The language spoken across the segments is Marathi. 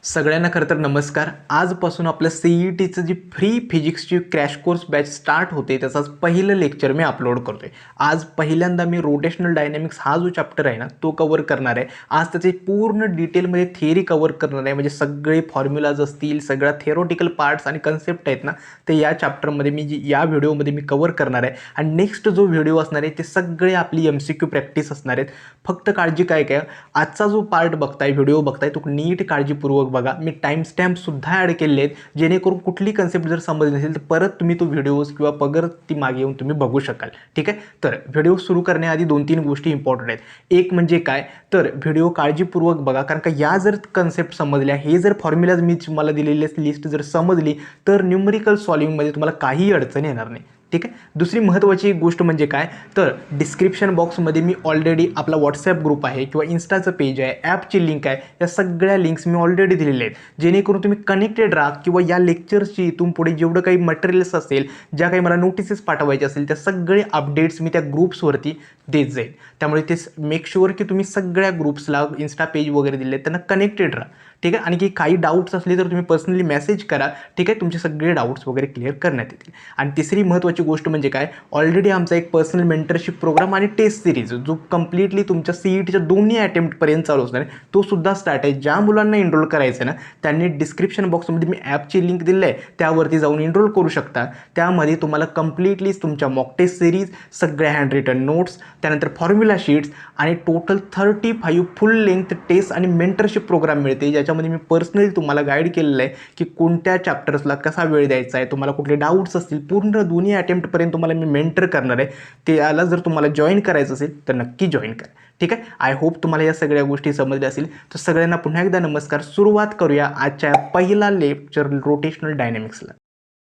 सगळ्यांना खरं तर नमस्कार. आजपासून आपलं CETचं जी फ्री फिजिक्सची क्रॅश कोर्स बॅच स्टार्ट होते त्याचं पहिलं लेक्चर मी अपलोड करतो आहे. आज पहिल्यांदा मी रोटेशनल डायनॅमिक्स हा जो चॅप्टर आहे ना तो कवर करणार आहे. आज त्याचे पूर्ण डिटेलमध्ये थिअरी कवर करणार आहे, म्हणजे सगळे फॉर्म्युलाज असतील, सगळ्या थिअरॉटिकल पार्ट्स आणि कन्सेप्ट आहेत ना ते या चॅप्टरमध्ये या व्हिडिओमध्ये मी कवर करणार आहे. आणि नेक्स्ट जो व्हिडिओ असणार आहे ते सगळे आपली MCQ प्रॅक्टिस असणार आहेत. फक्त काळजी काय आजचा जो पार्ट बघताय, व्हिडिओ बघताय, तो नीट काळजीपूर्वक बघा. मी टाइम स्टॅम्पसुद्धा ॲड केले आहेत, जेणेकरून कुठली कन्सेप्ट जर समजली नसेल तर परत तुम्ही तो व्हिडिओज किंवा परत ती मागे येऊन तुम्ही बघू शकाल. ठीक आहे. तर व्हिडिओ सुरू करण्याआधी 2-3 गोष्टी इम्पॉर्टंट आहेत. एक म्हणजे काय, तर व्हिडिओ काळजीपूर्वक बघा, कारण का या जर कन्सेप्ट समजल्या, हे जर फॉर्म्युलाज मी तुम्हाला दिलेली लिस्ट जर समजली तर न्यूमरिकल सॉल्विंगमध्ये तुम्हाला काही अडचण येणार नाही. ठीक आहे. दुसरी महत्त्वाची गोष्ट म्हणजे काय, तर डिस्क्रिप्शन बॉक्समध्ये मी ऑलरेडी आपला व्हॉट्सॲप ग्रुप आहे किंवा इन्स्टाचं पेज आहे, ॲपची लिंक आहे, या सगळ्या लिंक्स मी ऑलरेडी दिलेल्या आहेत, जेणेकरून तुम्ही कनेक्टेड राहा किंवा या लेक्चर्सची इथून पुढे जेवढं काही मटेरियल्स असेल, ज्या काही मला नोटिसेस पाठवायचे असेल, त्या सगळे अपडेट्स मी त्या ग्रुप्सवरती देत जाईल. त्यामुळे ते मेक शुअर की तुम्ही सगळ्या ग्रुप्सला इन्स्टा पेज वगैरे दिले त्यांना कनेक्टेड राहा. ठीक आहे. आणि काही डाऊट्स असले तर तुम्ही पर्सनली मेसेज करा. ठीक आहे. तुमचे सगळे डाऊट्स वगैरे क्लिअर करण्यात येतील. आणि तिसरी महत्त्वाची गोष्ट म्हणजे काय, ऑलरेडी आमचा एक पर्सनल मेंटरशिप प्रोग्राम आणि टेस्ट सिरीज जो कम्प्लिटली तुमच्या CETच्या दोन्ही अटेम्प्टपर्यंत चालू असणार आहे, तो सुद्धा स्टार्ट आहे. ज्या मुलांना एनरोल करायचं आहे ना त्यांनी डिस्क्रिप्शन बॉक्समध्ये मी ॲपची लिंक दिली आहे, त्यावरती जाऊन एनरोल करू शकता. त्यामध्ये तुम्हाला कम्प्लिटली तुमच्या मॉक टेस्ट सिरीज, सगळ्या हँड रिटन नोट्स, त्यानंतर फॉर्म्युला शीट्स आणि टोटल 35 फुल लेंथ टेस्ट आणि मेंटरशिप प्रोग्राम मिळते, ज्याच्यामध्ये मी पर्सनली तुम्हाला गाईड केलेलं आहे की कोणत्या चॅप्टर्सला कसा वेळ द्यायचा आहे, तुम्हाला कुठले डाऊट्स असतील, पूर्ण दोन्ही अटेम्प्टपर्यंत तुम्हाला मी मेंटर करणार आहे. त्याला जर तुम्हाला जॉईन करायचं असेल तर नक्की जॉईन करा. ठीक आहे. आय होप तुम्हाला या सगळ्या गोष्टी समजल्या असतील. तर सगळ्यांना पुन्हा एकदा नमस्कार. सुरुवात करूया आजच्या पहिला लेक्चर रोटेशनल डायनॅमिक्सला.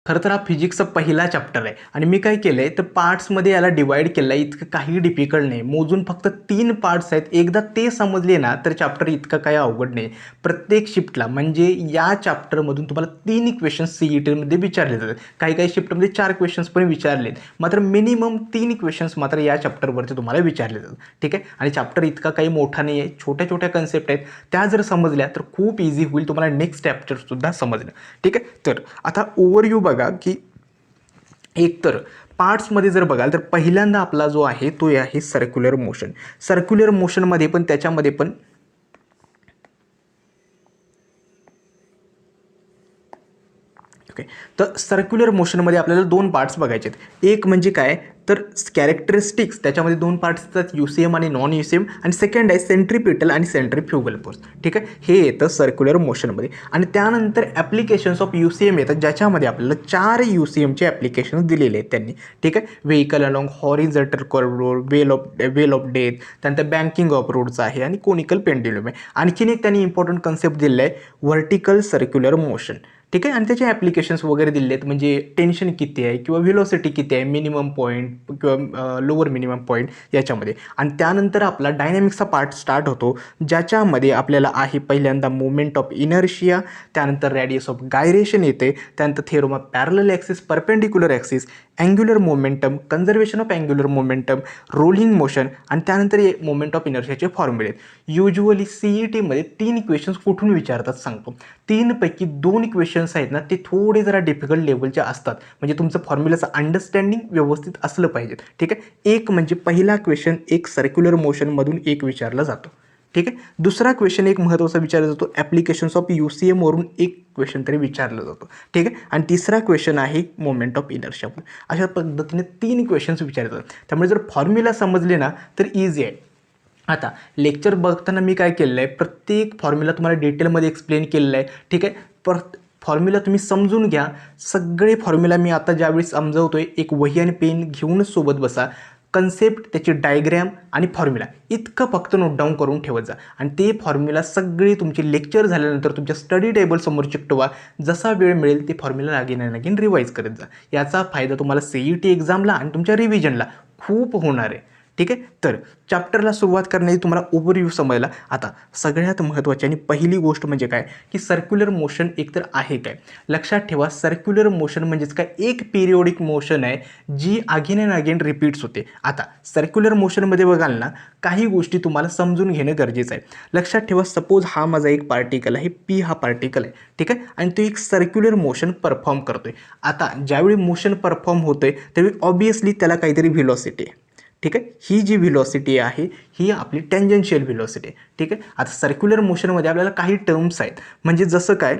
खरं तर हा फिजिक्सचा पहिला चॅप्टर आहे आणि मी काय केलं आहे तर पार्ट्समध्ये याला डिवाईड केलं आहे. इतकं काही डिफिकल्ट नाही, मोजून फक्त 3 पार्ट्स आहेत. एकदा ते समजले ना तर चॅप्टर इतकं काही अवघड नाही. प्रत्येक शिफ्टला म्हणजे या चॅप्टरमधून तुम्हाला 3 क्वेश्चन्स CETमध्ये विचारले जातात. काही शिफ्टमध्ये 4 क्वेश्चन्स पण विचारलेत, मात्र मिनिमम 3 क्वेश्चन्स मात्र या चॅप्टरवरती तुम्हाला विचारले जातात. ठीक आहे. आणि चॅप्टर इतका काही मोठा नाही आहे, छोट्या छोट्या कन्सेप्ट आहेत, त्या जर समजल्या तर खूप इझी होईल तुम्हाला नेक्स्ट चॅप्टरसुद्धा समजणं. ठीक आहे. तर आता ओव्हरव्ह्यू बघा की एक तर पार्ट्समध्ये जर बघाल तर पहिल्यांदा आपला जो आहे तो आहे सर्क्युलर मोशन. सर्क्युलर मोशनमध्ये पण त्याच्यामध्ये पण ओके, तर सर्क्युलर मोशनमध्ये आपल्याला 2 पार्ट्स बघायचे आहेत. एक म्हणजे काय, तर कॅरेक्टरिस्टिक्स, त्याच्यामध्ये 2 पार्ट्स असतात, UCM आणि नॉन UCM. आणि सेकंड आहे सेंट्रिपिटल आणि सेंट्रिफ्युगल फोर्स. ठीक आहे. हे येतं सर्क्युलर मोशनमध्ये. आणि त्यानंतर ॲप्लिकेशन्स ऑफ UCM येतात, ज्याच्यामध्ये आपल्याला 4 UCMचे ॲप्लिकेशन्स दिलेले आहेत त्यांनी. ठीक आहे. Vehicle along horizontal corridor, well of death, त्यानंतर बँकिंग ऑफ रोडचं आहे आणि कोनिकल पेंड्युलम आहे. आणखीन एक त्यांनी इम्पॉर्टंट कन्सेप्ट दिलेला आहे, व्हर्टिकल सर्क्युलर मोशन. ठीक आहे. आणि त्याचे ॲप्लिकेशन्स वगैरे दिले आहेत, म्हणजे टेन्शन किती आहे किंवा व्हेलॉसिटी किती आहे, मिनिमम पॉईंट किंवा लोअर मिनिमम पॉईंट याच्यामध्ये. आणि त्यानंतर आपला डायनॅमिक्सचा पार्ट स्टार्ट होतो, ज्याच्यामध्ये आपल्याला आहे पहिल्यांदा मोमेंट ऑफ इनर्शिया, त्यानंतर रॅडियस ऑफ गायरेशन येते, त्यानंतर theorem of parallel axis, perpendicular axis, angular momentum, conservation of angular momentum, rolling motion, आणि त्यानंतर मोमेंट ऑफ इनर्शियाचे फॉर्म्युले. युजली CETमध्ये 3 क्वेश्चन्स कुठून विचारतात सांगतो. 3 पैकी 2 क्वेश्चन्स आहेत ना ते थोडे जरा डिफिकल्ट लेवलचे असतात, म्हणजे तुमचं फॉर्म्युलाचं अंडरस्टँडिंग व्यवस्थित असलं पाहिजे. ठीक आहे. एक म्हणजे पहिला क्वेश्चन एक सर्क्युलर मोशनमधून एक विचारला जातो. ठीक आहे. दुसरा क्वेश्चन एक महत्त्वाचा विचारला जातो, ॲप्लिकेशन्स ऑफ UCM वरून एक क्वेश्चन तरी विचारलं जातो. ठीक आहे. आणि तिसरा क्वेश्चन आहे मोमेंट ऑफ इनर्शिया. अशा पद्धतीने 3 क्वेश्चन्स विचारतात. त्यामुळे जर फॉर्म्युला समजले ना तर इझी आहे. आता लेक्चर बघताना मी काय केलेलं आहे, प्रत्येक फॉर्म्युला तुम्हाला डिटेलमध्ये एक्सप्लेन केलेलं आहे. ठीक आहे. फॉर्म्युला तुम्ही समजून घ्या. सगळे फॉर्म्युला मी आता ज्यावेळी समजवतोय, एक वही आणि पेन घेऊनच सोबत बसा. कन्सेप्ट, त्याची डायग्रॅम आणि फॉर्म्युला इतकं फक्त नोट डाऊन करून ठेवत जा. आणि ते फॉर्म्युला सगळे तुमचे लेक्चर झाल्यानंतर तुमच्या स्टडी टेबल समोर चिकटवा. जसा वेळ मिळेल ते फॉर्म्युला लागीन रिवाईज करत जा. याचा फायदा तुम्हाला CET एक्झामला आणि तुमच्या रिव्हिजनला खूप होणार आहे. ठीक आहे. तर चॅप्टरला सुरुवात करण्याची तुम्हाला ओव्हरव्ह्यू समजला. आता सगळ्यात महत्त्वाची आणि पहिली गोष्ट म्हणजे काय की सर्क्युलर मोशन एकतर आहे काय. लक्षात ठेवा, सर्क्युलर मोशन म्हणजेच काय, एक पिरियोडिक मोशन आहे जी अगेन अँड अगेन रिपीट्स होते. आता सर्क्युलर मोशनमध्ये बघाल ना, काही गोष्टी तुम्हाला समजून घेणं गरजेचं आहे. लक्षात ठेवा, सपोज हा माझा एक पार्टिकल आहे, पी हा पार्टिकल आहे, ठीक आहे, आणि तो एक सर्क्युलर मोशन परफॉर्म करतोय. आता ज्यावेळी मोशन परफॉर्म होतोय त्यावेळी ऑब्वियसली त्याला काहीतरी व्हेलॉसिटी आहे, ठीक आहे. ही जी व्हेलॉसिटी आहे ही आपली टँजेन्शियल व्हेलॉसिटी आहे, ठीक आहे. आता सर्क्युलर मोशनमध्ये आपल्याला काही टर्म्स आहेत, म्हणजे जसं काय,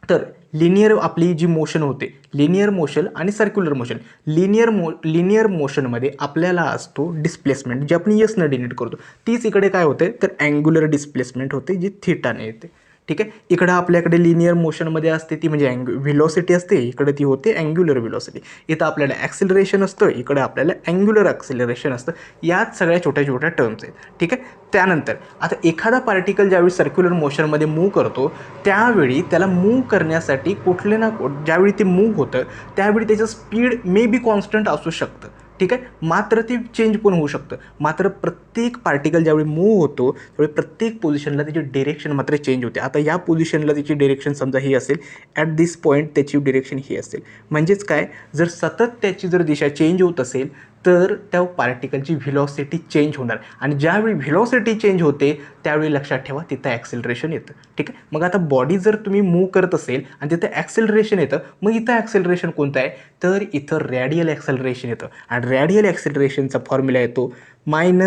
तर लिनियर आपली जी मोशन होते, लिनियर मोशन आणि सर्क्युलर मोशन. लिनियर मोशनमध्ये आपल्याला असतो डिस्प्लेसमेंट, जे आपण यसनं डिनोट करतो. तीच इकडे काय होते, तर अँग्युलर डिस्प्लेसमेंट होते, जी थिटाने येते, ठीक आहे. इकडं आपल्याकडे लिनियर मोशनमध्ये असते ती म्हणजे व्हेलॉसिटी असते, इकडे ती होते अँग्युलर व्हेलॉसिटी. इथं आपल्याला ॲक्सिलरेशन असतं, इकडे आपल्याला अँग्युलर ॲक्सिलरेशन असतं. याच सगळ्या छोट्या छोट्या टर्म्स आहेत, ठीक आहे. त्यानंतर आता एखादा पार्टिकल ज्यावेळी सर्क्युलर मोशनमध्ये मूव्ह करतो त्यावेळी त्याला मूव्ह करण्यासाठी कुठले ना ज्यावेळी ते मूव्ह होतं त्यावेळी त्याचं स्पीड मे बी कॉन्स्टंट असू शकतं, ठीक आहे, मात्र ते चेंज पण होऊ शकतं. मात्र प्रत्येक पार्टिकल ज्यावेळी मूव्ह होतो त्यावेळी प्रत्येक पोझिशनला त्याची डिरेक्शन मात्र चेंज होते. आता या पोझिशनला त्याची डिरेक्शन समजा ही असेल, ॲट दिस पॉईंट त्याची डिरेक्शन ही असेल. म्हणजेच काय, जर सतत त्याची जर दिशा चेंज होत असेल तर त्या पार्टिकलची व्हेलॉसिटी चेंज होणार, आणि ज्यावेळी व्हेलॉसिटी चेंज होते त्यावेळी लक्षात ठेवा तिथं ॲक्सिलरेशन येतं, ठीक आहे. मग आता बॉडी जर तुम्ही मूव्ह करत असेल आणि तिथं ॲक्सिलरेशन येतं, मग इथं ॲक्सिलरेशन कोणतं आहे, तर इथं रॅडियल ॲक्सिलरेशन येतं. आणि रॅडियल ॲक्सिलरेशनचा फॉर्म्युला येतो -ω²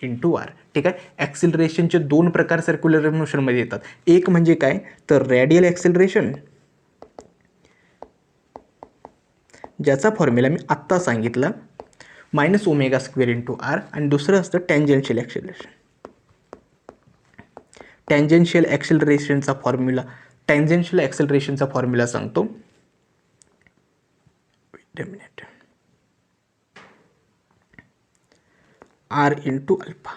× r, ठीक आहे. ॲक्सिलरेशनचे दोन प्रकार सर्क्युलर मोशनमध्ये येतात. एक म्हणजे काय, तर रॅडियल ॲक्सिलरेशन, ज्याचा फॉर्म्युला मी आत्ता सांगितला -ω² × r, आणि दुसरं असतं टँजेन्शियल ॲक्सिलरेशन. टँजेन्शियल ॲक्सिलरेशनचा फॉर्म्युला सांगतो. Weight a minute. r × α,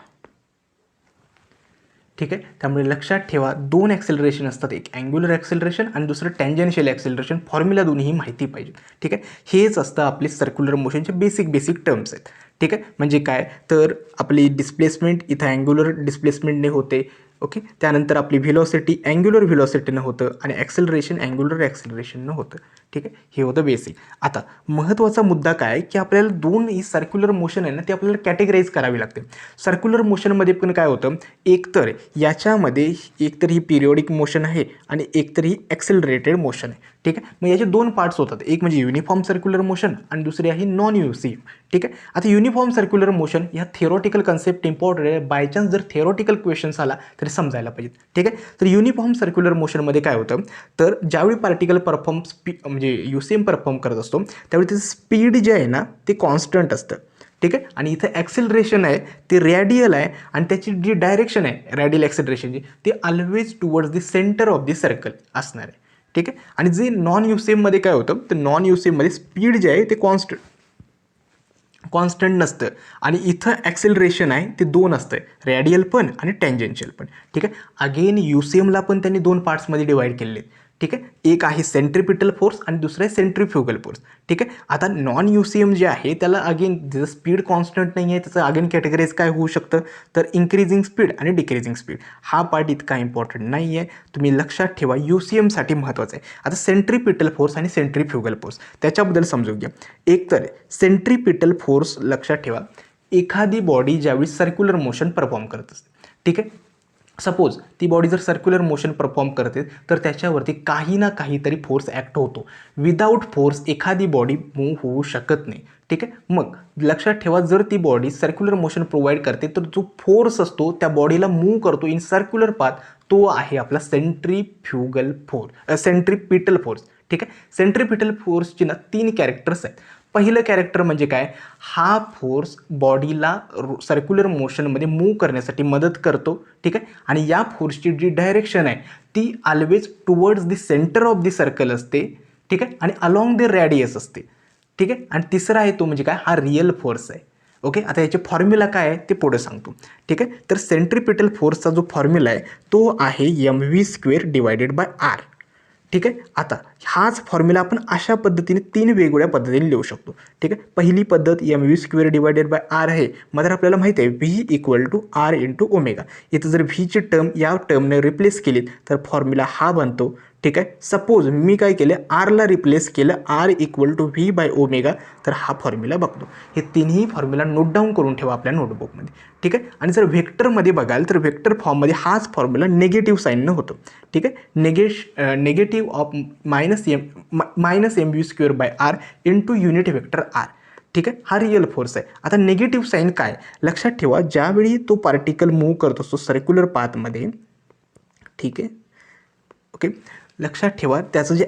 ठीक आहे. त्यामुळे लक्षात ठेवा दोन ॲक्सिलरेशन असतात, एक अँग्युलर ॲक्सिलरेशन आणि दुसरं टँजेन्शियल ॲक्सिलरेशन. फॉर्म्युला दोन्ही माहिती पाहिजे, ठीक आहे. हेच असतं आपले सर्क्युलर मोशनचे बेसिक टर्म्स आहेत, ठीक आहे. म्हणजे काय, तर आपली डिस्प्लेसमेंट इथं अँग्युलर डिस्प्लेसमेंटने होते, ओके. त्यानंतर आपली व्हेलॉसिटी अँग्युलर व्हेलॉसिटीनं होतं आणि ॲक्सिलरेशन अँग्युलर ॲक्सिलरेशननं होतं, ठीक आहे. हे होतं बेसिक. आता महत्त्वाचा मुद्दा काय की आपल्याला दोन ही सर्क्युलर मोशन आहे ना ते आपल्याला कॅटेगराईज करावी लागते. सर्क्युलर मोशनमध्ये पण काय होतं, एकतर याच्यामध्ये एकतर ही पिरियोडिक मोशन आहे आणि एकतर ही ॲक्सिलरेटेड मोशन आहे, ठीक आहे. मग याचे दोन पार्ट्स होतात, एक म्हणजे युनिफॉर्म सर्क्युलर मोशन आणि दुसरी आहे नॉन युनिफॉर्म, ठीक आहे. आता युनिफॉर्म सर्क्युलर मोशन ह्या थिअरॉटिकल कन्सेप्ट इम्पॉर्टंट आहे, बाय चान्स जर थिअरॉटिकल क्वेश्चन्स आला तरी समजायला पाहिजे, ठीक आहे. तर युनिफॉर्म सर्क्युलर मोशनमध्ये काय होतं, तर ज्यावेळी पार्टिकल म्हणजे युसेम परफॉर्म करत असतो त्यावेळी त्याचं स्पीड जे आहे ना ते कॉन्स्टंट असतं, ठीक आहे. आणि इथं ॲक्सिलरेशन आहे ते रॅडियल आहे, आणि त्याची जी डायरेक्शन आहे रॅडियल ॲक्सिलरेशनची ती always towards the centre of the circle असणार आहे, ठीक आहे. आणि जे नॉन युसेममध्ये काय होतं, तर नॉन युसेममध्ये स्पीड जे आहे ते कॉन्स्टंट नसतं, आणि इथं ॲक्सिलरेशन आहे ते दोन असतं, रॅडियल पण आणि टँजेन्शियल पण, ठीक आहे. अगेन युसेमला पण त्यांनी दोन पार्ट्समध्ये डिवाईड केलेले, ठीक आहे. एक आहे सेंट्रिपिटल फोर्स आणि दुसरं आहे सेंट्रीफ्युगल फोर्स, ठीक आहे. आता नॉन युसेम जे आहे त्याला अगेन त्याचं स्पीड कॉन्स्टंट नाही आहे, त्याचं अगेन कॅटेगरीज काय होऊ शकतं, तर इन्क्रीजिंग स्पीड आणि डिक्रीजिंग स्पीड. हा पार्ट इतका इम्पॉर्टंट नाही आहे, तुम्ही लक्षात ठेवा, युसीएमसाठी महत्त्वाचं आहे. आता सेंट्रिपिटल फोर्स आणि सेंट्रीफ्युगल फोर्स त्याच्याबद्दल समजून घ्या. एक तर सेंट्रिपिटल फोर्स लक्षात ठेवा, एखादी बॉडी ज्यावेळी सर्क्युलर मोशन परफॉर्म करत असते, ठीक आहे. सपोज ती बॉडी जर सर्क्युलर मोशन परफॉर्म करते तर त्याच्यावरती काही ना काहीतरी फोर्स ॲक्ट होतो. विदाऊट फोर्स एखादी बॉडी मूव्ह होऊ शकत नाही, ठीक आहे. मग लक्षात ठेवा, जर ती बॉडी सर्क्युलर मोशन प्रोव्हाइड करते तर जो फोर्स असतो त्या बॉडीला मूव्ह करतो इन सर्क्युलर पाथ, तो आहे आपला सेंट्रीफ्युगल फोर्स, सेंट्रिपिटल फोर्स, ठीक आहे. सेंट्रिपिटल फोर्सची ना तीन कॅरेक्टर्स आहेत. पहिलं कॅरेक्टर म्हणजे काय, हा फोर्स बॉडीला सर्क्युलर मोशनमध्ये मूव्ह करण्यासाठी मदत करतो, ठीक आहे. आणि या फोर्सची जी डायरेक्शन आहे ती always towards the centre of the circle असते, ठीक आहे, आणि अलॉंग द रॅडियस असते, ठीक आहे. आणि तिसरा आहे तो म्हणजे काय, हा रिअल फोर्स आहे, ओके. आता याचे फॉर्म्युला काय आहे ते पुढे सांगतो, ठीक आहे. तर सेंट्रिपिटल फोर्सचा जो फॉर्म्युला आहे तो आहे mv² / r, ठीक आहे. आता हाच फॉर्म्युला आपण अशा पद्धतीने 3 वेगवेगळ्या पद्धतीने लिहू शकतो. ठीक आहे. पहिली पद्धत mv² डिवायडेड बाय आर आहे. मग तर आपल्याला माहिती आहे V equal to R into omega. इथं जर व्हीची टर्म या टर्मने रिप्लेस केली तर फॉर्म्युला हा बनतो. ठीक आहे. सपोज मी काय केलं, आरला रिप्लेस केलं, R equal to V by omega, तर हा फॉर्म्युला बघतो. हे तिन्ही फॉर्म्युला नोट डाऊन करून ठेवा आपल्या नोटबुकमध्ये. ठीक आहे. आणि जर व्हेक्टरमध्ये बघाल तर व्हेक्टर फॉर्ममध्ये हाच फॉर्म्युला निगेटिव्ह साईननं होतो. ठीक आहे. Negative of minus mv² by R into unit vector R. ठीक आहे. हा रिअल फोर्स आहे. आता निगेटिव्ह साईन काय लक्षात ठेवा, ज्यावेळी तो पार्टिकल मूव्ह करत असतो सर्क्युलर पाथमध्ये. ठीक आहे. ओके, लक्षात ठेवा त्याचं जे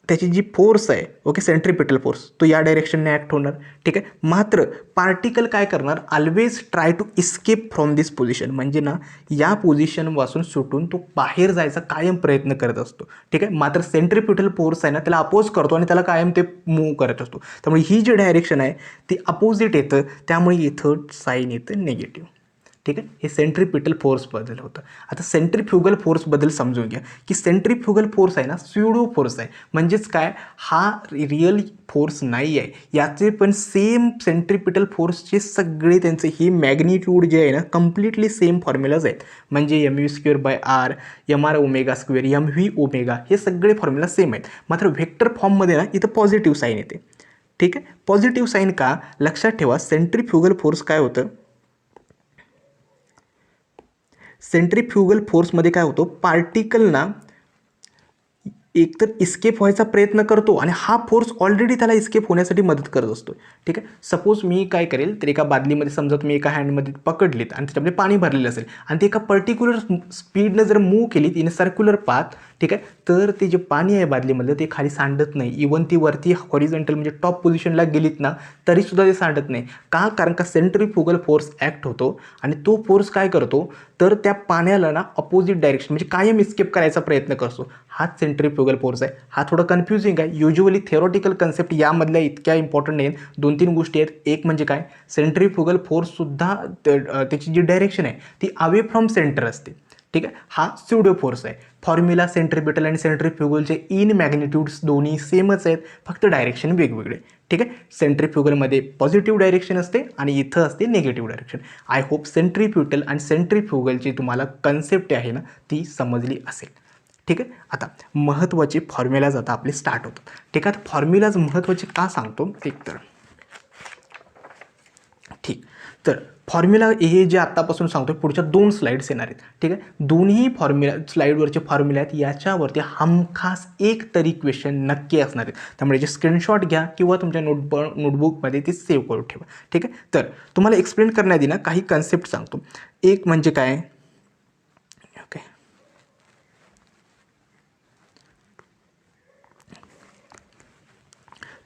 त्याची जी फोर्स आहे, ओके, सेंट्रिपिटल फोर्स, तो या डायरेक्शनने ॲक्ट होणार. ठीक आहे. मात्र पार्टिकल काय करणार, always try to escape from this position. म्हणजे ना या पोझिशनपासून सुटून तो बाहेर जायचा कायम प्रयत्न करत असतो. ठीक आहे. मात्र सेंट्रिपिटल फोर्स आहे ना त्याला अपोज करतो आणि त्याला कायम ते मूव्ह करत असतो. त्यामुळे ही जी डायरेक्शन आहे ती अपोजिट येतं, त्यामुळे इथं साईन येतं निगेटिव्ह. ठीक आहे. हे सेंट्रिपिटल फोर्सबद्दल होतं. आता सेंट्रिफ्युगल फोर्सबद्दल समजून घ्या की सेंट्रिफ्युगल फोर्स आहे ना स्यूडो फोर्स आहे. म्हणजेच काय, हा रिअल फोर्स नाही आहे. याचे पण सेम सेंट्रिपिटल फोर्सचे सगळे त्यांचे ही मॅग्निट्यूड जे आहे ना कम्प्लिटली सेम फॉर्म्युलाज आहेत. म्हणजे mv² बाय आर, mr omega square, mv omega, हे सगळे फॉर्म्युला सेम आहेत. मात्र व्हेक्टर फॉर्ममध्ये ना इथं पॉझिटिव्ह साईन येते. ठीक आहे. पॉझिटिव्ह साईन का, लक्षात ठेवा सेंट्रिफ्युगल फोर्स काय होतं, सेंट्रिफ्युगल फोर्समध्ये काय होतं, पार्टिकल ना एकतर इस्केप व्हायचा प्रयत्न करतो आणि हा फोर्स ऑलरेडी त्याला इस्केप होण्यासाठी मदत करत असतो. ठीक आहे. सपोज मी काय करेल तर एका बादलीमध्ये समजा तुम्ही एका हँडमध्ये पकडलीत आणि त्याच्यामध्ये पाणी भरलेलं असेल आणि ते एका पर्टिक्युलर स्पीडनं जर मूव्ह केली इन सर्क्युलर पाथ, ठीक आहे, तर ते जे पाणी आहे बादलीमधलं ते खाली सांडत नाही. इवन ती वरती हॉरिझॉन्टल म्हणजे टॉप पोझिशनला गेलीत ना तरीसुद्धा ते सांडत नाही. का, कारण का सेंट्रिफ्युगल फोर्स ॲक्ट होतो आणि तो फोर्स काय करतो तर त्या पाण्याला ना अपोजिट डायरेक्शन म्हणजे कायम इस्केप करायचा प्रयत्न करतो. हाच सेंट्रिफ्युगल फोर्स आहे. हा थोडा कन्फ्युजिंग आहे. युजुअली थिअरॉटिकल कन्सेप्ट यामधल्या इतक्या इम्पॉर्टंट नाही आहेत. 2-3 गोष्टी आहेत. एक म्हणजे काय, सेंट्रिफ्युगल फोर्ससुद्धा त्याची जी डायरेक्शन आहे ती अवे फ्रॉम सेंटर असते. ठीक आहे. हा स्यूडो फोर्स आहे. फॉर्म्युला सेंट्रिपिटल आणि सेंट्रिफ्युगलचे इन मॅग्निट्यूड्स दोन्ही सेमच आहेत, फक्त डायरेक्शन वेगवेगळे. ठीक आहे. सेंट्रिफ्युगलमध्ये पॉझिटिव्ह डायरेक्शन असते आणि इथं असते negative direction. I hope centripetal आणि सेंट्रिफ्युगलची तुम्हाला कन्सेप्ट आहे ना ती समजली असेल. ठीक आहे. आता महत्त्वाचे फॉर्म्युलाज आता आपले स्टार्ट होतात. ठीक आहे. आता फॉर्म्युलाज महत्त्वाचे का सांगतो एक तर, ठीक, तर फॉर्म्युला हे जे आत्तापासून सांगतो पुढच्या 2 स्लाईड्स येणार आहेत. ठीक आहे. दोन्ही फॉर्म्युला स्लाईडवरचे फॉर्म्युले आहेत, याच्यावरती हमखास एक तरी क्वेश्चन नक्की असणार आहेत. त्यामुळे जे स्क्रीनशॉट घ्या किंवा तुमच्या नोटबुकमध्ये ते सेव्ह करून ठेवा. ठीक आहे. तर तुम्हाला एक्सप्लेन करण्याआधी ना काही कन्सेप्ट सांगतो. एक म्हणजे काय, ओके,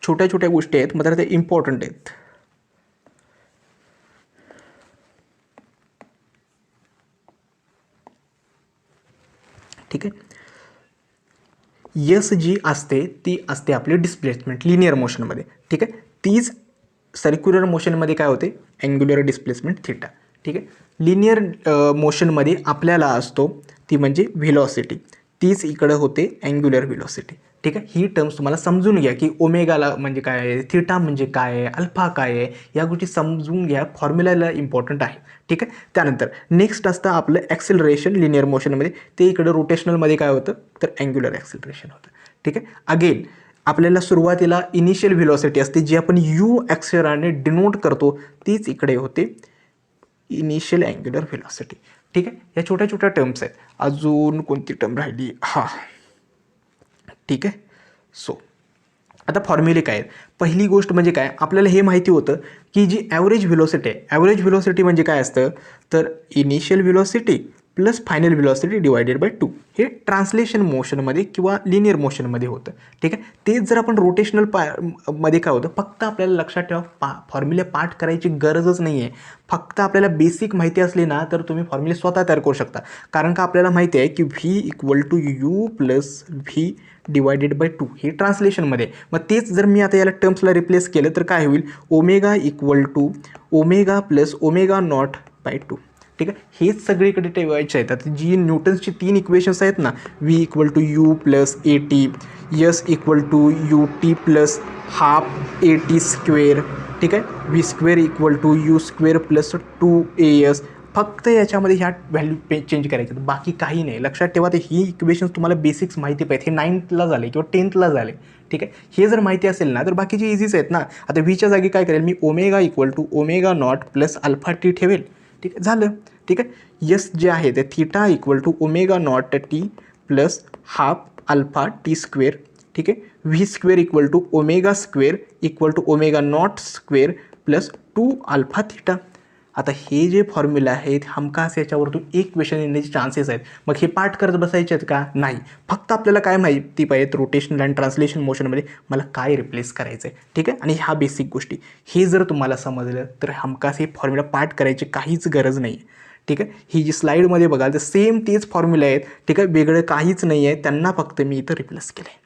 छोट्या छोट्या गोष्टी आहेत मात्र ते इम्पॉर्टंट आहेत. ठीक आहे. यस जी असते ती असते आपली डिस्प्लेसमेंट लिनियर मोशनमध्ये. ठीक आहे. तीच सर्क्युलर मोशनमध्ये काय होते, अँग्युलर डिस्प्लेसमेंट थिटा. ठीक आहे. लिनियर मोशनमध्ये आपल्याला असतो ती म्हणजे व्हेलॉसिटी, तीच इकडं होते अँग्युलर व्हेलॉसिटी. ठीक आहे. ही टर्म्स तुम्हाला समजून घ्या की ओमेगाला म्हणजे काय आहे, थिटा म्हणजे काय आहे, अल्फा काय आहे, या गोष्टी समजून घ्या. फॉर्म्युलाला इम्पॉर्टंट आहे. ठीक आहे. त्यानंतर नेक्स्ट असतं आपलं ॲक्सेलरेशन लिनियर मोशनमध्ये, ते इकडं रोटेशनलमध्ये काय होतं तर अँग्युलर ॲक्सेलरेशन होतं. ठीक आहे. अगेन आपल्याला सुरुवातीला इनिशियल व्हेलॉसिटी असते जी आपण यू अक्षराने डिनोट करतो, तीच इकडे होते इनिशियल अँग्युलर व्हेलॉसिटी. ठीक आहे. या छोट्या छोट्या टर्म्स आहेत. अजून कोणती टर्म राहिली, हां, ठीक आहे. सो आता फॉर्म्युले काय आहेत. पहिली गोष्ट म्हणजे काय, आपल्याला हे माहिती होतं की जी ॲव्हरेज व्हेलॉसिटी आहे, ॲव्हरेज व्हेलॉसिटी म्हणजे काय असतं तर initial velocity plus final velocity divided by 2. हे ट्रान्सलेशन मोशनमध्ये किंवा लिनियर मोशनमध्ये होतं. ठीक आहे. तेच जर आपण रोटेशनल मध्ये काय होतं, फक्त आपल्याला लक्षात ठेवा फॉर्म्युले पाठ करायची गरजच नाही आहे. फक्त आपल्याला बेसिक माहिती असली ना तर तुम्ही फॉर्म्युले स्वतः तयार करू शकता. कारण का आपल्याला माहिती आहे की V equal to U plus V divided by 2 हे ट्रान्सलेशनमध्ये. मग तेच जर मी आता याला टर्म्सला रिप्लेस केलं तर काय होईल, omega equal to omega plus omega naught by 2. ठीक आहे. हेच सगळीकडे ठेवायचे आहेत. आता जी न्यूटन्सची 3 इक्वेशन्स आहेत ना, V equal to U plus A T, S equal to U T plus half A T square, ठीक आहे, V square equal to U square plus 2as. फक्त याच्यामध्ये ह्या व्हॅल्यू चेंज करायच्या, बाकी काही नाही. लक्षात ठेवा, तर ही इक्वेशन्स तुम्हाला बेसिक्स माहिती पाहिजे. हे 9thला झाले किंवा 10thला झाले, ठीक आहे. हे जर माहिती असेल ना तर बाकीचे इझीच आहेत ना. आता व्हीच्या जागी काय करेल मी, omega equal to omega not plus alpha T ठेवेल, ठीक आहे, झालं. ठीक आहे. यस जे आहे ते theta equal to omega naught T plus half alpha T square, ठीक आहे. V square equal to omega square equal to omega naught square plus 2 alpha theta. आता हे जे फॉर्म्युला आहेत हमखास याच्यावरतून एक क्वेश्चन येण्याचे चान्सेस आहेत. मग हे पाठ करत बसायचे आहेत का, नाही. फक्त आपल्याला काय माहिती पाहिजे, रोटेशनल अँड ट्रान्सलेशन मोशनमध्ये मला काय रिप्लेस करायचं आहे, ठीक आहे. आणि ह्या बेसिक गोष्टी हे जर तुम्हाला समजलं तर हमखास हे फॉर्म्युला पाठ करायची काहीच गरज नाही आहे, ठीक आहे. ही जी स्लाईडमध्ये बघाल तर सेम तेच फॉर्म्युला आहेत, ठीक आहे, वेगळं काहीच नाही आहे. त्यांना फक्त मी इथं रिप्लेस केलं आहे,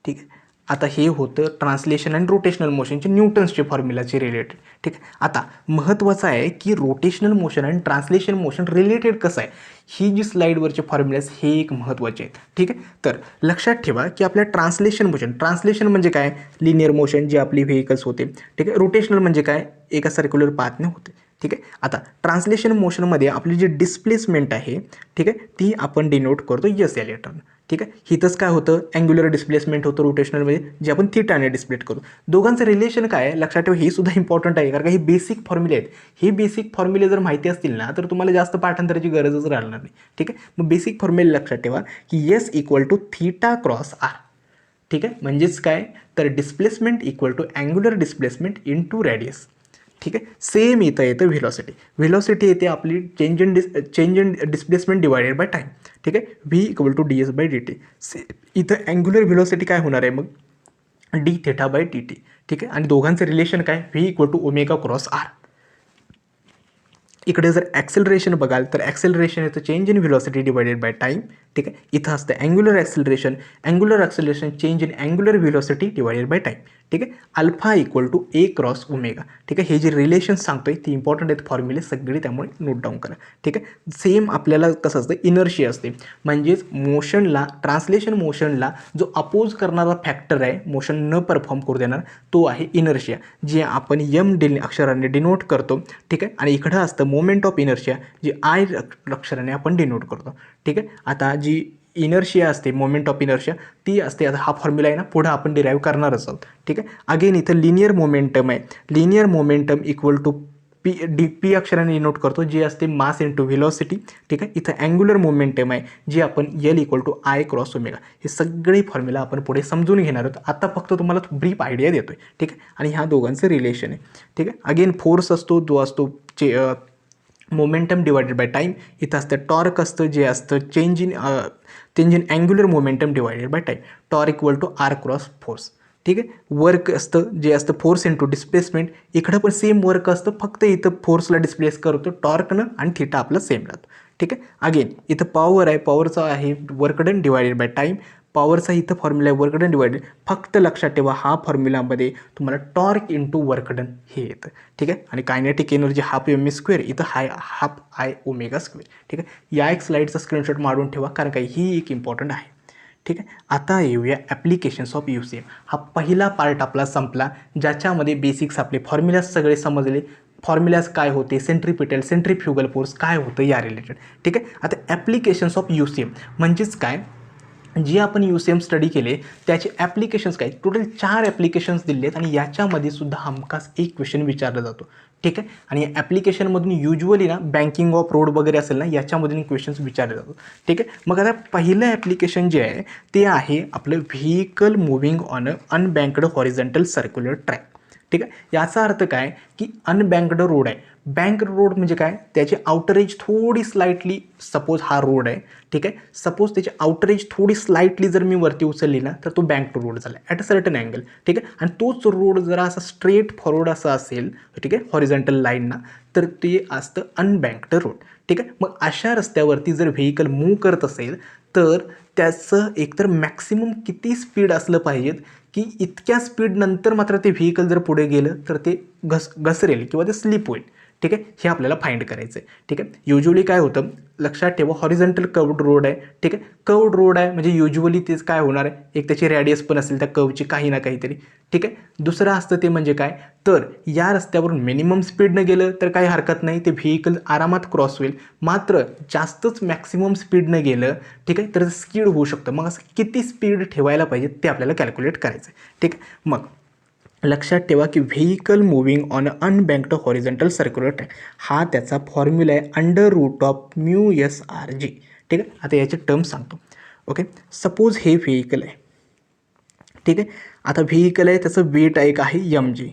ठीक आहे. आता हे होतं ट्रान्सलेशन अँड रोटेशनल मोशनचे न्यूटन्सचे फॉर्म्युलाचे रिलेटेड, ठीक आहे. आता महत्त्वाचं आहे की रोटेशनल मोशन आणि ट्रान्सलेशन मोशन रिलेटेड कसं आहे, ही जी स्लाईडवरचे फॉर्म्युलाज हे एक महत्त्वाचे आहेत, ठीक आहे. तर लक्षात ठेवा की आपल्या ट्रान्सलेशन म्हणजे काय, लिनियर मोशन जे आपली व्हेकल्स होते, ठीक आहे. रोटेशनल म्हणजे काय, एका सर्क्युलर पाथने होते, ठीक आहे. आता ट्रान्सलेशन मोशनमध्ये आपली जी डिस्प्लेसमेंट आहे, ठीक आहे, ती आपण डिनोट करतो यस या लेटरनं, ठीक आहे. हिथंच काय होतं, अँग्युलर डिस्प्लेसमेंट होतं रोटेशनलमध्ये, जे आपण थीटाने डिस्प्लेट करू. दोघांचं रिलेशन काय आहे लक्षात ठेवा, हे सुद्धा इम्पॉर्टंट आहे, कारण का हे बेसिक फॉर्म्युले आहेत. हे बेसिक फॉर्म्युले जर माहिती असतील ना तर तुम्हाला जास्त पाठांतराची गरजच राहणार नाही, ठीक आहे. मग बेसिक फॉर्म्युले लक्षात ठेवा की S equal to theta cross R, ठीक आहे. म्हणजेच काय, तर displacement equal to angular displacement into radius, ठीक आहे. सेम इथं येतं व्हेलॉसिटी येते आपली change in displacement divided by time, ठीक आहे. V equal to D S by D T. इथं अँग्युलर व्हेलॉसिटी काय होणार आहे मग, D theta by T T, ठीक आहे. आणि दोघांचं रिलेशन काय, V equal to omega cross R. इकडे जर ॲक्सेलरेशन बघाल तर ॲक्सेलरेशन येतं change in velocity divided by time, ठीक आहे. इथं असतं angular acceleration change in angular velocity divided by time, ठीक आहे. Alpha equal to A cross omega, ठीक आहे. हे जे रिलेशन सांगतोय ती इम्पॉर्टंट आहेत फॉर्म्युले सगळे, त्यामुळे नोट डाऊन करा, ठीक आहे. सेम आपल्याला कसं असतं, इनर्शिया असते, म्हणजेच मोशनला, ट्रान्सलेशन मोशनला जो अपोज करणारा फॅक्टर आहे, मोशन न परफॉर्म करू देणार, तो आहे इनर्शिया, जे आपण अक्षराने डिनोट करतो, ठीक आहे. आणि इकडं असतं मोमेंट ऑफ इनर्शिया, जी आय अक्षराने आपण डिनोट करतो, ठीक आहे. आता जी इनर्शिया असते, मोमेंट ऑफ इनर्शिया, ती असते, आता हा फॉर्म्युला आहे ना पुढं आपण डिराईव्ह करणारच आहोत, ठीक आहे. अगेन इथं लिनियर मोमेंटम आहे, linear momentum equal to P अक्षराने डिनोट करतो, जे असते मास इंटू व्हेलॉसिटी, ठीक आहे. इथं अँग्युलर मोमेंटम आहे, जे आपण L equal to I cross omega. हे सगळे फॉर्म्युला आपण पुढे समजून घेणार आहोत. आता फक्त तुम्हाला ब्रीफ आयडिया देतोय, ठीक आहे. आणि ह्या दोघांचं रिलेशन आहे, ठीक आहे. अगेन फोर्स असतो, जो असतो मोमेंटम डिवायडेड बाय टाईम. इथं असतं टॉर्क असतं, जे असतं change in angular momentum divided by time. Torque equal to R cross force, ठीक आहे. वर्क असतं, जे असतं फोर्स इंटू डिस्प्लेसमेंट. इकडं पण सेम वर्क असतं, फक्त इथं फोर्सला डिस्प्लेस करतो टॉर्कनं आणि थीटा आपला सेम राहतो, ठीक आहे. अगेन इथं पॉवर आहे, पॉवरचा आहे work done divided by time. पॉवरचा इथं फॉर्म्युला आहे वर्क डन डिवायडेड. फक्त लक्षात ठेवा हा फॉर्म्युलामध्ये तुम्हाला टॉर्क इंटू वर्क डन हे येतं, ठीक आहे. आणि kinetic energy half M A square, इथं हाफ आय ओमेगा स्क्वेअर, ठीक आहे. या एक स्लाईडचा स्क्रीनशॉट मारून ठेवा, कारण काय ही एक इम्पॉर्टंट आहे, ठीक आहे. आता येऊया ॲप्लिकेशन्स ऑफ UCM. हा पहिला पार्ट आपला संपला, ज्याच्यामध्ये बेसिक्स आपले फॉर्म्युलाज सगळे समजले. फॉर्म्युलाज काय होते, सेंट्रीफ्युगल फोर्स काय होतं या रिलेटेड, ठीक आहे. आता ॲप्लिकेशन्स ऑफ UCM म्हणजेच काय, जे आपण UCM स्टडी केले त्याचे ॲप्लिकेशन्स काय, टोटल 4 ॲप्लिकेशन्स दिले आहेत. आणि याच्यामध्ये सुद्धा हमखास एक क्वेश्चन विचारला जातो, ठीक आहे. आणि या ॲप्लिकेशनमधून युजली ना बँकिंग ऑफ रोड वगैरे असेल ना, याच्यामधून क्वेश्चन्स विचारले जातात, ठीक आहे. मग आता पहिलं ॲप्लिकेशन जे आहे ते आहे आपलं vehicle moving on a unbanked horizontal circular track, ठीक आहे. याचा अर्थ काय की अनबँक्ड रोड आहे. बँक्ड रोड म्हणजे काय, त्याची आउटर एज थोडी स्लाइटली, सपोज हा रोड आहे, ठीक आहे. सपोज त्याची आउटर एज थोडी स्लाइटली जर मी वरती उचलली ना तर तो बँक्ड रोड झाला ॲट अ सर्टन अँगल, ठीक आहे. आणि तोच रोड जरा असा स्ट्रेट फॉरवर्ड असा असेल, ठीक आहे, हॉरिझॉन्टल लाईनना, तर ते असतं अनबँक्ड रोड, ठीक आहे. मग अशा रस्त्यावरती जर व्हेकल मूव्ह करत असेल तर त्याचं एकतर मॅक्सिमम किती स्पीड असलं पाहिजेत की इतक्या स्पीड नंतर मात्र ते व्हेकल जर पुढे गेलं तर ते घसरेल किंवा ते स्लिप होईल. ठीक आहे, हे आपल्याला फाइंड करायचं आहे. ठीक आहे, युजली काय होतं लक्षात ठेवा, हॉरिझॉन्टल कर्व्ड रोड आहे. ठीक आहे, कर्व्ड रोड आहे म्हणजे युजली तेच काय होणार आहे, एक त्याची रॅडियस पण असेल त्या कर्वची काही ना काहीतरी. ठीक आहे, दुसरं असतं ते म्हणजे काय, तर या रस्त्यावरून मिनिमम स्पीडनं गेलं तर काही हरकत नाही, ते व्हेकल आरामात क्रॉस होईल. मात्र जास्तच मॅक्सिमम स्पीडनं गेलं ठीक आहे तर स्किड होऊ शकतं. मग असं किती स्पीड ठेवायला पाहिजे ते आपल्याला कॅल्क्युलेट करायचं आहे. ठीक आहे, मग लक्षात ठेवा की vehicle moving on unbanked horizontal circular track हा त्याचा फॉर्म्युला आहे √μ/s/r/g. ठीक आहे, आता याचे टर्म्स सांगतो. ओके, सपोज हे व्हेकल आहे. ठीक आहे, आता व्हेकल आहे त्याचं वेट एक आहे mg.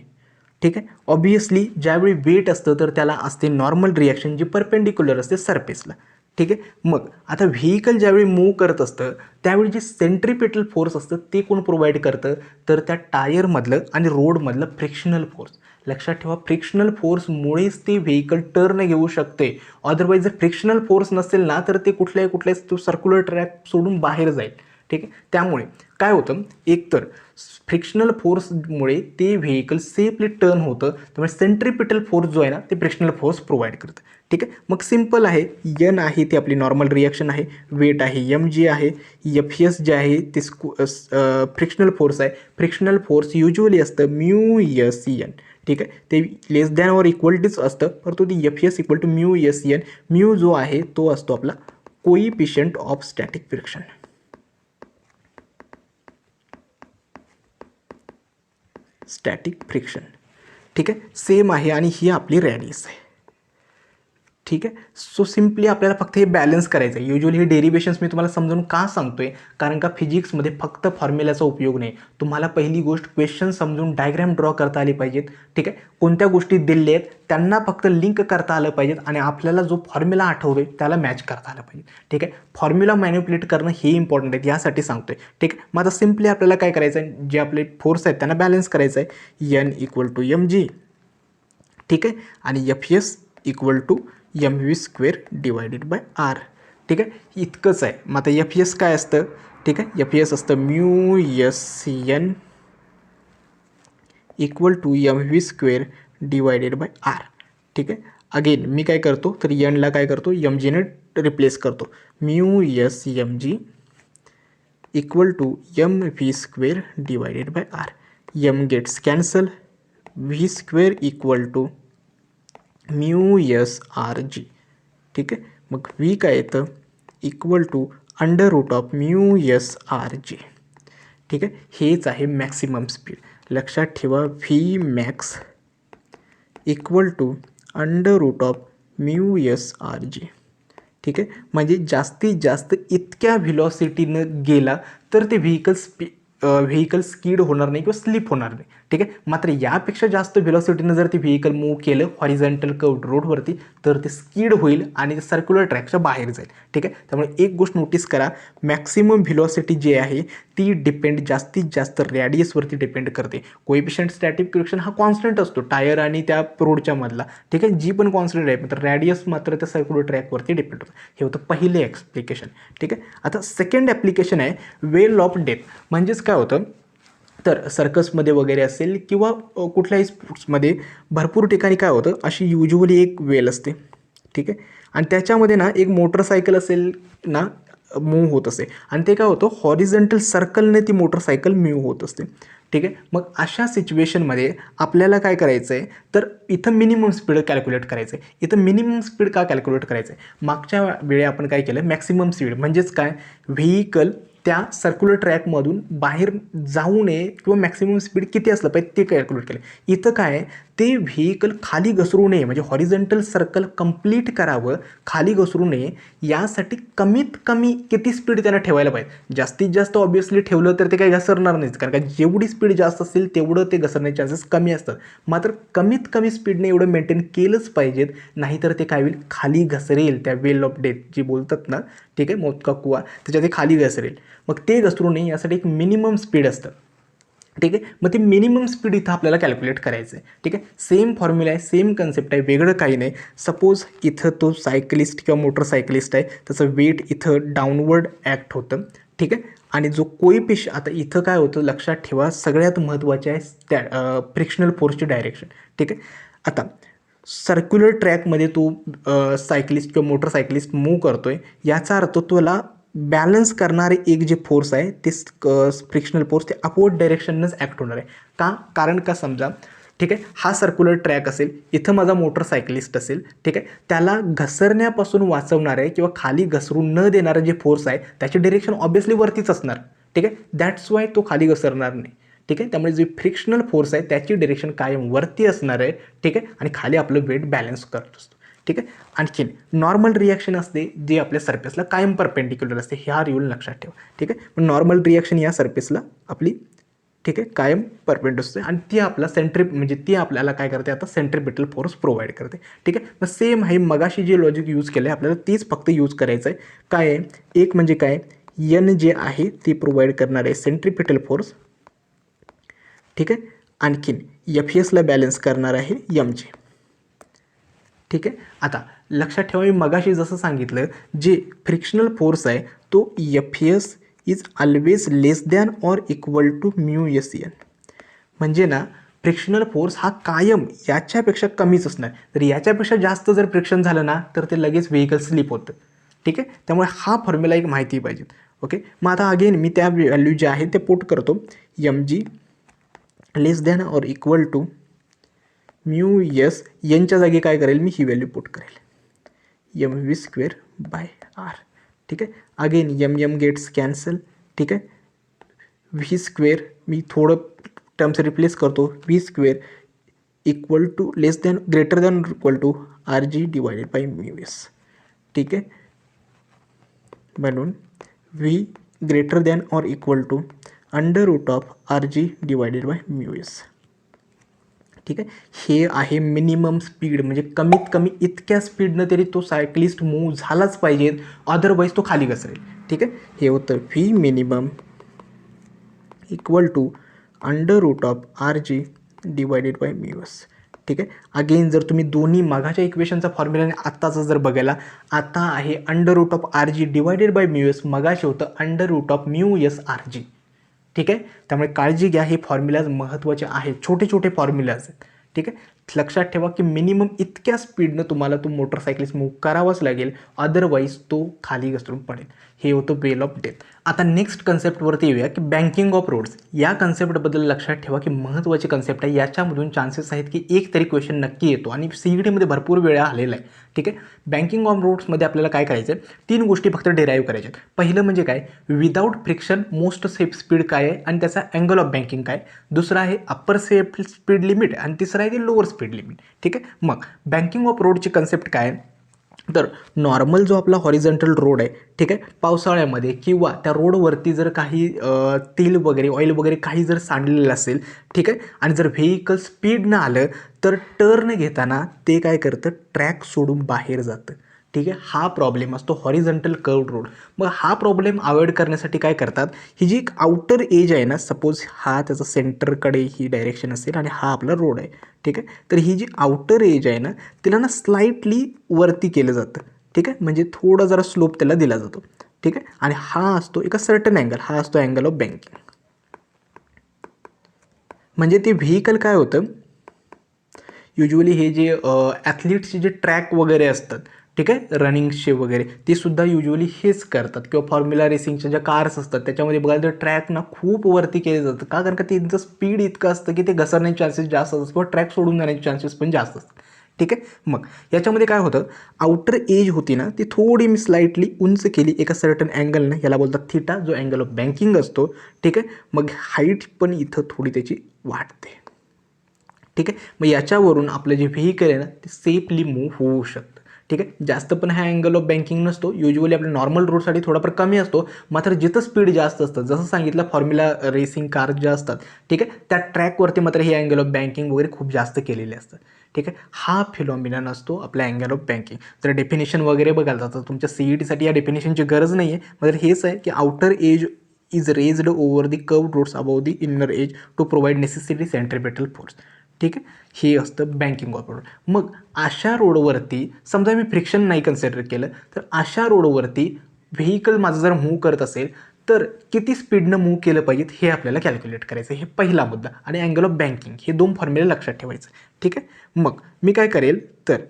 ठीक आहे, ऑब्वियसली ज्यावेळी वेट असतं तर त्याला असते नॉर्मल रिॲक्शन जी परपेंडिक्युलर असते सरफेसला. ठीक आहे, मग आता व्हेकल ज्यावेळी मूव्ह करत असतं त्यावेळी जे सेंट्रिपेटल फोर्स असतं ते कोण प्रोव्हाइड करतं, तर त्या टायरमधलं आणि रोडमधलं फ्रिक्शनल फोर्स. लक्षात ठेवा, फ्रिक्शनल फोर्समुळेच ते व्हेकल टर्न घेऊ शकते. अदरवाईज जर फ्रिक्शनल फोर्स नसेल ना तर ते कुठल्याही तो सर्क्युलर ट्रॅक सोडून बाहेर जाईल. ठीक आहे, त्यामुळे काय होतं, एकतर फ्रिक्शनल फोर्समुळे ते व्हेकल सेफली टर्न होतं, त्यामुळे सेंट्रिपिटल फोर्स जो आहे ना ते फ्रिक्शनल फोर्स प्रोव्हाइड करतं. ठीक आहे, मग सिम्पल आहे, एन आहे ती आपली नॉर्मल रिॲक्शन आहे, वेट आहे mg आहे, एस जे आहे ते फ्रिक्शनल फोर्स आहे. फ्रिक्शनल फोर्स युजली असतं μsn. ठीक आहे, ते लेस दॅन ऑर इक्वलिटीच असतं, परंतु ती S equal to μsn. Mu जो आहे तो असतो आपला coefficient of static friction. Static friction. ठीक आहे, सेम आहे आणि ही आपली रॅडियस आहे. ठीक आहे, सो सिम्पली आपल्याला फक्त हे बॅलन्स करायचं आहे. युजली हे डेरिवेशन्स मी तुम्हाला समजून का सांगतोय, कारण का फिजिक्समध्ये फक्त फॉर्म्युल्याचा उपयोग नाही. तुम्हाला पहिली गोष्ट क्वेश्चन समजून डायग्राम ड्रॉ करता आली पाहिजेत. ठीक आहे, कोणत्या गोष्टी दिल्या आहेत त्यांना फक्त लिंक करता आलं पाहिजेत आणि आपल्याला जो फॉर्म्युला आठवतोय त्याला मॅच करता आलं पाहिजे. ठीक आहे, फॉर्म्युला मॅन्युप्युलेट करणं हे इम्पॉर्टंट आहे, यासाठी सांगतोय. ठीक आहे, मग आता सिम्पली आपल्याला काय करायचं आहे, जे आपले फोर्स आहेत त्यांना बॅलन्स करायचं आहे. N equal to mg. ठीक आहे, आणि S equal to mv² divided by r. ठीक आहे, इतकंच आहे. मग आता एस काय असतं, ठीक आहे, एस असतं μsn equal to mv² divided by r. ठीक आहे, अगेन मी काय करतो तर एनला काय करतो mgने रिप्लेस करतो, μsmg equal to mv² divided by r. m gets cancel, v² equal to μsrg. ठीक आहे, मग v काय येतं इक्वल टू √μsrg. ठीक आहे, हेच आहे मॅक्सिमम स्पीड. लक्षात ठेवा, V max equal to √μsrg. ठीक आहे, म्हणजे जास्तीत जास्त इतक्या व्हेलॉसिटीनं गेला तर ते व्हेकल स्किड होणार नाही किंवा स्लिप होणार नाही. ठीक आहे, मात्र यापेक्षा जास्त व्हेलॉसिटीनं जर ते व्हेकल मूव्ह केलं हॉरिझॉन्टल कर्व्ड रोडवरती तर ते स्किड होईल आणि सर्क्युलर ट्रॅकच्या बाहेर जाईल. ठीक आहे, त्यामुळे एक गोष्ट नोटीस करा, मॅक्सिमम व्हेलॉसिटी जी आहे ती जास्तीत जास्त रॅडियसवरती डिपेंड करते. कोइफिशियंट स्टॅटिक फ्रिक्शन हा कॉन्स्टंट असतो टायर आणि त्या रोडच्या मधला. ठीक आहे, जी पण कॉन्स्टंट आहे, मात्र रॅडियस मात्र त्या सर्क्युलर ट्रॅकवरती डिपेंड होतं. हे होतं पहिले ॲप्लिकेशन. ठीक आहे, आता सेकंड ॲप्लिकेशन आहे वेल ऑफ डेथ. म्हणजेच काय होतं, तर सर्कसमध्ये वगैरे असेल किंवा कुठल्याही स्पोर्ट्समध्ये भरपूर ठिकाणी काय होतं, अशी युजली एक वेल असते. ठीक आहे, आणि त्याच्यामध्ये ना एक मोटरसायकल असेल ना मूव्ह होत असते आणि ते काय होतं हॉरिझॉन्टल सर्कलने ती मोटरसायकल मूव्ह होत असते. ठीक आहे, मग अशा सिच्युएशनमध्ये आपल्याला काय करायचं आहे, तर इथं मिनिमम स्पीड कॅल्क्युलेट करायचं आहे. इथं मिनिमम स्पीड का कॅल्क्युलेट करायचं आहे, मागच्या वेळी आपण काय केलं, मॅक्सिमम स्पीड म्हणजेच काय, व्हेकल त्या सर्क्युलर ट्रॅकमधून बाहेर जाऊ नये किंवा मॅक्सिमम स्पीड किती असलं पाहिजे ते कॅल्क्युलेट केलं. इथं काय, ते व्हेकल खाली घसरू नये म्हणजे हॉरिझॉन्टल सर्कल कंप्लीट करावं, खाली घसरू नये यासाठी कमीत कमी किती स्पीड त्यांना ठेवायला पाहिजे. जास्तीत जास्त ऑब्वियसली ठेवलं तर ते काही घसरणार नाहीच, कारण का जेवढी स्पीड जास्त असेल तेवढं ते घसरण्याचे चान्सेस कमी असतात. मात्र कमीत कमी स्पीडने एवढं मेंटेन केलंच पाहिजेत, नाहीतर ते काय होईल, खाली घसरेल. त्या वेल ऑफ डेथ जी बोलतात ना, ठीक आहे, मौत का कुआ, त्याच्यात ते खाली घसरेल. मग ते घसरू नये यासाठी एक मिनिमम स्पीड असतं. ठीक आहे, मग ते मिनिमम स्पीड इथं आपल्याला कॅल्क्युलेट करायचं आहे. ठीक आहे, सेम फॉर्म्युला आहे, सेम कन्सेप्ट आहे, वेगळं काही नाही. सपोज इथं तो सायकलिस्ट किंवा मोटरसायकलिस्ट आहे, त्याचं वेट इथं डाऊनवर्ड ॲक्ट होतं. ठीक आहे, आणि जो कोइफिशियंट, आता इथं काय होतं लक्षात ठेवा, सगळ्यात महत्त्वाचे आहे त्या फ्रिक्शनल फोर्सची डायरेक्शन. ठीक आहे. आता सर्क्युलर ट्रॅकमध्ये तो सायकलिस्ट किंवा मोटरसायकलिस्ट मूव्ह करतोय, याचा अर्थ तुला बॅलन्स करणारे एक जे फोर्स आहे ते फ्रिक्शनल फोर्स ते अपवर्ड डायरेक्शनच ॲक्ट होणार आहे. का? कारण का समजा, ठीक आहे, हा सर्क्युलर ट्रॅक असेल, इथं माझा मोटरसायकलिस्ट असेल, ठीक आहे, त्याला घसरण्यापासून वाचवणार आहे किंवा खाली घसरून न देणारा जे फोर्स आहे त्याची डायरेक्शन ऑब्वियसली वरतीच असणार. ठीक आहे, दॅट्स वाय तो खाली घसरणार नाही. ठीक आहे, त्यामुळे जे फ्रिक्शनल फोर्स आहे त्याची डायरेक्शन कायम वरती असणार आहे. ठीक आहे, आणि खाली आपलं वेट बॅलन्स करत असतो. ठीक आहे. आणखीन नॉर्मल रिॲक्शन असते जे आपल्या सरफेसला कायम परपेंडिक्युलर असते, ह्या रूल लक्षात ठेवा. ठीक आहे, पण नॉर्मल रिॲक्शन या सरफेसला आपली, ठीक आहे, कायम परपेंड असते आणि ती आपला म्हणजे ती आपल्याला काय करते, आता सेंट्रिपिटल फोर्स प्रोव्हाइड करते. ठीक आहे, मग सेम आहे मगाशी जे लॉजिक यूज केलं आहे आपल्याला तीच फक्त यूज करायचं आहे. काय आहे, एक म्हणजे काय, एन जे आहे ती प्रोव्हाइड करणार आहे सेंट्रिपिटल फोर्स. ठीक आहे, आणखीन एफ एसला बॅलन्स करणार आहे एम जे. ठीक आहे, आता लक्षात ठेवा, मी मगाशी जसं सांगितलं, जे फ्रिक्शनल फोर्स आहे तो F S is always less than or equal to mu S N. म्हणजे ना, फ्रिक्शनल फोर्स हा कायम याच्यापेक्षा कमीच असणार. जर याच्यापेक्षा जास्त जर फ्रिक्शन झालं ना तर ते लगेच व्हेकल स्लिप होतं. ठीक आहे, त्यामुळे हा फॉर्म्युला एक माहिती पाहिजे. ओके, मग आता अगेन मी त्या व्हॅल्यू जे आहे ते पुट करतो, M G less than or equal to mu S एनच्या जागी काय करेल मी, ही व्हॅल्यू पुट करेल, M V square by R. ठीक आहे, again M M gets cancel. ठीक आहे, व्ही स्क्वेअर मी थोडं टर्म्स रिप्लेस करतो, V square equal to less than greater than equal to R G divided by mu S. ठीक आहे, म्हणून V greater than or equal to under root of R G divided by mu S. ठीक आहे, हे आहे मिनिमम स्पीड, म्हणजे कमीत कमी इतक्या स्पीडनं तरी तो सायकलिस्ट मूव्ह झालाच पाहिजे, अदरवाईज तो खाली घसरेल. ठीक आहे, हे होतं V minimum equal to under root of R G divided by mu S. ठीक आहे, अगेन जर तुम्ही दोन्ही मागाच्या इक्वेशनचा फॉर्म्युलाने आत्ताचा जर बघायला, आता आहे under root of R G divided by mu S, मगाशी होतं under root of mu S R G. ठीक आहे, त्यामुळे काळजी घ्या, हे फॉर्म्युलाज महत्त्वाचे आहेत, छोटे छोटे फॉर्म्युलाज आहेत. ठीक आहे, लक्षात ठेवा की मिनिमम इतक्या स्पीडनं तुम्हाला तो मोटरसायकलिस्ट मूव्ह करावाच लागेल, अदरवाईज तो खाली घसरून पडेल. हे होतं वेल ऑफ डेथ. आता नेक्स्ट कन्सेप्टवरती येऊया की बँकिंग ऑफ रोड्स. या कन्सेप्टबद्दल लक्षात ठेवा की महत्त्वाची कन्सेप्ट आहे, याच्यामधून चान्सेस आहेत की एक तरी क्वेश्चन नक्की येतो आणि CETमध्ये भरपूर वेळा आलेला आहे. ठीक आहे, बँकिंग ऑफ रोड्समध्ये आपल्याला काय करायचं आहे, 3 गोष्टी फक्त डिराईव्ह करायच्या आहेत. पहिलं म्हणजे काय, without friction most safe speed काय आहे आणि त्याचा अँगल ऑफ बँकिंग काय. दुसरा आहे अप्पर सेफ स्पीड लिमिट आणि तिसरा आहे ते लोअर स्पीड लिमिट. ठीक आहे, मग बँकिंग ऑफ रोडची कन्सेप्ट काय आहे, तर नॉर्मल जो आपला हॉरिझॉन्टल रोड आहे, ठीक आहे, पावसाळ्यामध्ये किंवा त्या रोडवरती जर काही तेल वगैरे ऑइल वगैरे काही जर सांडलेलं असेल, ठीक आहे, आणि जर व्हेकल स्पीडनं आलं तर टर्न घेताना ते काय करतं, ट्रॅक सोडून बाहेर जातं. ठीक आहे, हा प्रॉब्लेम असतो हॉरिझॉन्टल कर्व्ड रोड. मग हा प्रॉब्लेम अवॉइड करण्यासाठी काय करतात, ही जी एक आउटर एज आहे ना, सपोज हा त्याचा सेंटरकडे ही डायरेक्शन असेल आणि हा आपला रोड आहे. ठीक आहे, तर ही जी आउटर एज आहे ना, तिला ना स्लाइटली वरती केलं जातं. ठीक आहे, म्हणजे थोडा जरा स्लोप त्याला दिला जातो. ठीक आहे, आणि हा असतो एका सर्टन अँगल, हा असतो अँगल ऑफ बँकिंग. म्हणजे ते व्हेकल काय होतं, युजली हे जे ॲथलीट्सचे जे ट्रॅक वगैरे असतात, ठीक आहे, रनिंगचे वगैरे, ते सुद्धा युजली हेच करतात. किंवा फॉर्म्युला रेसिंगच्या ज्या कार्स असतात त्याच्यामध्ये बघायला तर ट्रॅक ना खूप वरती केले जातं. का, कारण का त्यांचं स्पीड इतकं असतं की ते घसरण्याचे चान्सेस जास्त असतात किंवा ट्रॅक सोडून जाण्याचे चान्सेस पण जास्त असतात. ठीक आहे, मग याच्यामध्ये काय होतं, आउटर एज होती ना ती थोडी मी स्लाइटली उंच केली एका सर्टन अँगलनं, याला बोलतात थिटा, जो अँगल ऑफ बँकिंग असतो. ठीक आहे, मग हाईट पण इथं थोडी त्याची वाढते. ठीक आहे, मग याच्यावरून आपलं जे व्हेकल आहे ना ते सेफली मूव्ह होऊ शकतं. ठीक आहे, जास्त पण हा अँगल ऑफ बँकिंग नसतो, युजली आपल्या नॉर्मल रोडसाठी थोडाफार कमी असतो. मात्र जिथं स्पीड जास्त असतं, जसं सांगितलं फॉर्म्युला रेसिंग कार ज्या असतात, ठीक आहे, त्या ट्रॅकवरती मात्र हे अँगल ऑफ बँकिंग वगैरे खूप जास्त केलेले असतात. ठीक आहे, हा फिनॉमिनन असतो आपल्या अँगल ऑफ बँकिंग. जर डेफिनेशन वगैरे बघायला जातं, तुमच्या CETसाठी या डेफिनेशनची गरज नाही आहे, मात्र हेच आहे की outer edge is raised over the curved roads above the inner edge to provide necessary centripetal force. ठीक आहे, हे असतं बँकिंग ऑफ रोड. मग अशा रोडवरती समजा मी फ्रिक्शन नाही कन्सिडर केलं, तर अशा रोडवरती व्हेकल माझं जर मूव्ह करत असेल तर किती स्पीडनं मूव्ह केलं पाहिजेत हे आपल्याला कॅल्क्युलेट करायचं. हे पहिला मुद्दा. आणि अँगल ऑफ बँकिंग हे 2 फॉर्म्युले लक्षात ठेवायचं. ठीक आहे. मग मी काय करेल तर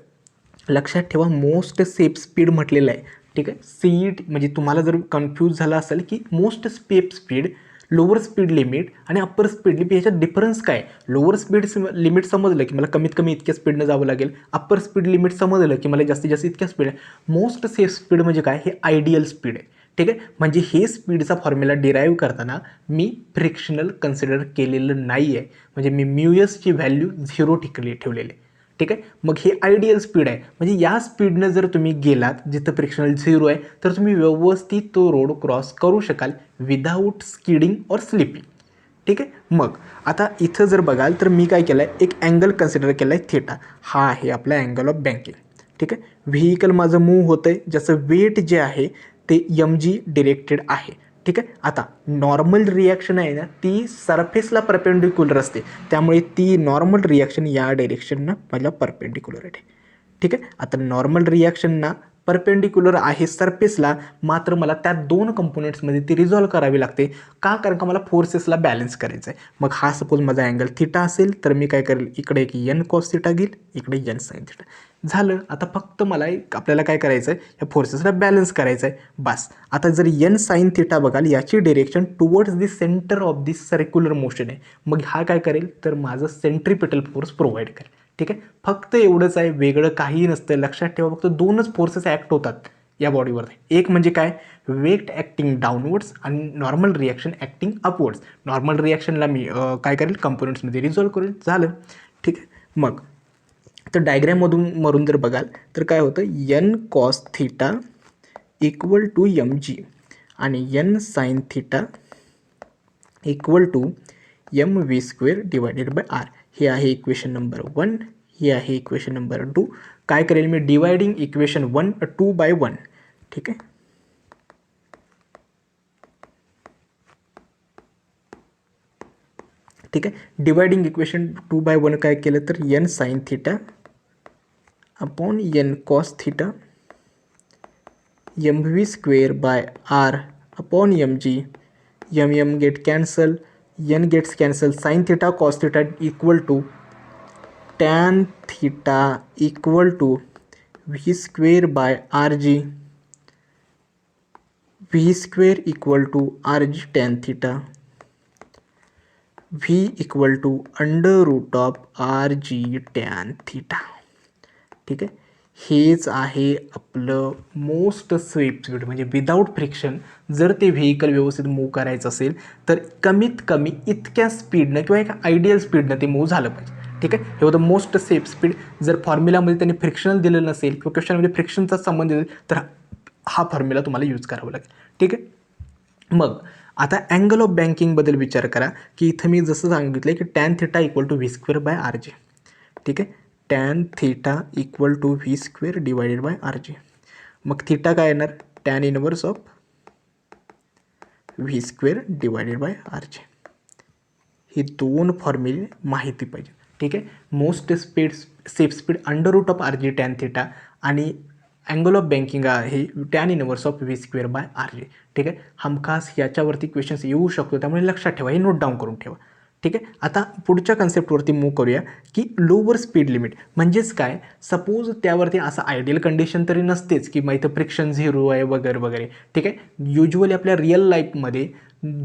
लक्षात ठेवा मोस्ट सेफ स्पीड म्हटलेलं आहे. ठीक आहे. CET म्हणजे तुम्हाला जर कन्फ्यूज झाला असेल की most safe speed, lower speed limit आणि अप्पर स्पीड लिमिट याच्यात डिफरन्स काय. लोअर स्पीड लिमिट समजलं की मला कमीत कमी इतक्या स्पीडनं जावं लागेल. अप्पर स्पीड लिमिट समजलं की मला जास्तीत जास्त इतक्या स्पीड आहे. मोस्ट सेफ स्पीड म्हणजे काय, हे आयडियल स्पीड आहे. ठीक आहे. म्हणजे हे स्पीडचा फॉर्म्युला डिराईव्ह करताना मी फ्रिक्शनल कन्सिडर केलेलं नाही आहे. म्हणजे मी म्यूएसची व्हॅल्यू 0 ठेवलेली आहे. ठीक आहे. मग हे आयडियल स्पीड आहे. म्हणजे या स्पीडनं जर तुम्ही गेलात जिथं फ्रिक्शनल 0 आहे तर तुम्ही व्यवस्थित तो रोड क्रॉस करू शकाल विदाऊट स्किडिंग और स्लिपिंग. ठीक आहे. मग आता इथं जर बघाल तर मी काय केलं आहे, एक अँगल कन्सिडर केला आहे थिटा. हा आहे आपला अँगल ऑफ बँकिंग. ठीक आहे. व्हेकल माझं मूव्ह होतं आहे, ज्याचं वेट जे आहे ते mg डिरेक्टेड आहे. ठीक आहे. आता नॉर्मल रिॲक्शन आहे ना ती सरफेसला परपेंडिक्युलर असते, त्यामुळे ती नॉर्मल रिॲक्शन या डायरेक्शननं मला परपेंडिक्युलर आहे. ठीक आहे. आता नॉर्मल रिॲक्शनना परपेंडिक्युलर आहे सरफेसला, मात्र मला त्या 2 कंपोनेंट्समध्ये ती रिझॉल्व करावी लागते. का, कारण का मला फोर्सेसला बॅलन्स करायचं आहे. मग हा सपोज माझा अँगल थिटा असेल तर मी काय करेल, इकडे एक n cos थिटा घेईल, इकडे n sin थिटा. झालं. आता फक्त मला आपल्याला काय करायचं आहे, या फोर्सेसला बॅलन्स करायचं आहे बस. आता जर n sin थिटा बघाल याची direction towards the centre of this circular motion आहे. मग हा काय करेल तर माझं सेंट्रिपिटल फोर्स प्रोव्हाइड करेल. ठीक आहे. फक्त एवढंच आहे, वेगळं काही नसतं. लक्षात ठेवा फक्त 2च फोर्सेस ॲक्ट होतात या बॉडीवर. एक म्हणजे काय, वेट ॲक्टिंग डाऊनवर्ड्स आणि normal reaction acting upwards. Normal रिॲक्शनला मी काय करेल कंपोनेंट्समध्ये रिझॉल्व करेल. झालं. ठीक आहे. मग तर डायग्रॅममधून जर बघाल तर काय होतं, n cos theta equal to mg आणि n sin theta equal to mv² divided by r. हे आहे इक्वेशन नंबर 1. हे आहे इक्वेशन नंबर 2. काय करेल मी, डिवायडिंग इक्वेशन 2 बाय 1. ठीक आहे. ठीक आहे. डिवायडिंग इक्वेशन 2 बाय 1 काय केलं तर n sin theta upon n cos theta mv² by r upon mg. m get cancel, n gets cancel. sin theta cos theta equal to tan theta equal to v² by rg. v² equal to rg tan theta. v equal to √rg tan theta. ठीक आहे. हेच आहे आपलं मोस्ट सेफ स्पीड. म्हणजे विदाऊट फ्रिक्शन जर ते व्हेकल व्यवस्थित मूव्ह करायचं असेल तर कमीत कमी इतक्या स्पीडनं किंवा एक आयडियल स्पीडनं ते मूव्ह झालं पाहिजे. ठीक आहे. हे होतं मोस्ट सेफ स्पीड. जर फॉर्म्युलामध्ये त्यांनी फ्रिक्शनल दिलेलं नसेल किंवा क्वेश्चनमध्ये फ्रिक्शनचा संबंध असेल तर हा फॉर्म्युला तुम्हाला यूज करावा लागेल. ठीक आहे. मग आता अँगल ऑफ बँकिंगबद्दल विचार करा की इथं मी जसं सांगितलं की tan theta equal to v² by rg. ठीक आहे. Tan theta equal to v² divided by rg. मग थिटा काय येणार, tan inverse of v² divided by rg. हे 2 फॉर्म्युले माहिती पाहिजे. ठीक आहे. Most speed safe speed √rg tan theta आणि अँगल ऑफ बँकिंग आहे tan inverse of v² by rg. ठीक आहे. हमखास याच्यावरती क्वेश्चन्स येऊ शकतो, त्यामुळे लक्षात ठेवा, हे नोट डाऊन करून ठेवा. ठीक आहे. आता पुढच्या कन्सेप्टवरती मूव्ह करूया की लोअर स्पीड लिमिट म्हणजेच काय. सपोज त्यावरती असं आयडियल कंडिशन तरी नसतेच की मग इथं फ्रिक्शन 0 आहे वगैरे वगैरे. ठीक आहे. युजली आपल्या रिअल लाईफमध्ये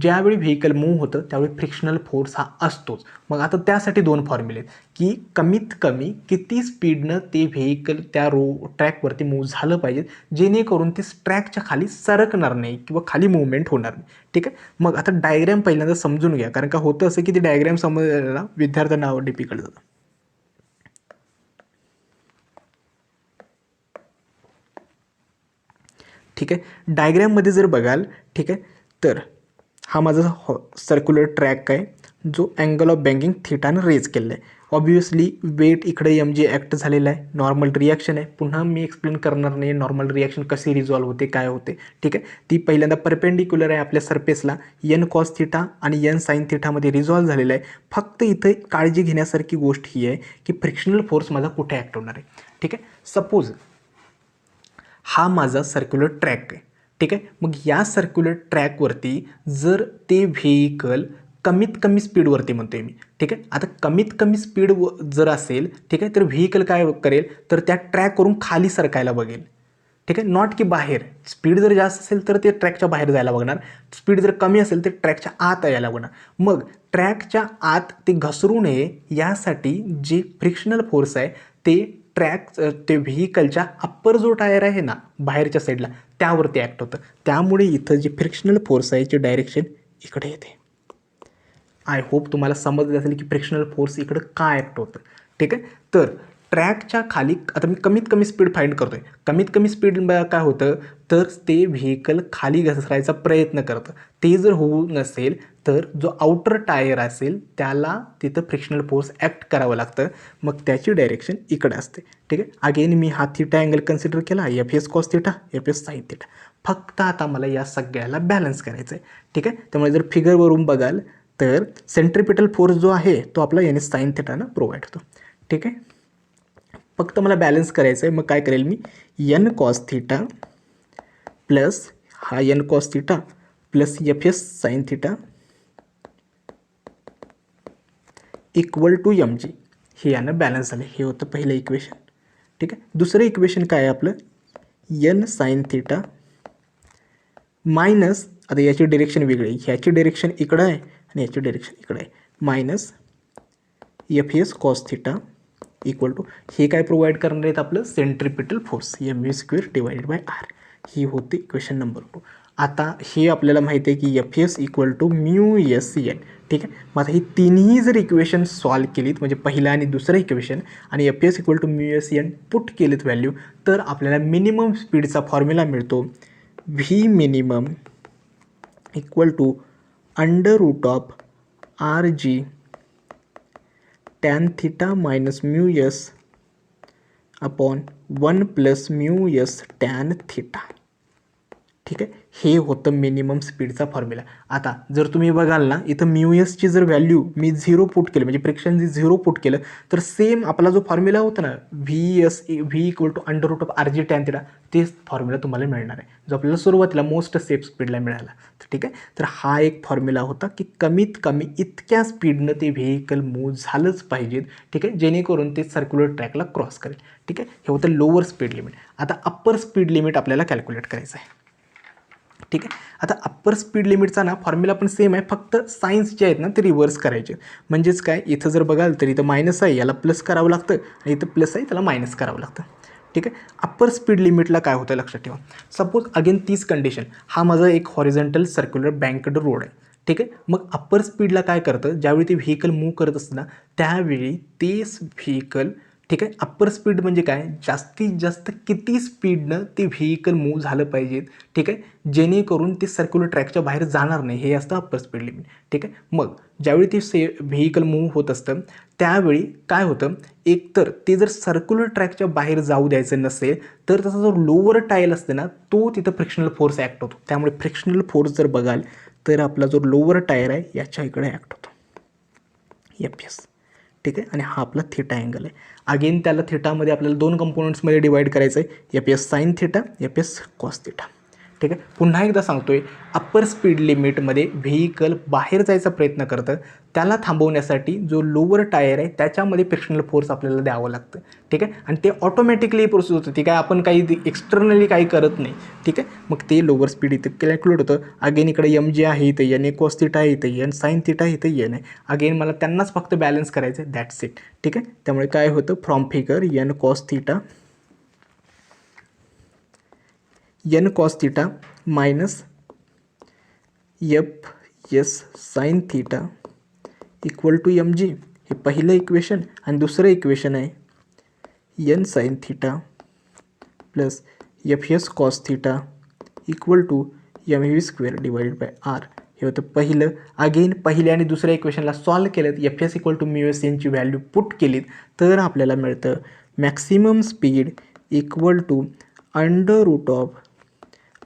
ज्यावेळी व्हेकल मूव्ह होतं त्यावेळी फ्रिक्शनल फोर्स हा असतोच. मग आता त्यासाठी 2 फॉर्म्युले की कमीत कमी किती स्पीडनं ते व्हेकल त्या ट्रॅकवरती मूव्ह झालं पाहिजे जेणेकरून ते ट्रॅकच्या खाली सरकणार नाही किंवा खाली मूव्हमेंट होणार नाही. ठीक आहे. मग आता डायग्रॅम पहिल्यांदा समजून घ्या, कारण का होतं असं की ते डायग्रॅम समजायला विद्यार्थ्यांना डिफिकल्ट जातं. ठीक आहे. डायग्रॅममध्ये जर बघाल, ठीक आहे, तर हा माझा सर्क्युलर ट्रॅक आहे जो अँगल ऑफ बँकिंग थिटानं रेज केलेला आहे. ऑब्वियसली वेट इकडे mg ॲक्ट झालेला आहे. नॉर्मल रिॲक्शन आहे. पुन्हा मी एक्सप्लेन करणार नाही नॉर्मल रिॲक्शन कशी रिझॉल्व होते काय होते. ठीक आहे. ती पहिल्यांदा परपेंडिक्युलर आहे आपल्या सरफेसला. n cos थिटा आणि n sin थिटामध्ये रिझॉल्व झालेला आहे. फक्त इथं काळजी घेण्यासारखी गोष्ट ही आहे की फ्रिक्शनल फोर्स माझा कुठे ॲक्ट होणार आहे. ठीक आहे. सपोज हा माझा सर्क्युलर ट्रॅक आहे. ठीक आहे. मग या सर्क्युलर ट्रॅकवरती जर ते व्हेइकल कमीत कमी स्पीडवरती म्हणतोय मी, ठीक आहे. आता कमीत कमी स्पीड जर असेल, ठीक आहे, तर व्हेइकल काय करेल, तर त्या ट्रॅकवरून खाली सरकायला बघेल, ठीक आहे. नॉट की बाहेर. स्पीड जर जास्त असेल तर ते ट्रॅकच्या बाहेर जायला बघणार, स्पीड जर कमी असेल तर ट्रॅकच्या आत यायला बघणार. मग ट्रॅकच्या आत ते घसरू नये यासाठी जे फ्रिक्शनल फोर्स आहे ते ते व्हेइकलच्या अप्पर जो टायर आहे ना बाहेरच्या साईडला त्यावरती ॲक्ट होतं. त्यामुळे इथं जे फ्रिक्शनल फोर्स आहे याची डायरेक्शन इकडे येते. आय होप तुम्हाला समजलं असेल की फ्रिक्शनल फोर्स इकडं का ॲक्ट होतं, ठीक आहे. तर ट्रॅकच्या खाली आता मी कमीत कमी स्पीड फाइंड करतो आहे. कमीत कमी स्पीड काय होतं, तर ते व्हेइकल खाली घसरायचा प्रयत्न करतं. ते जर होऊ नसेल तर जो आउटर टायर असेल त्याला तिथं फ्रिक्शनल फोर्स ॲक्ट करावं लागतं. मग त्याची डायरेक्शन इकडे असते, ठीक आहे. अगेन मी हा थिटा अँगल कन्सिडर केला, F S cos theta, F S sine theta. फक्त आता मला या सगळ्याला बॅलन्स करायचं आहे, ठीक आहे. त्यामुळे जर फिगरवरून बघाल तर सेंट्रिपिटल फोर्स जो आहे तो आपला याने साईन थिटानं प्रोव्हाइड होतो, ठीक आहे. फक्त मला बॅलन्स करायचं आहे. मग काय करेल मी, एन कॉस थिटा प्लस हा N cos theta plus F S sine theta equal to M G, हे यानं बॅलन्स झालं. हे होतं पहिलं इक्वेशन, ठीक आहे. दुसरं इक्वेशन काय आहे आपलं, एन साईन थिटा मायनस, आता याची डिरेक्शन वेगळी, ह्याची डिरेक्शन इकडं आहे आणि याची डिरेक्शन इकडं आहे, minus F S cos theta equal to, हे काय प्रोव्हाइड करणार आहेत आपलं centripetal force M V square divided by R. ही होती इक्वेशन नंबर 2. आता हे आपल्याला माहिती आहे की F S equal to mu S N, ठीक आहे. मग आता ही तिन्ही जर इक्वेशन सॉल्व केलीत, म्हणजे पहिलं आणि दुसरं इक्वेशन आणि F S equal to mu S N put केलीत व्हॅल्यू, तर आपल्याला मिनिमम स्पीडचा फॉर्म्युला मिळतो, V minimum equal to under root of R G tan theta minus mu S upon 1 plus mu S tan theta, ठीक आहे. हे होतं मिनिमम स्पीडचा फॉर्म्युला. आता जर तुम्ही बघाल ना, इथं म्यू एसची जर व्हॅल्यू मी 0 पुट केलं, म्हणजे फ्रिक्शन जे 0 पुट केलं, तर सेम आपला जो फॉर्म्युला होता ना V equal to under root of R G tan theta, तेच फॉर्म्युला तुम्हाला मिळणार आहे जो आपल्याला सुरुवातीला मोस्ट सेफ स्पीडला मिळाला, ठीक आहे. तर हा एक फॉर्म्युला होता की कमीत कमी इतक्या स्पीडनं ते व्हेइकल मूव्ह झालंच पाहिजेत, ठीक आहे, जेणेकरून ते सर्क्युलर ट्रॅकला क्रॉस करेल, ठीक आहे. हे होतं लोअर स्पीड लिमिट. आता अप्पर स्पीड लिमिट आपल्याला कॅल्क्युलेट करायचं आहे, ठीक आहे. आता अप्पर स्पीड लिमिटचा ना फॉर्म्युला पण सेम आहे, फक्त सायन्स जे आहेत ना ते रिव्हर्स करायचे. म्हणजेच काय, इथं जर बघाल तर इथं मायनस आहे, याला प्लस करावं लागतं, आणि इथं प्लस आहे त्याला मायनस करावं लागतं, ठीक आहे. अप्पर स्पीड लिमिटला काय होतं लक्षात ठेवा. सपोज अगेन तीच कंडिशन, हा माझा एक हॉरिझॉन्टल सर्क्युलर बँकड रोड आहे, ठीक आहे. मग अप्पर स्पीडला काय करतं, ज्यावेळी ते व्हेइकल मूव्ह करत असतं ना त्यावेळी तेच व्हेइकल, ठीक आहे. अप्पर स्पीड म्हणजे काय, जास्तीत जास्त किती स्पीडनं ते व्हेइकल मूव्ह झालं पाहिजेत, ठीक आहे, जेणेकरून ते सर्क्युलर ट्रॅकच्या बाहेर जाणार नाही, हे असतं अप्पर स्पीड लिमिट, ठीक आहे. मग ज्यावेळी ते व्हेइकल मूव्ह होत असतं त्यावेळी काय होतं, एकतर ते जर सर्क्युलर ट्रॅकच्या बाहेर जाऊ द्यायचं नसेल तर त्याचा जो लोअर टायर असते ना तो तिथं फ्रिक्शनल फोर्स ॲक्ट होतो. त्यामुळे फ्रिक्शनल फोर्स जर बघाल तर आपला जो लोअर टायर आहे याच्या इकडे ॲक्ट होतो, एफ एस, ठीक आहे. आणि हा आपला थिटा अँगल आहे. अगेन त्याला थिटामध्ये आपल्याला 2 कंपोनंट्समध्ये डिवाइड करायचं आहे, F S sine theta, F S cos theta, ठीक आहे. पुन्हा एकदा सांगतोय, अप्पर स्पीड लिमिटमध्ये व्हेइकल बाहेर जायचा प्रयत्न करतं, त्याला थांबवण्यासाठी जो लोअर टायर आहे त्याच्यामध्ये फ्रिक्शनल फोर्स आपल्याला द्यावं लागतं, ठीक आहे. आणि ते ऑटोमॅटिकली प्रोसेस होतं, ते काय आपण काही एक्सटर्नली काही करत नाही, ठीक आहे. मग ते लोअर स्पीड इथं कॅल्क्युलेट होतं. अगेन इकडे एम जी आहे, इथं एन ए कॉस थिटा आहे, इथं एन साईन थिटा आहे, इथं एन आहे. अगेन मला त्यांनाच फक्त बॅलन्स करायचं आहे, दॅट्स इट, ठीक आहे. त्यामुळे काय होतं, from figure N cos theta minus F S sine theta equal to M G, हे पहिलं इक्वेशन. आणि दुसरं इक्वेशन आहे N sine theta plus F S cos theta equal to M V square divided by R, हे होतं पहिलं. अगेन पहिल्या आणि दुसऱ्या इक्वेशनला सॉल्व केलं, F S equal to mu S एनची व्हॅल्यू पुट केलीत तर आपल्याला मिळतं maximum speed equal to under root of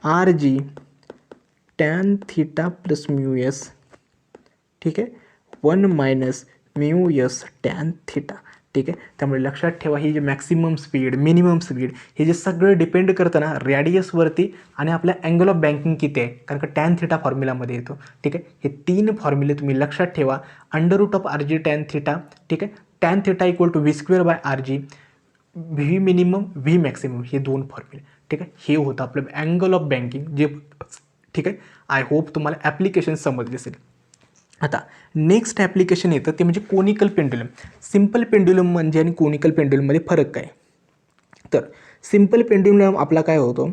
R G tan theta plus mu S, ठीक आहे, 1 minus mu S tan theta, ठीक आहे. त्यामुळे लक्षात ठेवा ही जे मॅक्सिमम स्पीड, मिनिमम स्पीड हे जे सगळं डिपेंड करतं ना रेडियसवरती आणि आपल्या अँगल ऑफ बँकिंग किती आहे, कारण का टॅन थिटा फॉर्म्युलामध्ये येतो. ठीक आहे. हे 3 फॉर्म्युले तुम्ही लक्षात ठेवा. √RG टॅन थिटा, ठीक आहे. Tan theta = V²/RG, V minimum V maximum, हे 2 फॉर्म्युले. ठीक आहे. हे होतं आपलं अँगल ऑफ बँकिंग जे. ठीक आहे. आय होप तुम्हाला ॲप्लिकेशन समजले असेल. आता नेक्स्ट ॲप्लिकेशन येतं ते म्हणजे कोनिकल पेंड्युलम. सिम्पल पेंड्युलम म्हणजे आणि कोनिकल पेंड्युलममध्ये फरक काय. तर सिम्पल पेंड्युलम आपला काय होतो,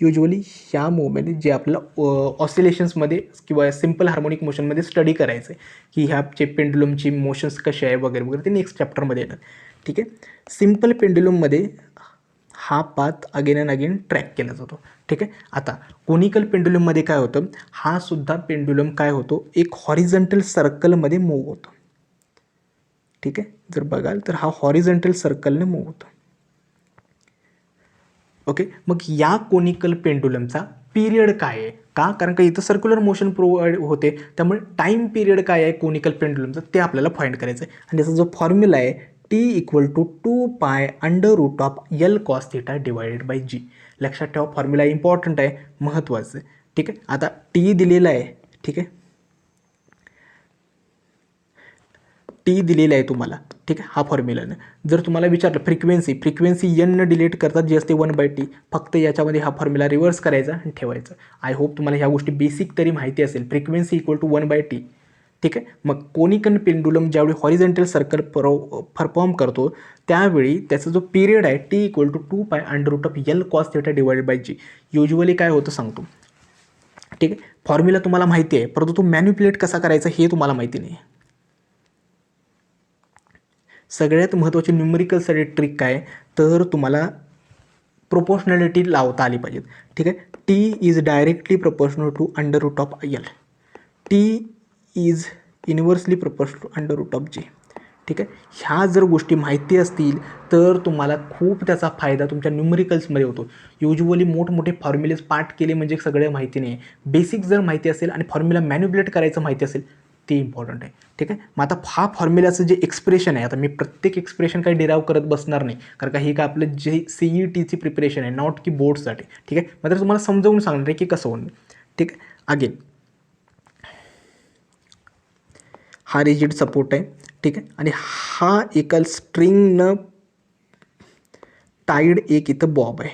युजली ह्या मूवमेंट जे आपल्याला ऑसिलेशन्समध्ये किंवा सिम्पल हार्मोनिक मोशनमध्ये स्टडी करायचं आहे की ह्याचे पेंड्युलमची मोशन्स कसे आहे वगैरे वगैरे, ते नेक्स्ट चॅप्टरमध्ये येतात. ठीक आहे. सिम्पल पेंड्युलममध्ये हा path again and again track केला जातो. ठीक आहे. आता कोनिकल पेंड्युलममध्ये काय होतं, हा सुद्धा पेंड्युलम काय होतो, एक हॉरिझॉन्टल सर्कलमध्ये मूव्ह होतो. ठीक आहे. जर बघाल तर हा हॉरिझॉन्टल सर्कलने मूव्ह होतो. ओके. मग या कोनिकल पेंड्युलमचा पिरियड काय आहे, का, कारण का इथं सर्क्युलर मोशन प्रोव्हाइड होते, त्यामुळे टाईम पिरियड काय आहे कोनिकल पेंड्युलमचं ते आपल्याला फाइंड करायचं आहे. आणि त्याचा जो फॉर्म्युला आहे T = 2π√L cos θ / G. लक्षात ठेवा, फॉर्म्युला इम्पॉर्टंट आहे, महत्त्वाचं आहे. ठीक आहे. आता T दिलेला आहे. ठीक आहे. T दिलेला आहे तुम्हाला. ठीक आहे. हा फॉर्म्युलानं जर तुम्हाला विचारलं फ्रिक्वेन्सी n डिलीट करतात जे असते 1/T, फक्त याच्यामध्ये हा फॉर्म्युला रिव्हर्स करायचा आणि ठेवायचा. आय होप तुम्हाला ह्या गोष्टी बेसिक तरी माहिती असेल. Frequency = 1/T. ठीक आहे. मग कोनिकल पेंड्युलम ज्यावेळी हॉरिझॉन्टल सर्कल परफॉर्म करतो त्यावेळी त्याचा जो पिरियड आहे T = 2π√L cos θ / G. Usually काय होतं सांगतो. ठीक आहे. फॉर्म्युला तुम्हाला माहिती आहे, परंतु तो मॅन्युप्युलेट कसा करायचा हे तुम्हाला माहिती नाही. सगळ्यात महत्त्वाची न्यूमरिकलसाठी ट्रिक काय, तर तुम्हाला प्रोपोर्शनॅलिटी लावता आली पाहिजे. ठीक आहे. T is directly proportional to √L. T is inversely proportional to √G. ठीक आहे. ह्या जर गोष्टी माहिती असतील तर तुम्हाला खूप त्याचा फायदा तुमच्या न्यूमरिकल्समध्ये होतो. युजली मोठमोठे फॉर्म्युलेज पाठ केले म्हणजे सगळं माहिती नाही आहे. बेसिक जर माहिती असेल आणि फॉर्म्युला मॅन्युप्युलेट करायचं माहिती असेल ते इम्पॉर्टंट आहे. ठीक आहे. मग आता हा फॉर्म्युलाचं जे एक्सप्रेशन आहे, आता मी प्रत्येक एक्सप्रेशन काही डिराव करत बसणार नाही, कारण का हे काय आपलं जे CETची प्रिपरेशन आहे, नॉट की बोर्डसाठी. ठीक आहे. मात्र तुम्हाला समजावून सांगणार आहे की कसं होणार. ठीक आहे. अगेन हा रिजिड सपोर्ट आहे. ठीक आहे. आणि हा एका स्ट्रिंगनं टाईड एक इथं बॉब आहे.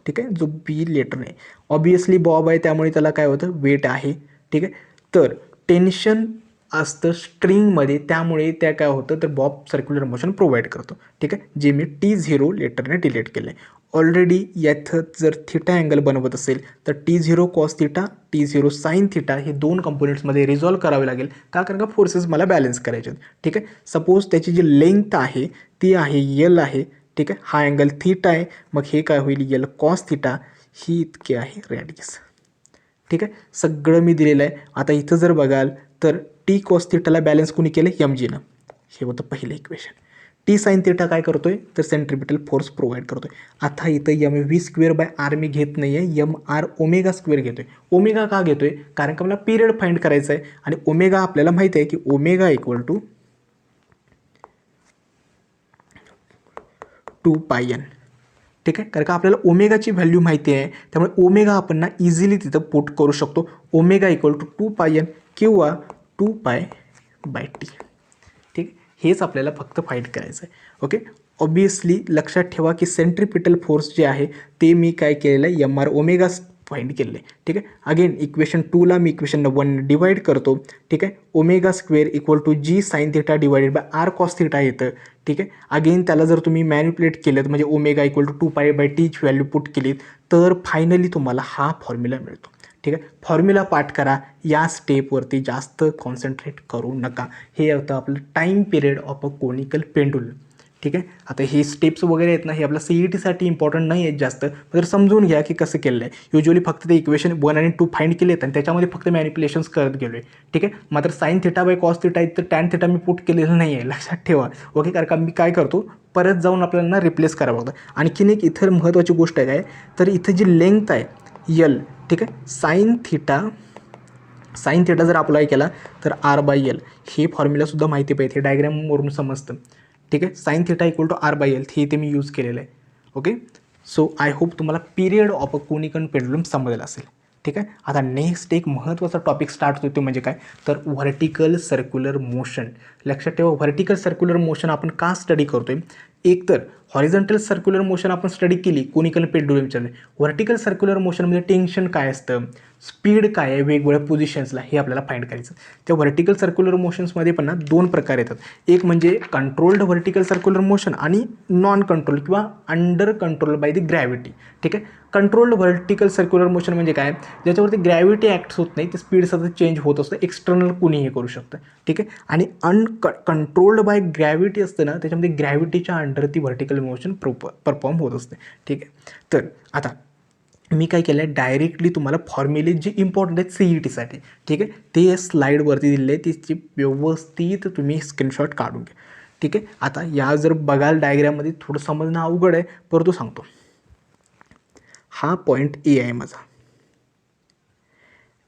ठीक आहे. जो बी लेटर आहे, ऑब्वियसली बॉब आहे त्यामुळे त्याला काय होतं, वेट आहे. ठीक आहे. तर टेन्शन असतं स्ट्रिंगमध्ये, त्यामुळे त्या काय होतं तर बॉब सर्क्युलर मोशन प्रोव्हाइड करतो. ठीक आहे. जे मी T0 लेटरने डिलीट केलं आहे. ऑलरेडी याचं जर थिटा अँगल बनवत असेल तर T0 cos θ, T0 sin θ हे 2 कंपोनेंट्समध्ये रिझॉल्व करावे लागेल, का, कारण का फोर्सेस मला बॅलन्स करायचे आहेत. ठीक आहे. सपोज त्याची जी लेंथ आहे ती आहे L आहे. ठीक आहे. हा अँगल थीटा आहे, मग हे काय होईल L cos θ, ही इतके आहे रेडियस. ठीक आहे. सगळं मी दिलेलं आहे. आता इथं जर बघाल तर T cos θला बॅलन्स कोणी केलं, mgनं. हे होतं पहिलं इक्वेशन. T sin θ काय करतोय तर सेंट्रिपिटल फोर्स प्रोव्हाइड करतोय. आता इथं mv²/r मी घेत नाही आहे, mr⍵² घेतोय. ओमेगा का घेतोय, कारण का मला पिरियड फाइंड करायचं आहे आणि ओमेगा आपल्याला माहिती आहे की ओमेगा = 2πn. ठीक आहे. कारण का आपल्याला ओमेगाची व्हॅल्यू माहिती आहे, त्यामुळे ओमेगा आपण ना इझिली तिथं पुट करू शकतो. ओमेगा = 2πn किंवा 2π/T. ठीक. हेच आपल्याला फक्त फाइंड करायचं आहे. ओके. ऑब्वियसली लक्षात ठेवा की सेंट्रिपिटल फोर्स जे आहे ते मी काय केलेलं आहे, mr⍵ फाइंड केलेलं आहे. ठीक आहे. अगेन इक्वेशन 2ला मी इक्वेशन 1 डिवाइड करतो. ठीक आहे. ω² = G sin θ / R cos θ येतं. ठीक आहे. अगेन त्याला जर तुम्ही मॅन्युप्युलेट केलं म्हणजे ω = 2π/T ची व्हॅल्यू पुट केलीत तर फायनली तुम्हाला हा फॉर्म्युला मिळतो. ठीक आहे. फॉर्म्युला पाठ करा, या स्टेपवरती जास्त कॉन्सन्ट्रेट करू नका. हे होतं आपलं time period of a conical pendulum. ठीक आहे. आता हे स्टेप्स वगैरे आहेत ना, हे आपल्या CETसाठी इम्पॉर्टंट नाही आहेत जास्त, तर समजून घ्या की कसं केलेलं आहे. युजली फक्त ते इक्वेशन 1 आणि 2 फाइंड केले आहेत आणि त्याच्यामध्ये फक्त मॅनिप्युलेशन्स करत गेलो आहे. ठीक आहे. मात्र sin θ cos θ तर टॅन θ मी पुट केलेलं नाही आहे, लक्षात ठेवा. ओके. कारण का मी काय करतो, परत जाऊन आपल्याला रिप्लेस करावं लागतं. आणखीन एक इथं महत्त्वाची गोष्ट आहे काय, तर इथं जी लेंथ आहे L, ठीक आहे, साइन थिटा जर अप्लाय केला तर R/L हे फॉर्म्युलासुद्धा माहिती पाहिजे, हे डायग्रामवरून समजतं. ठीक आहे. Sine theta equal to R/L हे इथे मी यूज केलेलं आहे. ओके. सो आय होप तुम्हाला period of a conical pendulum समजलं असेल. ठीक आहे. आता नेक्स्ट एक महत्त्वाचा टॉपिक स्टार्ट होतो म्हणजे काय तर व्हर्टिकल सर्क्युलर मोशन. लक्षात ठेवा, व्हर्टिकल सर्क्युलर मोशन आपण का स्टडी करतोय. एक तर हॉरिझॉन्टल सर्क्युलर मोशन आपण स्टडी केली कोनिकल पेंडुलमच्या. व्हर्टिकल सर्क्युलर मोशनमध्ये टेन्शन काय असतं, स्पीड काय आहे वेगवेगळ्या पोझिशन्सला हे आपल्याला फाइंड करायचं. त्या व्हर्टिकल सर्क्युलर मोशन्समध्ये पण ना दोन प्रकार येतात. एक म्हणजे कंट्रोल्ड व्हर्टिकल सर्क्युलर मोशन आणि नॉन कंट्रोल किंवा under control by the gravity. ठीक आहे. कंट्रोल्ड व्हर्टिकल सर्क्युलर मोशन म्हणजे काय, ज्याच्यावरती ग्रॅव्हिटी ॲक्ट होत नाही, ते स्पीड सतत चेंज होत असतं, एक्सटर्नल कुणीही करू शकतं. ठीक आहे. आणि कंट्रोल्ड बाय ग्रॅव्हिटी असतं ना, त्याच्यामध्ये ग्रॅव्हिटीच्या अंडर ती व्हर्टिकल मोशन परफॉर्म होत असते. ठीक आहे. तर आता मी काय केलं आहे, डायरेक्टली तुम्हाला फॉर्म्युले जे इम्पॉर्टंट आहेत CETसाठी, ठीक आहे, ते स्लाईडवरती दिलेले आहे, त्याची व्यवस्थित तुम्ही स्क्रीनशॉट काढून घ्या. ठीक आहे. आता या जर बघाल डायग्राममध्ये थोडं समजणं अवघड आहे, परंतु सांगतो. हा पॉईंट ए आहे माझा.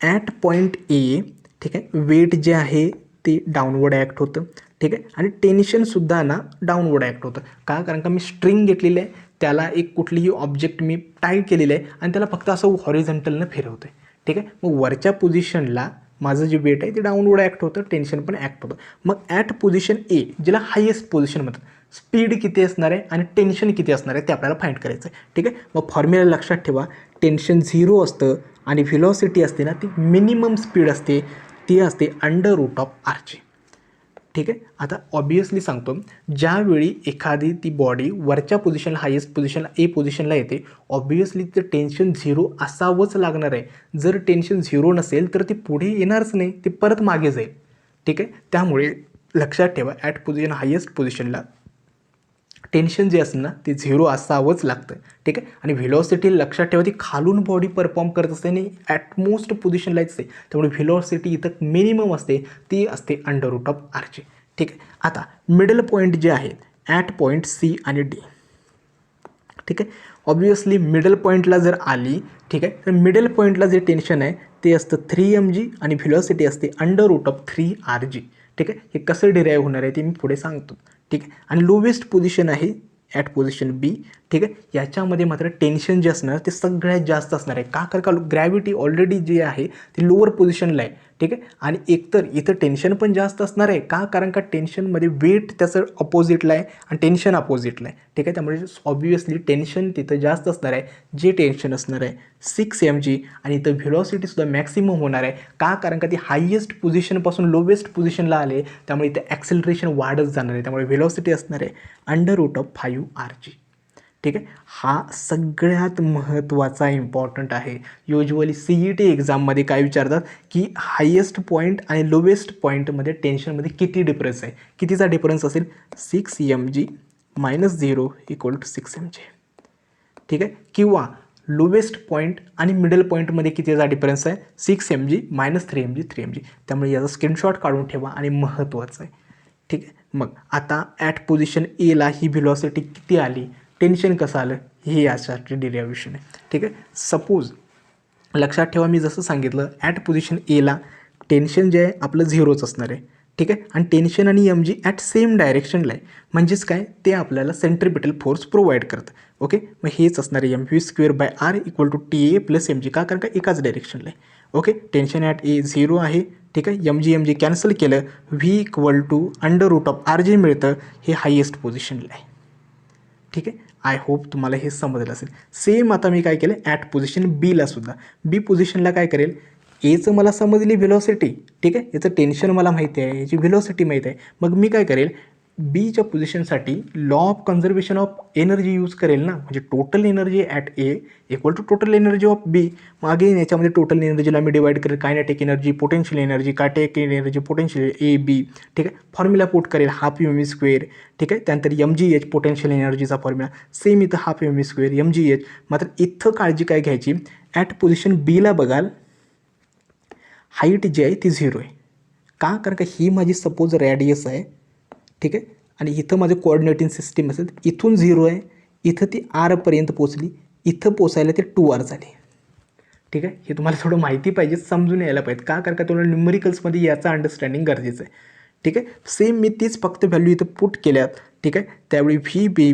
ॲट पॉईंट ए, ठीक आहे, वेट जे आहे ते डाऊनवर्ड ॲक्ट होतं. ठीक आहे. आणि टेन्शनसुद्धा ना डाऊनवर्ड ॲक्ट होतं. का, कारण का मी स्ट्रिंग घेतलेली आहे, त्याला एक कुठलीही ऑब्जेक्ट मी टाय केलेलं आहे आणि त्याला फक्त असं हॉरिझॉन्टलनं फिरवतं आहे. ठीक आहे. मग वरच्या पोझिशनला माझं जे वेट आहे ते डाऊनवर्ड ॲक्ट होतं, टेन्शन पण ॲक्ट होतं. मग ॲट पोझिशन ए, ज्याला हायेस्ट पोझिशन म्हणतात, स्पीड किती असणार आहे आणि टेन्शन किती असणार आहे ते आपल्याला फाइंड करायचं आहे. ठीक आहे. मग फॉर्म्युला लक्षात ठेवा, टेन्शन 0 असतं आणि व्हेलॉसिटी असते ना ती मिनिमम स्पीड असते, ती असते √r/ची. ठीक आहे. आता ऑब्वियसली सांगतो, ज्यावेळी एखादी ती बॉडी वरच्या पोझिशनला हायेस्ट पोझिशनला ए पोझिशनला येते, ऑब्वियसली ते टेन्शन 0 असावंच लागणार आहे. जर टेन्शन 0 नसेल तर ती पुढे येणारच नाही, ती परत मागे जाईल. ठीक आहे. त्यामुळे लक्षात ठेवा, ॲट पोझिशन हायेस्ट पोझिशनला टेन्शन जे असतं ना ते 0 असावंच लागतं. ठीक आहे. आणि व्हेलॉसिटी लक्षात ठेवा, ती खालून बॉडी परफॉर्म करत असते आणि ॲटमोस्ट पोझिशनला असते, त्यामुळे व्हेलॉसिटी इथं मिनिमम असते, ती असते √r/ची. ठीक आहे. आता मिडल पॉईंट जे आहेत ॲट पॉईंट C आणि D. ठीक आहे. ऑब्वियसली मिडल पॉईंटला जर आली, ठीक आहे, तर मिडल पॉईंटला जे टेन्शन आहे ते असतं 3mg आणि व्हेलॉसिटी असते √3rg. ठीक आहे. हे कसं डिराईव्ह होणार आहे ते मी पुढे सांगतो. ठीक आहे. आणि लोवेस्ट पोझिशन आहे ॲट पोझिशन B. ठीक आहे. याच्यामध्ये मात्र टेन्शन जे असणार ते सगळ्यात जास्त असणार आहे. का, कारण का ग्रॅव्हिटी ऑलरेडी जी आहे ती लोअर पोझिशनला आहे. ठीक आहे. आणि एकतर इथं टेन्शन पण जास्त असणार आहे. का, कारण का टेन्शनमध्ये वेट त्याचं अपोजिटला आहे आणि टेन्शन अपोजिटला आहे. ठीक आहे. त्यामुळे ऑब्वियसली टेन्शन तिथं जास्त असणार आहे. जे टेन्शन असणार आहे 6mg आणि इथं व्हेलॉसिटीसुद्धा मॅक्सिमम होणार आहे. का, कारण का ती हायेस्ट पोझिशनपासून लोवेस्ट पोझिशनला आले, त्यामुळे इथे ॲक्सेलरेशन वाढत जाणार आहे. त्यामुळे व्हेलॉसिटी असणार आहे √5rg. ठीक आहे. हा सगळ्यात महत्त्वाचा इम्पॉर्टंट आहे. युजली CET एक्झाममध्ये काय विचारतात की हायेस्ट पॉईंट आणि लोवेस्ट पॉईंटमध्ये टेन्शनमध्ये किती डिफरन्स आहे, कितीचा डिफरन्स असेल 6mg - 0 = 6mg. ठीक आहे. किंवा लोवेस्ट पॉईंट आणि मिडल पॉईंटमध्ये कितीचा डिफरन्स आहे 6mg - 3mg. त्यामुळे याचा स्क्रीनशॉट काढून ठेवा आणि महत्त्वाचं आहे. ठीक आहे. मग आता ॲट पोझिशन एला ही व्हेलॉसिटी किती आली, टेन्शन कसं आलं, हे यासाठी डिरायव्हेशन आहे. ठीक आहे. सपोज लक्षात ठेवा, मी जसं सांगितलं ॲट पोझिशन एला टेन्शन जे आहे आपलं 0च असणार आहे. ठीक आहे. आणि टेन्शन आणि mg ॲट सेम डायरेक्शनला आहे, म्हणजेच काय, ते आपल्याला सेंट्रिपिटल फोर्स प्रोव्हाइड करतं. ओके. मग हेच असणार आहे mv²/r = TA + mg. का, कारण का एकाच डायरेक्शनला आहे. ओके. टेन्शन ॲट ए 0 आहे. ठीक आहे. mg कॅन्सल केलं, v = √rg मिळतं, हे हायेस्ट पोझिशनला आहे. ठीक आहे. आय होप तुम्हाला हे समजलं असेल. सेम आता मी काय केलं ॲट पोझिशन बीला सुद्धा, बी पोझिशनला काय करेल, एचं मला समजली व्हेलॉसिटी. ठीक आहे. याचं टेन्शन मला माहिती आहे, याची व्हेलॉसिटी माहिती आहे. मग मी काय करेल, बीच्या पोझिशनसाठी law of conservation of energy use करेल ना, म्हणजे total energy at A = total energy of B. मग अगेन याच्यामध्ये टोटल एनर्जीला मी डिवाइड करेल, kinetic energy, potential energy, kinetic energy, potential AB. ठीक आहे. फॉर्म्युला पुट करेल ½ ठीक आहे. त्यानंतर mgh पोटेन्शियल एनर्जीचा फॉर्म्युला, सेम इथं ½ mgh. मात्र इथं काळजी काय घ्यायची, ॲट पोझिशन बीला बघाल हाईट जी आहे ती 0 आहे. का, कारण का ही माझी सपोज रॅडियस आहे. ठीक आहे. आणि इथं माझं कोऑर्डिनेटिंग सिस्टीम असेल, इथून 0 आहे, इथं ती R पोचली, इथं पोचायला ते 2r झाली. ठीक आहे. हे तुम्हाला थोडं माहिती पाहिजे, समजून यायला पाहिजे. का, कारण का तुम्हाला न्यूमरिकल्समध्ये याचं अंडरस्टँडिंग गरजेचं आहे. ठीक आहे. सेम मी तीच फक्त व्हॅल्यू इथं पुट केल्यात. ठीक आहे. त्यावेळी V B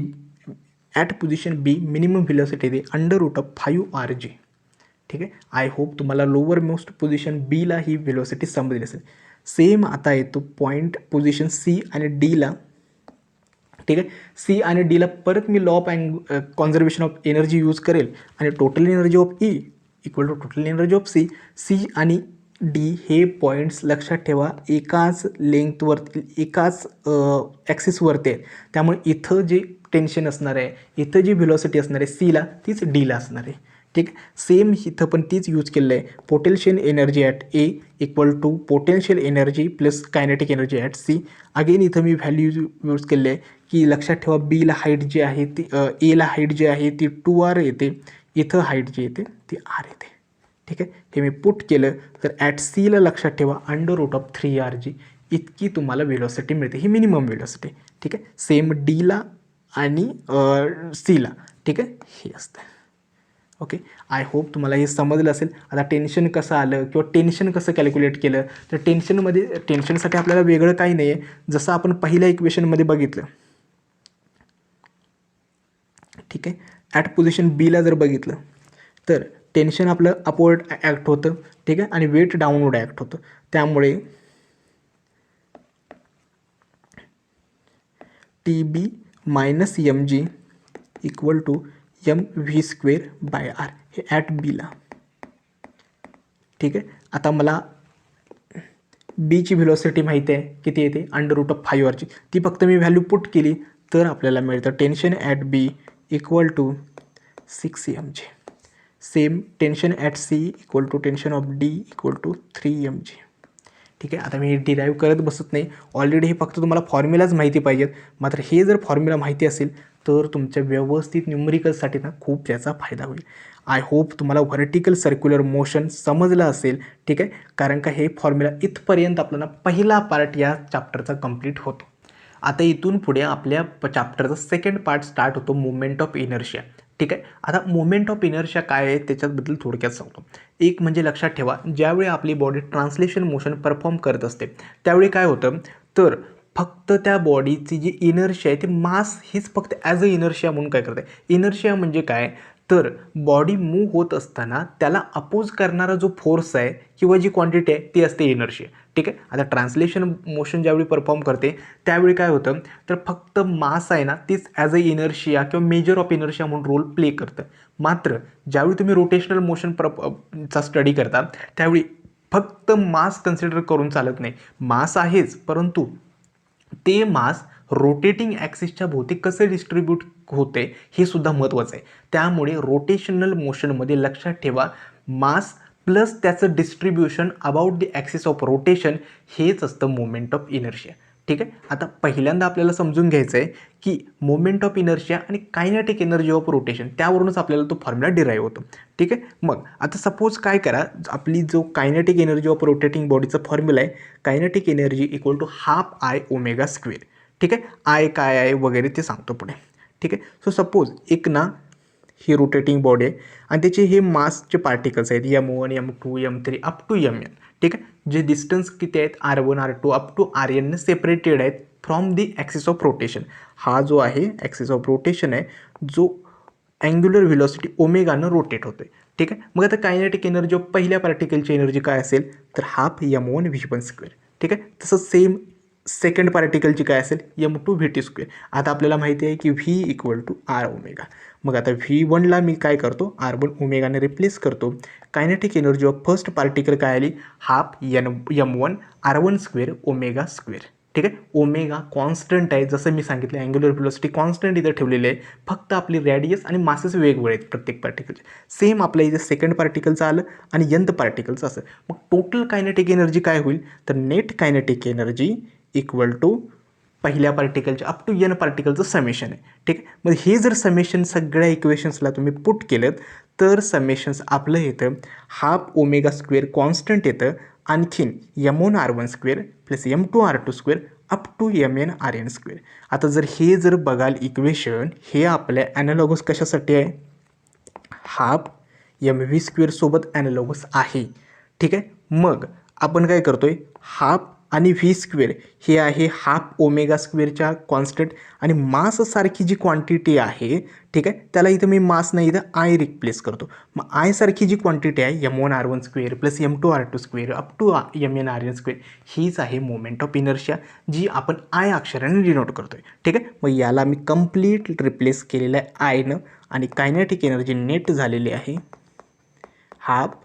at position B minimum velocity येते √5 rg. ठीक आहे. आय होप तुम्हाला लोअर मोस्ट पोझिशन बीला ही व्हेलॉसिटी समजली असेल. सेम आता येतो पॉईंट पोझिशन सी आणि डीला. ठीक आहे. सी आणि डीला परत मी law of conservation of energy use करेल आणि total energy of E equal to total energy of C. C आणि डी हे पॉईंट्स लक्षात ठेवा एकाच लेंथवरती एकाच ॲक्सिसवरती आहे. त्यामुळे इथं जे टेन्शन असणार आहे, इथं जी व्हेलॉसिटी असणार आहे सीला तीच डीला असणार आहे. ठीक आहे. सेम इथं पण तीच यूज केलेलं आहे. Potential energy at A equal to potential energy plus kinetic energy at C. Again इथं मी व्हॅल्यू यूज केले आहे की लक्षात ठेवा बीला हाईट जी आहे ती एला हाईट जी आहे ती 2r येते, इथं हाईट जी येते ती r येते. ठीक आहे. हे मी पुट केलं तर ॲट सीला लक्षात ठेवा √3rg इतकी तुम्हाला व्हेलॉसिटी मिळते, ही मिनिमम व्हेलॉसिटी. ठीक आहे. सेम डीला आणि सीला. ठीक आहे, हे असतं. ओके. आय होप तुम्हाला हे समजलं असेल. आता टेन्शन कसं आलं किंवा टेन्शन कसं कॅल्क्युलेट केलं तर टेन्शनसाठी आपल्याला वेगळं काही नाही आहे. जसं आपण पहिल्या इक्वेशनमध्ये बघितलं. ठीक आहे. ॲट पोझिशन बीला जर बघितलं तर टेन्शन आपलं अपवर्ड ॲक्ट होतं. ठीक आहे. आणि वेट डाऊनवर्ड ॲक्ट होतं. त्यामुळे TB minus mg equal to mv²/r हे ॲट बीला. ठीक आहे. आता मला बीची व्हेलॉसिटी माहिती आहे किती येते √5rg. ती फक्त मी व्हॅल्यू पुट केली तर आपल्याला मिळतं tension at B equal to 6 mg. Same tension at C equal to tension of D equal to 3 mg. ठीक आहे. आता मी डिराईव्ह करत बसत नाही, ऑलरेडी हे फक्त तुम्हाला फॉर्म्युलाच माहिती पाहिजेत. मात्र हे जर फॉर्म्युला माहिती असेल तर तुमच्या व्यवस्थित न्यूमरिकलसाठी ना खूप याचा फायदा होईल. आय होप तुम्हाला व्हर्टिकल सर्क्युलर मोशन समजलं असेल. ठीक आहे. कारण का हे फॉर्म्युला इथपर्यंत आपल्याला पहिला पार्ट या चॅप्टरचा कंप्लीट होतो. आता इथून पुढे आपल्या चॅप्टरचा सेकंड पार्ट स्टार्ट होतो मोमेंट ऑफ इनर्शिया. ठीक आहे. आता मोमेंट ऑफ इनर्शिया काय आहे त्याच्याबद्दल थोडक्यात सांगतो. एक म्हणजे लक्षात ठेवा ज्यावेळी आपली बॉडी ट्रान्सलेशन मोशन परफॉर्म करत असते त्यावेळी काय होतं तर फक्त त्या बॉडीची जी इनर्शिया आहे ती मास हीच फक्त ॲज अ इनर्शिया म्हणून काय करते. इनर्शिया म्हणजे काय तर बॉडी मूव्ह होत असताना त्याला अपोज करणारा जो फोर्स आहे किंवा जी क्वांटिटी आहे ती असते इनर्शिया. ठीक आहे. आता ट्रान्सलेशन मोशन ज्यावेळी परफॉर्म करते त्यावेळी काय होतं तर फक्त मास आहे ना तीच ॲज अ इनर्शिया किंवा मेजर ऑफ इनर्शिया म्हणून रोल प्ले करतं. मात्र ज्यावेळी तुम्ही रोटेशनल मोशन चा स्टडी करता त्यावेळी फक्त मास कन्सिडर करून चालत नाही. मास आहेच परंतु ते मास रोटेटिंग ॲक्सिसच्या भोवती कसं डिस्ट्रीब्यूट होते हे सुद्धा महत्त्वाचं आहे. त्यामुळे रोटेशनल मोशनमध्ये लक्षात ठेवा मास प्लस त्याचं distribution about the axis of rotation हेच असतं मोमेंट ऑफ इनर्शिया. ठीक आहे. आता पहिल्यांदा आपल्याला समजून घ्यायचं आहे की मोमेंट ऑफ इनर्शिया आणि कायनेटिक एनर्जी ऑफ रोटेशन त्यावरूनच आपल्याला तो फॉर्म्युला डिराईव्ह होतो. ठीक आहे. मग आता सपोज काय करा आपली जो कायनेटिक एनर्जी ऑफ रोटेटिंग बॉडीचा फॉर्म्युला आहे kinetic energy equal to ½ I⍵². ठीक आहे. आय काय आहे वगैरे ते सांगतो पुढे. ठीक आहे. सो सपोज एक ना ही रोटेटिंग बॉडी आहे आणि त्याचे हे मासचे पार्टिकल्स आहेत m1 m2 m3 up to mn. ठीक आहे. जे डिस्टन्स किती आहेत r1 r2 up to rn ने सेपरेटेड आहेत from the axis of rotation. हा जो आहे ॲक्सिस ऑफ रोटेशन आहे जो अँग्युलर व्हेलॉसिटी ओमेगानं रोटेट होते. ठीक आहे. मग आता कायनेटिक एनर्जी ऑफ पहिल्या पार्टिकलची एनर्जी काय असेल तर ½ m1v1². ठीक आहे. तसं सेम सेकंड पार्टिकलची काय असेल m2v2². आता आपल्याला माहिती आहे की v इक्वल टू r⍵. मग आता v1ला मी काय करतो r1⍵ने रिप्लेस करतो. Kinetic energy of first particle काय आली ½ m1r1²⍵². ठीक आहे. ओमेगा कॉन्स्टंट आहे जसं मी सांगितलं अँग्युलर व्हेलॉसिटी कॉन्स्टंट इथं ठेवलेली आहे. फक्त आपली रॅडियस आणि मासेस वेगवेगळे आहेत प्रत्येक पार्टिकलचे. सेम आपल्या इथे सेकंड पार्टिकलचं आलं आणि nth पार्टिकलचं असं. मग टोटल कायनेटिक एनर्जी काय होईल तर net kinetic energy equal to पहिल्या पार्टिकलच्या अप टू n पार्टिकलचं समेशन आहे. ठीक आहे. मग हे जर समेशन सगळ्या इक्वेशन्सला तुम्ही पुट केलं तर समेशन्स आपलं येतं ½ कॉन्स्टंट येतं आणखीन m1r1² plus m2r2² up to mn_rn². आता जर बघाल इक्वेशन हे आपल्या ॲनालॉगस कशासाठी आहे ½ mv² सोबत ॲनालॉगस आहे. ठीक आहे. मग आपण काय करतोय आणि व्ही स्क्वेअर हे आहे हाफ ओमेगा स्क्वेअरच्या कॉन्स्टंट आणि माससारखी जी क्वांटिटी आहे, ठीक आहे, त्याला इथं मी मास नाही इथं आय रिप्लेस करतो. मग आय सारखी जी क्वांटिटी आहे M1R1 square plus M2R2 square up to MnRn square हीच आहे मोमेंट ऑफ इनर्शिया जी आपण आय अक्षराने डिनोट करतोय. ठीक आहे, मग याला मी कंप्लीट रिप्लेस केलेलं आहे आयनं आणि कायनेटिक एनर्जी नेट झालेली आहे हाफ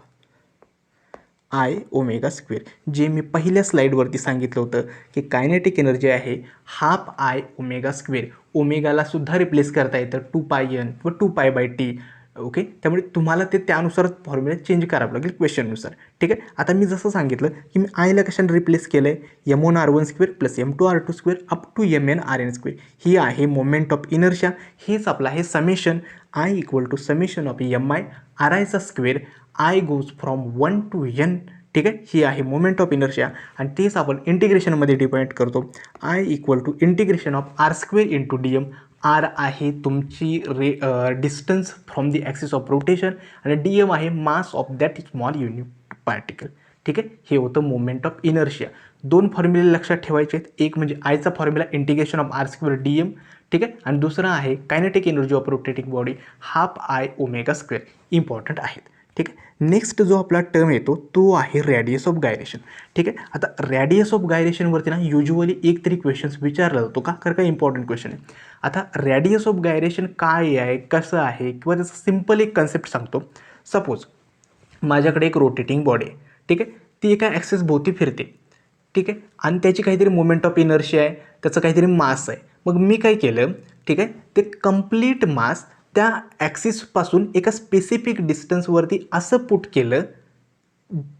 आय ओमेगा स्क्वेअर. जे मी पहिल्या स्लाईडवरती सांगितलं होतं की कायनेटिक एनर्जी आहे हाफ आय ओमेगा स्क्वेअर. ओमेगाला सुद्धा रिप्लेस करता येतं 2πn किंवा 2π/t. ओके, त्यामुळे तुम्हाला ते त्यानुसार फॉर्म्युला चेंज करावं लागेल क्वेश्चननुसार. ठीक आहे, आता मी जसं सांगितलं की मी आयला कशाने रिप्लेस केलं आहे M1R1 square plus M2R2 square up to MnRn square. ही आहे मोमेंट ऑफ इनर्शिया. हेच आपलं आहे summation I equal to summation of MI RIचा square. I goes from 1 to n. ठीक आहे, ही आहे मोमेंट ऑफ इनर्शिया आणि तेच आपण इंटिग्रेशनमध्ये डिपेंड करतो. I equal to integration of R square into DM. R आहे तुमची distance from the axis of rotation आणि DM आहे mass of that small unit particle. ठीक आहे, हे होतं मोमेंट ऑफ इनर्शिया. दोन फॉर्म्युले लक्षात ठेवायचे आहेत. एक म्हणजे आयचा formula integration of R square DM. ठीक आहे, आणि दुसरा आहे kinetic energy of rotating body half I omega square. Important आहेत. ठीक आहे, नेक्स्ट जो आपला टर्म येतो तो आहे रॅडियस ऑफ गायरेशन. ठीक आहे, आता रॅडियस ऑफ गायरेशनवरती ना युजुअली एक तरी क्वेश्चन्स विचारला जातो का, कारण का इम्पॉर्टंट क्वेश्चन आहे. आता रॅडियस ऑफ गायरेशन काय आहे, कसं आहे, किंवा त्याचं सिम्पल एक कन्सेप्ट सांगतो. सपोज माझ्याकडे एक रोटेटिंग बॉडी आहे. ठीक आहे, ती एका ॲक्सिस भोवती फिरते. ठीक आहे, आणि त्याची काहीतरी मोमेंट ऑफ इनर्शिया आहे, त्याचं काहीतरी मास आहे. मग मी काय केलं, ठीक आहे, ते कंप्लीट मास त्या ॲक्सिसपासून एका स्पेसिफिक डिस्टन्सवरती असं पुट केलं,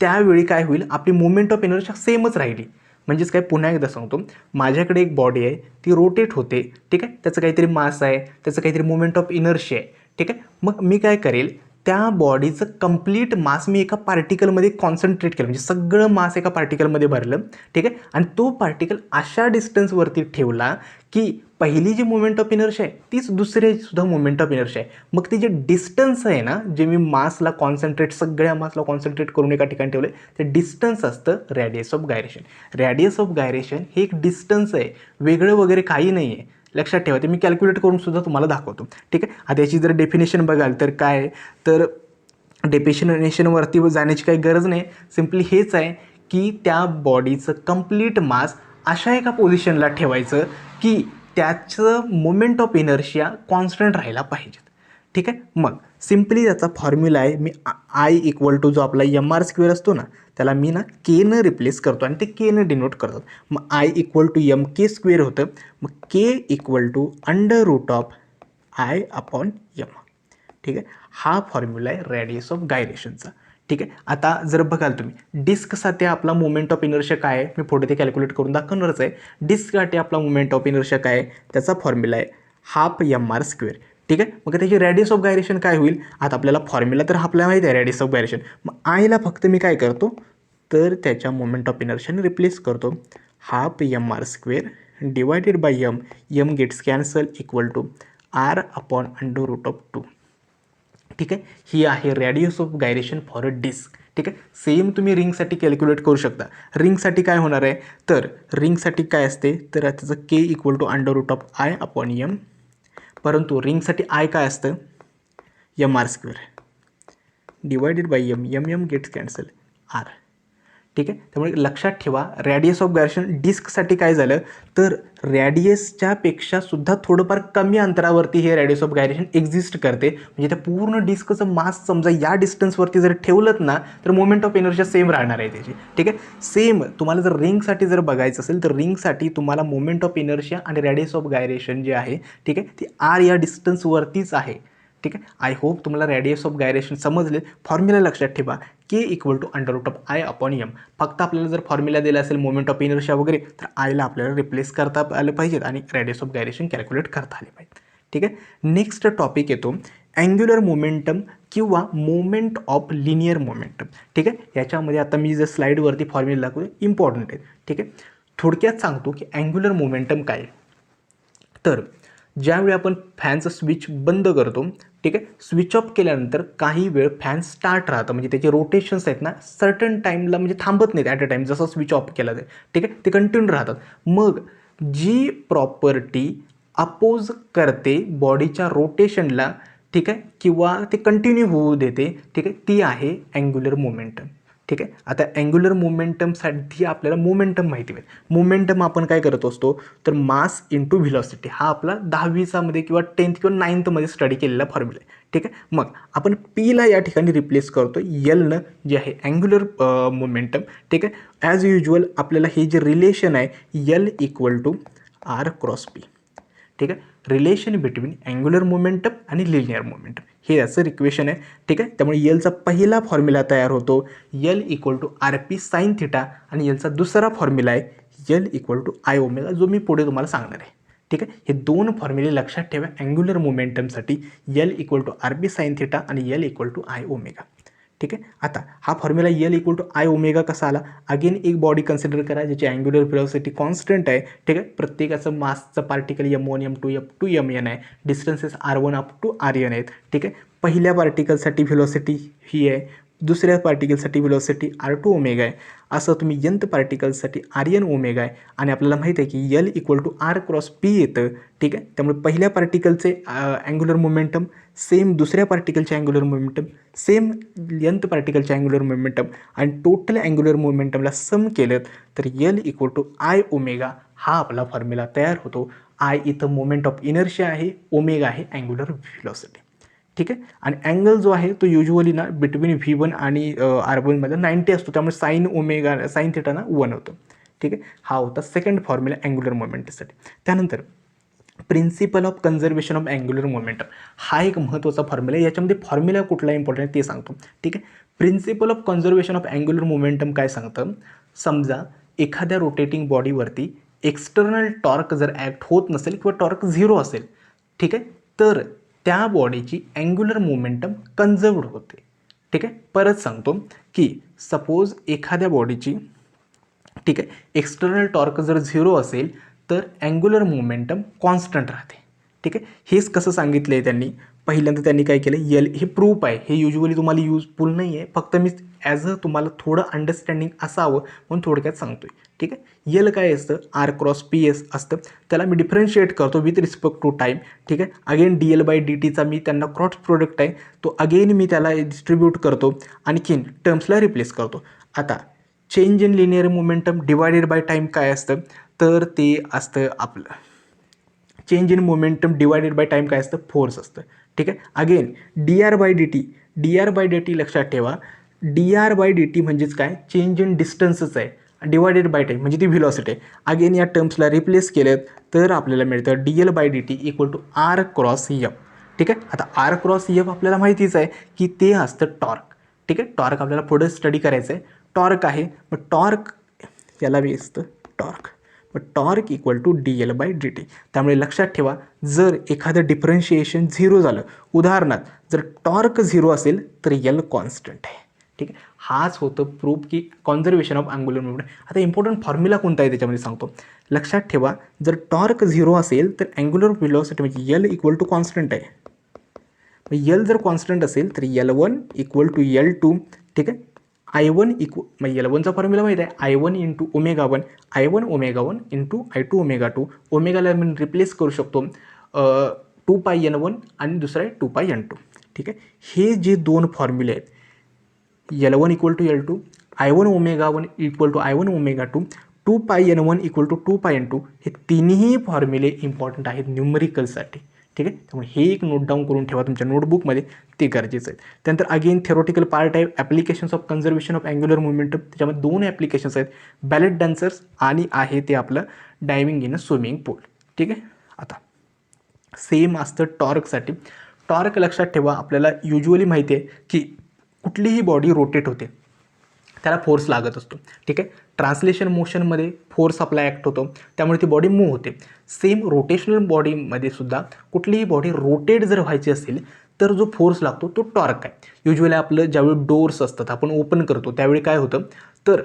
त्यावेळी काय होईल, आपली मोमेंट ऑफ इनर्शिया सेमच राहिली. म्हणजेच काय, पुन्हा एकदा सांगतो, माझ्याकडे एक बॉडी आहे, ती रोटेट होते. ठीक आहे, त्याचं काहीतरी मास आहे, त्याचं काहीतरी मोमेंट ऑफ इनर्शिया आहे. ठीक आहे, मग मी काय करेल, त्या बॉडीचं कंप्लीट मास मी एका पार्टिकलमध्ये कॉन्सन्ट्रेट केलं, म्हणजे सगळं मास एका पार्टिकलमध्ये भरलं. ठीक आहे, आणि तो पार्टिकल अशा डिस्टन्सवरती ठेवला की पहिली जी मोमेंट ऑफ इनर्शिया आहे तीच दुसऱ्यासुद्धा मोमेंट ऑफ इनर्शिया आहे. मग ते जे डिस्टन्स आहे ना, जे मी मासला कॉन्सन्ट्रेट, सगळ्या मासला कॉन्सन्ट्रेट करून एका ठिकाणी ठेवलं आहे, ते डिस्टन्स असतं radius of gyration. Radius of gyration हे एक डिस्टन्स आहे, वेगळं वगैरे काही नाही आहे. लक्षात ठेवा, ते मी कॅल्क्युलेट करून सुद्धा तुम्हाला दाखवतो. ठीक आहे, आता याची जर डेफिनेशन बघाल तर काय आहे, तर डेफिनेशनवरती जाण्याची काही गरज नाही. सिम्पली हेच आहे की त्या बॉडीचं कंप्लीट मास अशा एका पोझिशनला ठेवायचं की त्याचं मोमेंट ऑफ इनर्शिया कॉन्स्टंट राहायला पाहिजेत. ठीक आहे, मग सिम्पली त्याचा फॉर्म्युला आहे, मी आय इक्वल टू जो आपला MR स्क्वेअर असतो ना, त्याला मी ना केनं रिप्लेस करतो आणि ते केनं डिनोट करतात. मग I equal to MK square होतं. मग K equal to under root of I upon M. ठीक आहे, हा फॉर्म्युला आहे रॅडियस ऑफ गायरेशनचा. ठीक आहे, आता जर बघाल तुम्ही डिस्कसाठी आपला मोमेंट ऑफ इनर्शिया काय आहे, मी पुढे ते कॅल्क्युलेट करून दाखवणारच आहे. डिस्कसाठी आपला मोमेंट ऑफ इनर्शिया काय आहे, त्याचा फॉर्म्युला आहे हाफ MR स्क्वेअर. ठीक आहे, मग त्याची रॅडियस ऑफ गायरेशन काय होईल, आता आपल्याला फॉर्म्युला तर आपल्याला माहिती आहे रॅडियस ऑफ गायरेशन. मग आयला फक्त मी काय करतो, तर त्याच्या मोमेंट ऑफ इनर्शियाने रिप्लेस करतो. Half MR square divided by M gets cancel equal to R upon under root of 2. ठीक आहे, ही आहे radius of gyration for a disc. ठीक आहे, सेम तुम्ही रिंगसाठी कॅल्क्युलेट करू शकता. रिंगसाठी काय होणार आहे, तर रिंगसाठी काय असते, तर त्याचं K equal to under root of I upon M. परंतु रिंगसाठी आय काय असतं, MR square divided by M gets cancel R. ठीक आहे, त्यामुळे लक्षात ठेवा रॅडियस ऑफ गायरेशन डिस्कसाठी काय झालं, तर रॅडियसच्या पेक्षा सुद्धा थोडंफार कमी अंतरावरती हे रॅडियस ऑफ गायरेशन एक्झिस्ट करते. म्हणजे त्या पूर्ण डिस्कचं मास समजा या डिस्टन्सवरती जर ठेवलं ना, तर मोमेंट ऑफ इनर्शिया सेम राहणार आहे त्याची. ठीक आहे, सेम तुम्हाला जर रिंगसाठी जर बघायचं असेल तर रिंगसाठी तुम्हाला मोमेंट ऑफ इनर्शिया आणि रॅडियस ऑफ गायरेशन जे आहे, ठीक आहे, ती R या डिस्टन्सवरतीच आहे. ठीक आहे, आय होप तुम्हाला रॅडियस ऑफ गायरेशन समजले. फॉर्म्युला लक्षात ठेवा K equal to under root of I upon M. फक्त आपल्याला जर फॉर्म्युला दिला असेल मोमेंट ऑफ इनर्शिया वगैरे, तर आयला आपल्याला रिप्लेस करता आलं पाहिजेत आणि रॅडियस ऑफ गायरेशन कॅल्क्युलेट करता आले पाहिजेत. ठीक आहे, नेक्स्ट टॉपिक येतो अँग्युलर मोमेंटम किंवा मोमेंट ऑफ लिनियर मोमेंटम. ठीक आहे, याच्यामध्ये आता मी जर स्लाईडवरती फॉर्म्युला दाखवतो इम्पॉर्टंट आहे. ठीक आहे, थोडक्यात सांगतो की अँग्युलर मोमेंटम काय आहे. तर ज्यावेळी आपण फॅनचं स्विच बंद करतो ठीक आहे. स्विच ऑफ केल्यानंतर काही वेळ फॅन स्टार्ट राहतं, म्हणजे त्याचे रोटेशन्स आहेत ना सर्टन टाईमला म्हणजे थांबत नाहीत ॲट अ टाईम, जसं स्विच ऑफ केला जाईल. ठीक आहे, ते कंटिन्यू राहतात. मग जी प्रॉपर्टी अपोज करते बॉडीच्या रोटेशनला, ठीक आहे, किंवा ते कंटिन्यू होऊ देते, ठीक आहे, ती आहे अँग्युलर मोमेंटम. ठीक आहे. आता अँग्युलर मोमेंटमसाठी आपल्याला मोमेंटम माहिती आहे. मोमेंटम आपण काय करत असतो, तर मास इंटू व्हिलॉसिटी, हा आपला 10वीमध्ये किंवा 10th किंवा 9thमध्ये स्टडी केलेला फॉर्म्युला आहे. ठीक आहे. मग आपण पीला या ठिकाणी रिप्लेस करतो एलनं, जे आहे अँग्युलर मोमेंटम. ठीक आहे. ॲज युज्युअल आपल्याला हे जे रिलेशन आहे L equal to R cross P. ठीक आहे. रिलेशन बिटवीन अँग्युलर मोमेंटम आणि लिनियर मोमेंटम, हे याचं इक्वेशन आहे. ठीक आहे. त्यामुळे एलचा पहिला फॉर्म्युला तयार होतो L equal to R P sine theta, आणि एलचा दुसरा फॉर्म्युला आहे L equal to I omega, जो मी पुढे तुम्हाला सांगणार आहे. ठीक आहे. हे दोन फॉर्म्युले लक्षात ठेवा अँग्युलर मोमेंटमसाठी, L equal to R P sine theta आणि L equal to I omega. ठीक आहे. आता हा formula L equal to I omega कसा आला, अगेन एक बॉडी कन्सिडर करा ज्याची अँग्युलर व्हेलॉसिटी कॉन्स्टंट आहे. ठीक आहे. प्रत्येकाचं मासचं particle M1 M2 F2 Mn आहे, distances R1 up to Rn आहेत. ठीक आहे. पहिल्या पार्टिकलसाठी व्हेलॉसिटी ही आहे, दुसऱ्या पार्टिकलसाठी व्हेलॉसिटी R2 ओमेगा आहे, असं तुम्ही nth पार्टिकलसाठी Rn ओमेगा आहे. आणि आपल्याला माहिती आहे की L equal to R cross P येतं. ठीक आहे. त्यामुळे पहिल्या पार्टिकलचे अँग्युलर मोमेंटम सेम, दुसऱ्या पार्टिकलचे अँग्युलर मोमेंटम सेम, nth पार्टिकलचे अँग्युलर मोमेंटम, आणि टोटल अँग्युलर मोमेंटमला सम केलं तर L equal to I omega हा आपला फॉर्म्युला तयार होतो. आय इथं मोमेंट ऑफ इनर्शिया आहे, ओमेगा आहे अँग्युलर व्हेलॉसिटी. ठीक आहे. आणि अँगल जो आहे तो युज्युअली ना बिटवीन V1 आणि R1मध्ये 90 असतो, त्यामुळे साईन ओमेगा साईन थिटा ना 1 होतं. ठीक आहे. हा होता सेकंड फॉर्म्युला अँग्युलर मोमेंटसाठी. त्यानंतर principle of conservation of angular momentum, हा एक महत्त्वाचा फॉर्म्युला आहे. याच्यामध्ये फॉर्म्युला कुठला इम्पॉर्टंट आहे ते सांगतो. ठीक आहे. Principal of conservation of angular momentum काय सांगतं, समजा एखाद्या रोटेटिंग बॉडीवरती एक्सटर्नल टॉर्क जर ॲक्ट होत नसेल किंवा टॉर्क 0 असेल, ठीक आहे, तर त्या बॉडीची अँग्युलर मोमेंटम कन्झर्वड होते. ठीक आहे. परत सांगतो की सपोज एखाद्या बॉडीची, ठीक आहे, एक्सटर्नल टॉर्क जर 0 असेल तर अँग्युलर मोमेंटम कॉन्स्टंट राहते. ठीक आहे. हेच कसं सांगितलं आहे त्यांनी, पहिल्यांदा त्यांनी काय केलं, एल हे प्रूफ आहे, हे युज्युअली तुम्हाला यूजफुल नाही आहे, फक्त मी ॲज अ तुम्हाला थोडं अंडरस्टँडिंग असावं म्हणून थोडक्यात सांगतो आहे. ठीक आहे. एल काय असतं, आर क्रॉस पी एस असतं, त्याला मी डिफरन्शिएट करतो विथ रिस्पेक्ट टू टाईम. ठीक आहे. Again D L by D टीचा मी त्यांना क्रॉस प्रोडक्ट आहे तो अगेन मी त्याला डिस्ट्रीब्यूट करतो, आणखीन टर्म्सला रिप्लेस करतो. आता change in linear momentum divided by time काय असतं, तर ते असतं आपलं change in momentum divided by time काय असतं, फोर्स असतं. ठीक आहे. Again D R by D T, D R by D T लक्षात ठेवा, D R by D T म्हणजेच काय, चेंज इन डिस्टन्सच आहे, डिवायडेड बाय टाईम म्हणजे ती व्हिलॉसिटी आहे. अगेन या टर्म्सला रिप्लेस केलं तर आपल्याला मिळतं D L by D T equal to R cross F. ठीक आहे. आता आर क्रॉस एफ आपल्याला माहितीच आहे की ते असतं टॉर्क. ठीक आहे. टॉर्क आपल्याला पुढे स्टडी करायचं आहे, टॉर्क आहे. मग टॉर्क याला बी असतं टॉर्क, मग torque equal to D L by D T. त्यामुळे लक्षात ठेवा, जर एखादं डिफरन्शिएशन 0 झालं, उदाहरणार्थ जर टॉर्क 0 असेल तर एल कॉन्स्टंट आहे. ठीक आहे. हाच होतं प्रूफ की कॉन्झर्वेशन ऑफ अँग्युलर मोमेंटम. आता इम्पॉर्टंट फॉर्म्युला कोणता आहे त्याच्यामध्ये सांगतो. लक्षात ठेवा, जर टॉर्क 0 असेल तर अँग्युलर व्हेलॉसिटी म्हणजे एल इक्वल टू कॉन्स्टंट आहे. एल जर कॉन्स्टंट असेल तर L1 इक्वल टू L2. ठीक आहे. I1 इक्वल, मग L1चा फॉर्म्युला माहीत आहे, I1 into omega 1, I1 omega 1 into I2 omega 2. ओमेगाला मी रिप्लेस करू शकतो 2πN1 आणि दुसरा आहे 2πN2. ठीक आहे. हे जे दोन फॉर्म्युले आहेत, L1 equal to L2, I1 omega 1 equal to I1 omega 2, 2πN1 equal to 2πN2, हे तिन्ही फॉर्म्युले इम्पॉर्टंट आहेत न्यूमरिकलसाठी. ठीक आहे. त्यामुळे हे एक नोट डाऊन करून ठेवा तुमच्या नोटबुकमध्ये, ते गरजेचं आहे. त्यानंतर अगेन थेरोटिकल पार्ट आहे applications of conservation of angular momentum. त्याच्यामध्ये दोन ॲप्लिकेशन्स आहेत, बॅलेट डान्सर्स आणि आहे ते आपलं डायव्हिंग इन अ स्विमिंग पूल. ठीक आहे. आता सेम असतं टॉर्कसाठी. टॉर्क लक्षात ठेवा, आपल्याला युज्युअली माहिती आहे की कुठलीही बॉडी रोटेट होते त्याला फोर्स लागत असतो. ठीक आहे. ट्रान्सलेशन मोशनमध्ये फोर्स आपला ॲक्ट होतो, त्यामुळे ती बॉडी मूव्ह होते. सेम रोटेशनल बॉडीमध्ये सुद्धा कुठलीही बॉडी रोटेट जर व्हायची असेल तर जो फोर्स लागतो तो टॉर्क आहे. युज्युअली आपलं ज्यावेळी डोर्स असतात आपण ओपन करतो त्यावेळी काय होतं, तर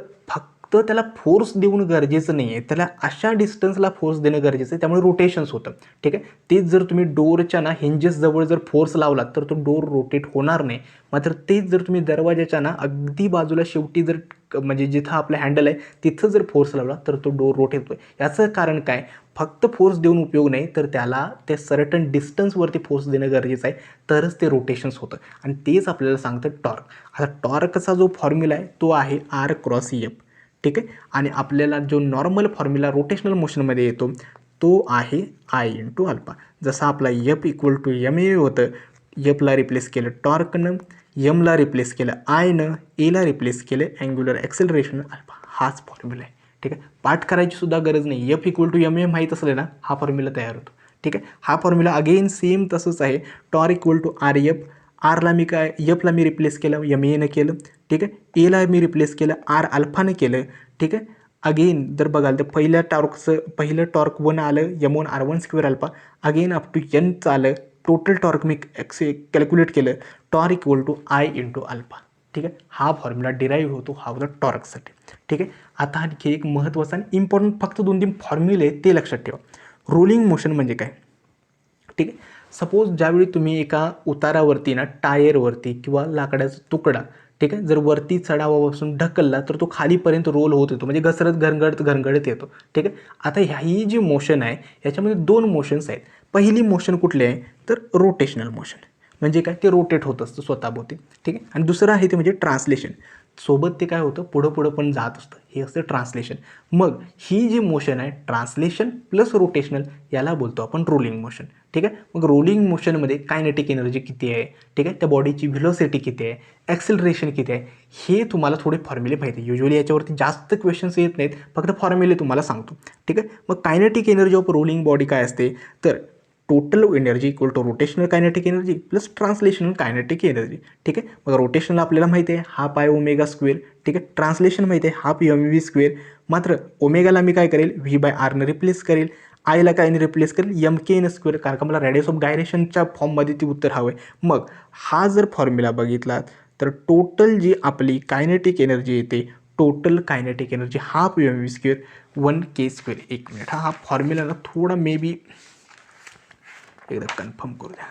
फक्त त्याला फोर्स देऊन गरजेचं नाही आहे, त्याला अशा डिस्टन्सला फोर्स देणं गरजेचं आहे, त्यामुळे रोटेशन्स होतं. ठीक आहे. तेच जर तुम्ही डोअरच्या हिंजेसजवळ जर फोर्स लावलात तर तो डोअर रोटेट होणार नाही. मात्र तेच जर तुम्ही दरवाजाच्या अगदी बाजूला शेवटी जर म्हणजे जिथं आपलं हँडल आहे तिथं जर फोर्स लावला तर तो डोअर रोटेट होतो. याचं कारण काय, फक्त फोर्स देऊन उपयोग नाही, तर त्याला त्या सर्टन डिस्टन्सवरती फोर्स देणं गरजेचं आहे, तरच ते रोटेशन्स होतं. आणि तेच आपल्याला सांगतं टॉर्क. आता टॉर्कचा जो फॉर्म्युला आहे तो आहे आर क्रॉस एफ. ठीक आहे. आणि आपल्याला जो नॉर्मल फॉर्म्युला रोटेशनल मोशनमध्ये येतो तो आहे आय इंटू अल्फा. जसा आपला F equal to M A होतं, एफला रिप्लेस केलं टॉर्कनं, एमला रिप्लेस केलं आयनं, एला रिप्लेस केलं अँग्युलर ॲक्सेलरेशन अल्फा. हाच फॉर्म्युला आहे. ठीक आहे. पाठ करायची सुद्धा गरज नाही. F equal to M A माहीत असलं ना, हा फॉर्म्युला तयार होतो. ठीक आहे. हा फॉर्म्युला अगेन सेम तसंच आहे. Torque equal to R F. आरला मी काय, एफला मी रिप्लेस केलं एम एनं केलं. ठीक आहे. एला मी रिप्लेस केलं आर अल्फानं केलं. ठीक आहे. अगेन जर बघाल तर पहिलं टॉर्क 1 आलं M1 R1 square alpha. Again up to एनचं आलं. टोटल टॉर्क मी कॅल्क्युलेट केलं, torque equal to I into alpha. ठीक आहे. हा फॉर्म्युला डिराईव्ह होतो हा होता टॉर्कसाठी. ठीक आहे. आता आणखी एक महत्त्वाचा आणि इम्पॉर्टंट फक्त 2-3 फॉर्म्युले ते लक्षात ठेवा. रोलिंग मोशन म्हणजे काय. ठीक आहे. सपोज ज्यावेळी तुम्ही एका उतारावरती टायरवरती किंवा लाकडाचा तुकडा, ठीक आहे, जर वरती चढावापासून ढकलला तर तो खालीपर्यंत रोल होत येतो, म्हणजे घसरत घरंगडत येतो. ठीक आहे. आता ही जी मोशन आहे याच्यामध्ये 2 मोशन्स आहेत. पहिली मोशन कुठली आहे तर रोटेशनल मोशन, म्हणजे काय, ते रोटेट होत असतं स्वतःभोवती. ठीक आहे. आणि दुसरं आहे ते म्हणजे ट्रान्सलेशन, सोबत ते काय होतं पुढं पण जात असतं, हे असतं ट्रान्सलेशन. मग ही जी मोशन आहे ट्रान्सलेशन प्लस रोटेशनल, याला बोलतो आपण रोलिंग मोशन. ठीक आहे. मग रोलिंग मोशनमध्ये कायनेटिक एनर्जी किती आहे, ठीक आहे, त्या बॉडीची व्हेलॉसिटी किती आहे, ॲक्सेलरेशन किती आहे, हे तुम्हाला थोडे फॉर्म्युले पाहिजे. युजली याच्यावरती जास्त क्वेश्चन्स येत नाहीत, फक्त फॉर्म्युले तुम्हाला सांगतो. ठीक आहे. मग kinetic energy of rolling body काय असते तर total energy equal to rotational kinetic energy plus translational kinetic energy. ठीक आहे. मग रोटेशनल आपल्याला माहिती आहे हाफ आय ओमेगा स्क्वेअर. ठीक आहे. ट्रान्सलेशन माहिती आहे हाफ एम व्ही स्क्वेअर. मात्र ओमेगाला मी काय करेल व्ही बाय आरनं रिप्लेस करेल, आयला कायने रिप्लेस करेल एम के एन स्क्वेअर, कारण का मला रेडियस ऑफ गायरेशनच्या फॉर्ममध्ये ती उत्तर हवं आहे. मग हा जर फॉर्म्युला बघितला तर टोटल जी आपली कायनेटिक एनर्जी येते, total kinetic energy half M V square 1 K square. एक मिनिट, हा फॉर्म्युला थोडा मे बी एकदा कन्फर्म करू द्या.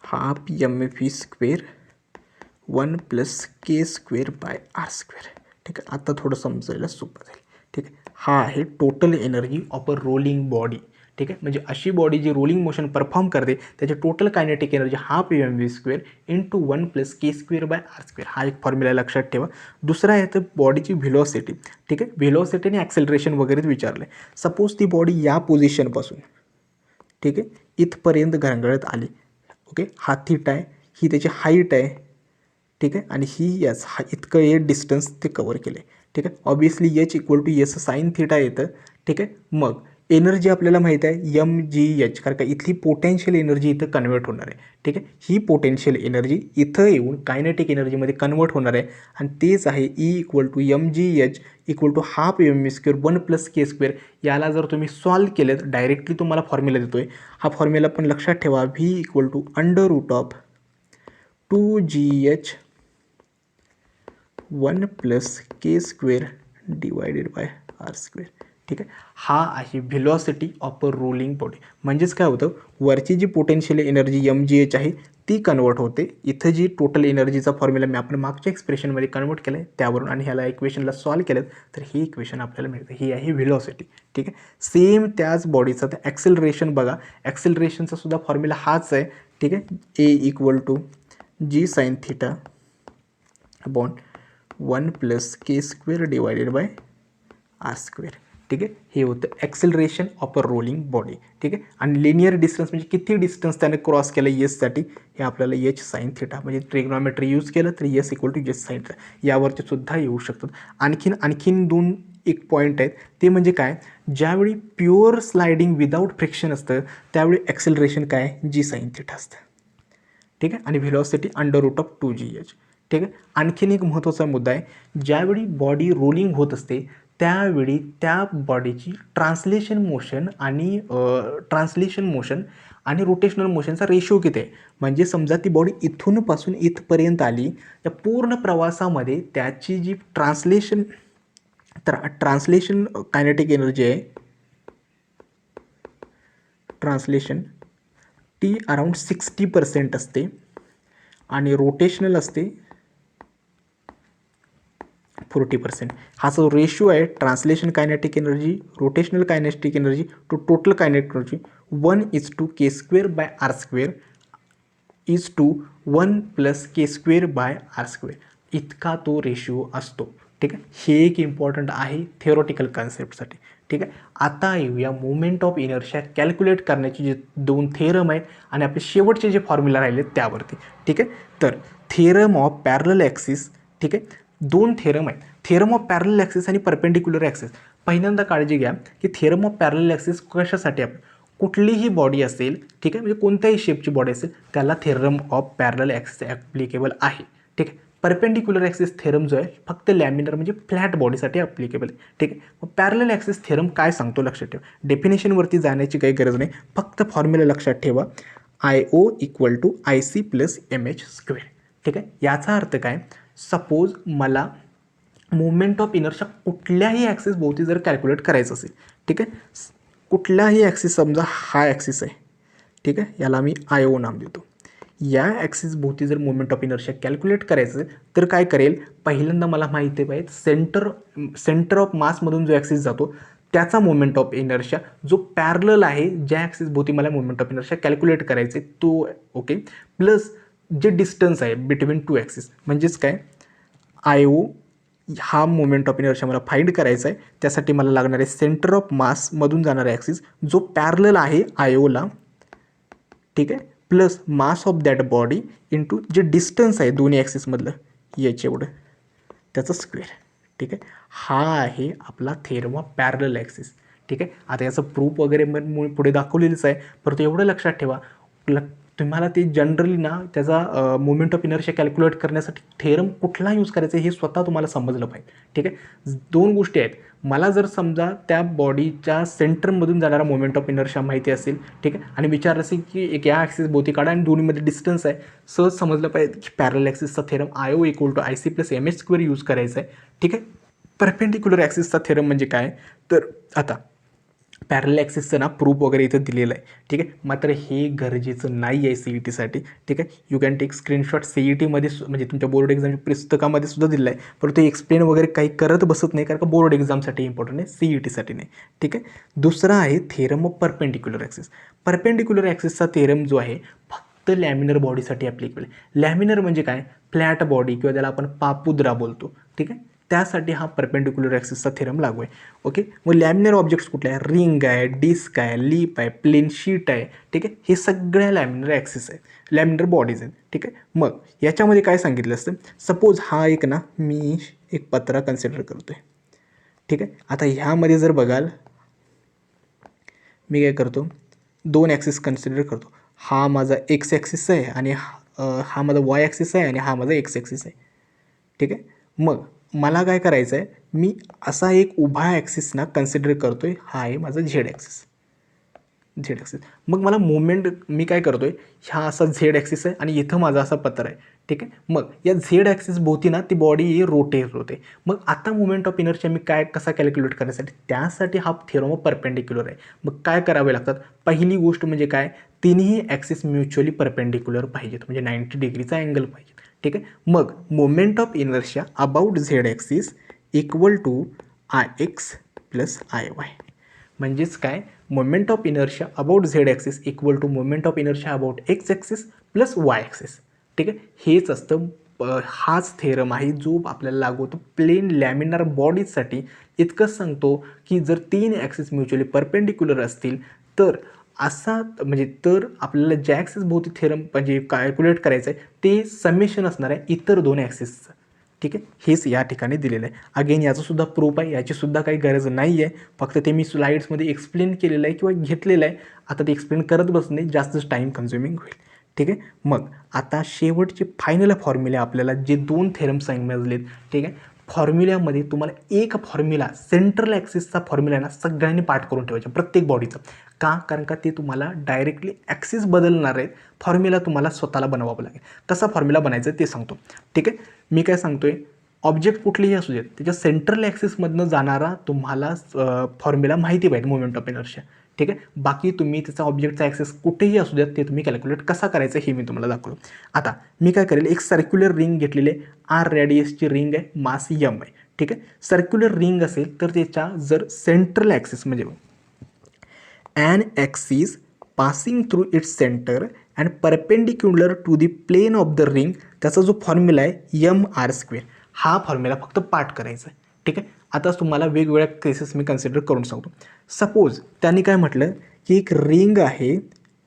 Half M V square 1 plus K square by R square. ठीक आहे. आता थोडं समजायला सोपं जाईल. ठीक आहे. हा आहे total energy of a rolling body. ठीक आहे. म्हणजे अशी बॉडी जी रोलिंग मोशन परफॉर्म करते त्याची total kinetic energy half M V square into 1 plus K square by R square. हा एक फॉर्म्युला लक्षात ठेवा. दुसरा आहे तर बॉडीची व्हेलॉसिटी. ठीक आहे. व्हेलॉसिटी आणि ॲक्सेलरेशन वगैरेच विचारलं आहे. सपोज ती बॉडी या पोझिशनपासून, ठीक आहे, इथपर्यंत घरंगळत आली. ओके. हा थीटा आहे, ही त्याची हाईट आहे. ठीक आहे. आणि ही याच इतकं हे डिस्टन्स ते कवर केलं आहे. ठीक आहे. Obviously H equal to S sine theta येतं. ठीक आहे. मग एनर्जी आपल्याला माहीत आहे एम जी एच, कारण का इथली पोटेन्शियल एनर्जी इथं कन्वर्ट होणार आहे. ठीक आहे. ही पोटेन्शियल एनर्जी इथं येऊन कायनेटिक एनर्जीमध्ये कन्वर्ट होणार आहे, आणि तेच आहे E equal to M G H equal to half M V square 1 plus K square. याला जर तुम्ही सॉल्व केलं तर डायरेक्टली तुम्हाला फॉर्म्युला देतो आहे. हा फॉर्म्युला पण लक्षात ठेवा, V equal to under root of 2GH 1 plus K square divided by R square. ठीक आहे. हा आहे velocity of a rolling body. म्हणजेच काय होतं, वरची जी potential energy M G H आहे ती कन्वर्ट होते. इथं जी टोटल एनर्जीचा फॉर्म्युला मी आपण मागच्या एक्सप्रेशनमध्ये कन्वर्ट केलं आहे त्यावरून, आणि ह्याला इक्वेशनला सॉल्व केलं तर ही इक्वेशन आपल्याला मिळतं. ही आहे व्हेलॉसिटी. ठीक आहे. सेम त्याच बॉडीचा तर ॲक्सेलरेशन बघा, ॲक्सेलरेशनचा सुद्धा फॉर्म्युला हाच आहे. ठीक आहे. A equal to G sine theta upon 1 plus K square divided by R square. ठीक आहे. हे होतं acceleration of a rolling body. ठीक आहे. आणि लिनियर डिस्टन्स म्हणजे किती डिस्टन्स त्याने क्रॉस केलं एससाठी, हे आपल्याला एच साइन थिटा, म्हणजे ट्रिग्नॉमेट्री यूज केलं तर S equal to H sine theta यावरचे सुद्धा येऊ शकतात. आणखीन 2 एक पॉईंट आहेत, ते म्हणजे काय, ज्यावेळी प्युअर स्लायडिंग विदाऊट फ्रिक्शन असतं त्यावेळी ॲक्सेलरेशन काय जी साइन थिटा असतं. ठीक आहे. आणि velocity under root of 2GH. ठीक आहे. आणखीन एक महत्त्वाचा मुद्दा आहे, ज्यावेळी बॉडी रोलिंग होत असते त्यावेळी त्या बॉडीची ट्रान्सलेशन मोशन आणि रोटेशनल मोशनचा रेशो किती आहे. म्हणजे समजा ती बॉडी इथूनपासून इथपर्यंत आली, त्या पूर्ण प्रवासामध्ये त्याची जी ट्रान्सलेशन कायनेटिक एनर्जी आहे, ट्रान्सलेशन ती अराउंड 60% असते आणि रोटेशनल असते 40%. हा जो रेशो आहे translation kinetic energy, rotational kinetic energy to total kinetic energy 1:k²/r² is to 1+k²/r². इतका तो रेशिओ असतो. ठीक आहे, हे एक इम्पॉर्टंट आहे थिओरॉटिकल कन्सेप्टसाठी. ठीक आहे, आता येऊया मोमेंट ऑफ इनर्शिया कॅल्क्युलेट करण्याचे जे 2 थेरम आहेत आणि आपले शेवटचे जे फॉर्म्युला राहिले त्यावरती. ठीक आहे, तर थेरम ऑफ पॅरलल ॲक्सिस. ठीक आहे, 2 थेरम आहेत, थेरम ऑफ पॅरलल ॲक्सिस आणि परपेंडिक्युलर ॲक्सिस. पहिल्यांदा काळजी घ्या की थेरम ऑफ पॅरलल ॲक्सिस कशासाठी आपण कुठलीही बॉडी असेल, ठीक आहे, म्हणजे कोणत्याही शेपची बॉडी असेल त्याला theorem of parallel axis applicable आहे. ठीक आहे, परपेंडिक्युलर ॲक्सिस थेरम जो आहे फक्त लॅमिनर म्हणजे फ्लॅट बॉडीसाठी ॲप्लिकेबल आहे. ठीक आहे, मग पॅरलल ॲक्सिस थेरम काय सांगतो लक्षात ठेवा. डेफिनेशनवरती जाण्याची काही गरज नाही, फक्त फॉर्म्युला लक्षात ठेवा. IO = IC + mh². ठीक आहे, याचा अर्थ काय, सपोज मला मोमेंट ऑफ इनर्शिया कुठल्याही ॲक्सिस भोवती जर कॅल्क्युलेट करायचं असेल, ठीक आहे, कुठलाही ॲक्सिस, समजा हा ॲक्सिस आहे, ठीक आहे, याला मी IO नाव देतो. या ॲक्सिस भोवती जर मोमेंट ऑफ इनर्शिया कॅल्क्युलेट करायचं असेल तर काय करेल, पहिल्यांदा मला माहिती पाहिजे सेंटर ऑफ मासमधून जो ॲक्सिस जातो त्याचा मोमेंट ऑफ इनर्शिया जो पॅरलल आहे, ज्या ॲक्सिस भोवती मला मोमेंट ऑफ इनर्शिया कॅल्क्युलेट करायचे तो, ओके, प्लस जे डिस्टन्स आहे बिटवीन 2 ॲक्सिस, म्हणजेच काय, IO हा मोमेंट ऑफ इनर्शिया मला फाइंड करायचा आहे. त्यासाठी मला लागणार आहे सेंटर ऑफ मासमधून जाणारा ॲक्सिस जो पॅरलल आहे IOला, ठीक आहे, plus mass of that body into जे डिस्टन्स आहे दोन्ही ॲक्सिसमधलं याच्या एवढं, त्याचं स्क्वेअर. ठीक आहे, हा आहे आपला थेरम ऑफ पॅरलल ॲक्सिस. ठीक आहे, आता याचं प्रूफ वगैरे पुढे दाखवलेलंच आहे, परंतु एवढं लक्षात ठेवा, तुम्हाला ते जनरली ना त्याचा मोमेंट ऑफ इनर्शिया कॅल्क्युलेट करण्यासाठी थेरम कुठला यूज करायचा हे स्वतः तुम्हाला समजलं पाहिजे. ठीक आहे, 2 गोष्टी आहेत. मला जर समजा त्या बॉडीच्या सेंटरमधून जाणारा मोमेंट ऑफ इनर्शिया माहिती असेल, ठीक आहे, आणि विचार असेल की एक या ॲक्सिस भोवती काढा आणि दोन्हीमध्ये डिस्टन्स आहे, सहज समजलं पाहिजे की पॅरलल ॲक्सिसचा theorem IO = IC + mh² use करायचा आहे. ठीक आहे, परपेंडिक्युलर ॲक्सिसचा थेरम म्हणजे काय, तर आता पॅरलल ॲक्सिसचं ना प्रूफ वगैरे इथं दिलेलं आहे. ठीक आहे, मात्र हे गरजेचं नाही आहे CETसाठी. ठीक आहे, यू कॅन टेक स्क्रीनशॉट. CETमध्ये म्हणजे तुमच्या बोर्ड एक्झामच्या पुस्तकामध्ये सुद्धा दिलं आहे, परंतु ते एक्सप्लेन वगैरे काही करत बसत नाही, कारण का बोर्ड एक्झामसाठी इम्पॉर्टंट आहे, CETसाठी नाही. ठीक आहे, दुसरा आहे theorem of perpendicular axis. Perpendicular ॲक्सिसचा थेरम जो आहे फक्त लॅमिनर बॉडीसाठी ॲप्लिकेबल आहे. लॅमिनर म्हणजे काय, फ्लॅट बॉडी किंवा त्याला आपण पापुद्रा बोलतो. ठीक आहे, त्यासाठी हा परपेंडिक्युलर ॲक्सिसचा थेरम लागू आहे. ओके, मग लॅमिनर ऑब्जेक्ट्स कुठले आहे, रिंग आहे, डिस्क आहे, लीप आहे, प्लेन शीट आहे. ठीक आहे, हे सगळ्या लॅमिनर ॲक्सिस आहेत, लॅमिनर बॉडीज आहेत. ठीक आहे, मग याच्यामध्ये काय सांगितलं असतं, सपोज हा एक ना मी एक पत्रा कन्सिडर करतो आहे. ठीक आहे, आता ह्यामध्ये जर बघाल मी काय करतो, 2 ॲक्सिस कन्सिडर करतो. हा माझा X ॲक्सिस आहे आणि हा माझा Y ॲक्सिस आहे आणि हा माझा X ॲक्सिस आहे. ठीक आहे, मग मला काय करायचं आहे, मी असा एक उभा ॲक्सिस ना कन्सिडर करतो आहे, हा आहे माझा Z ॲक्सिस. मग मला मोमेंट मी काय करतो आहे, हा असा Z ॲक्सिस आहे आणि इथं माझा असा पत्र आहे. ठीक आहे, मग या Z ॲक्सिस भोवती ना ती बॉडी रोटेट होते. मग आता मोमेंट ऑफ इनर्शिया मी कसा कॅल्क्युलेट करण्यासाठी, त्यासाठी हा थेरम ऑफ परपेंडिक्युलर आहे. मग काय करावे लागतात, पहिली गोष्ट म्हणजे काय, तिन्ही ॲक्सिस म्युच्युअली परपेंडिक्युलर पाहिजेत, म्हणजे 90 डिग्रीचा अँगल पाहिजे. ठीक आहे, मग moment of inertia about Z axis = IX + IY. म्हणजेच काय, moment of inertia about Z axis = moment of inertia about X axis + Y axis. ठीक आहे, हेच असतं, हाच थेरम आहे जो आपल्याला लागू होतो प्लेन लॅमिनार बॉडीजसाठी. इतकंच सांगतो की जर 3 ॲक्सिस म्युच्युअली परपेंडिक्युलर असतील तर असा म्हणजे तर आपल्याला ज्या ॲक्सिस भोवती थेरम म्हणजे कॅल्क्युलेट करायचं आहे ते समेशन असणार आहे इतर 2 ॲक्सिसचं. ठीक आहे, हेच या ठिकाणी दिलेलं आहे. अगेन याचंसुद्धा प्रूफ आहे, याचीसुद्धा काही गरज नाही आहे, फक्त ते मी स्लाईड्समध्ये एक्सप्लेन केलेलं आहे किंवा घेतलेलं आहे. आता ते एक्सप्लेन करत बसणं नाही, जास्तच टाईम कन्झ्युमिंग होईल. ठीक आहे, मग आता शेवटचे फायनल फॉर्म्युले आपल्याला जे 2 थेरम समजलेत. ठीक आहे, फॉर्म्युल्यामध्ये तुम्हाला एक फॉर्म्युला सेंट्रल ॲक्सिसचा फॉर्म्युला आहे ना सगळ्यांनी पाठ करून ठेवायचा प्रत्येक बॉडीचं. का? कारण का ते तुम्हाला डायरेक्टली ॲक्सिस बदलणार आहेत. फॉर्म्युला तुम्हाला स्वतःला बनवावं लागेल. कसा फॉर्म्युला बनायचं ते सांगतो. ठीक आहे, मी काय सांगतोय, ऑब्जेक्ट कुठलीही असू देत त्याच्या सेंट्रल ॲक्सिसमधनं जाणारा तुम्हाला फॉर्म्युला माहिती पाहिजे मोमेंट ऑफ इनर्शिया. ठीक आहे, बाकी तुम्ही त्याचा ऑब्जेक्टचा ॲक्सेस कुठेही असू द्यात ते तुम्ही कॅल्क्युलेट कसा करायचं हे मी तुम्हाला दाखवतो. आता मी काय करेल, एक सर्क्युलर रिंग घेतलेली आहे, आर रेडियसची रिंग आहे, मास यम आहे. ठीक आहे, सर्क्युलर रिंग असेल तर त्याच्या जर सेंट्रल ॲक्सिस म्हणजे an axis passing through its centre and perpendicular to the plane of the ring, त्याचा जो फॉर्म्युला आहे mr², हा फॉर्म्युला फक्त पाठ करायचा आहे. ठीक आहे, आता तुम्हाला वेगवेगळ्या केसेस मी कन्सिडर करून सांगतो. सपोज त्यांनी काय म्हटलं की एक रिंग आहे,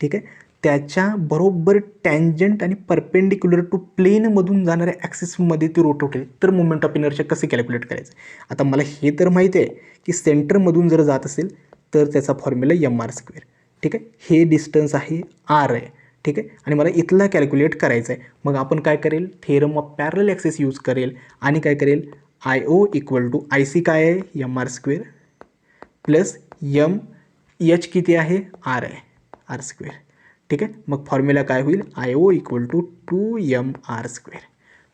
ठीक आहे, त्याच्या बरोबर टँजंट आणि परपेंडिक्युलर टू प्लेनमधून जाणाऱ्या ॲक्सिसमध्ये ती रोटेट होते, तर मोमेंट ऑफ इनर्शिया कसे कॅल्क्युलेट करायचं. आता मला हे तर माहिती आहे की सेंटरमधून जर जात असेल तर त्याचा फॉर्म्युला mr². ठीक आहे, हे डिस्टन्स आहे आर आहे. ठीक आहे, आणि मला इथला कॅल्क्युलेट करायचं आहे. मग आपण काय करेल, थेरम ऑफ पॅरल ॲक्सिस यूज करेल आणि काय करेल, IO इक्वल टू IC काय आहे mr² प्लस एच किती आहे आर आहे r². ठीक आहे, मग फॉर्म्युला काय होईल, IO इक्वल टू 2mr².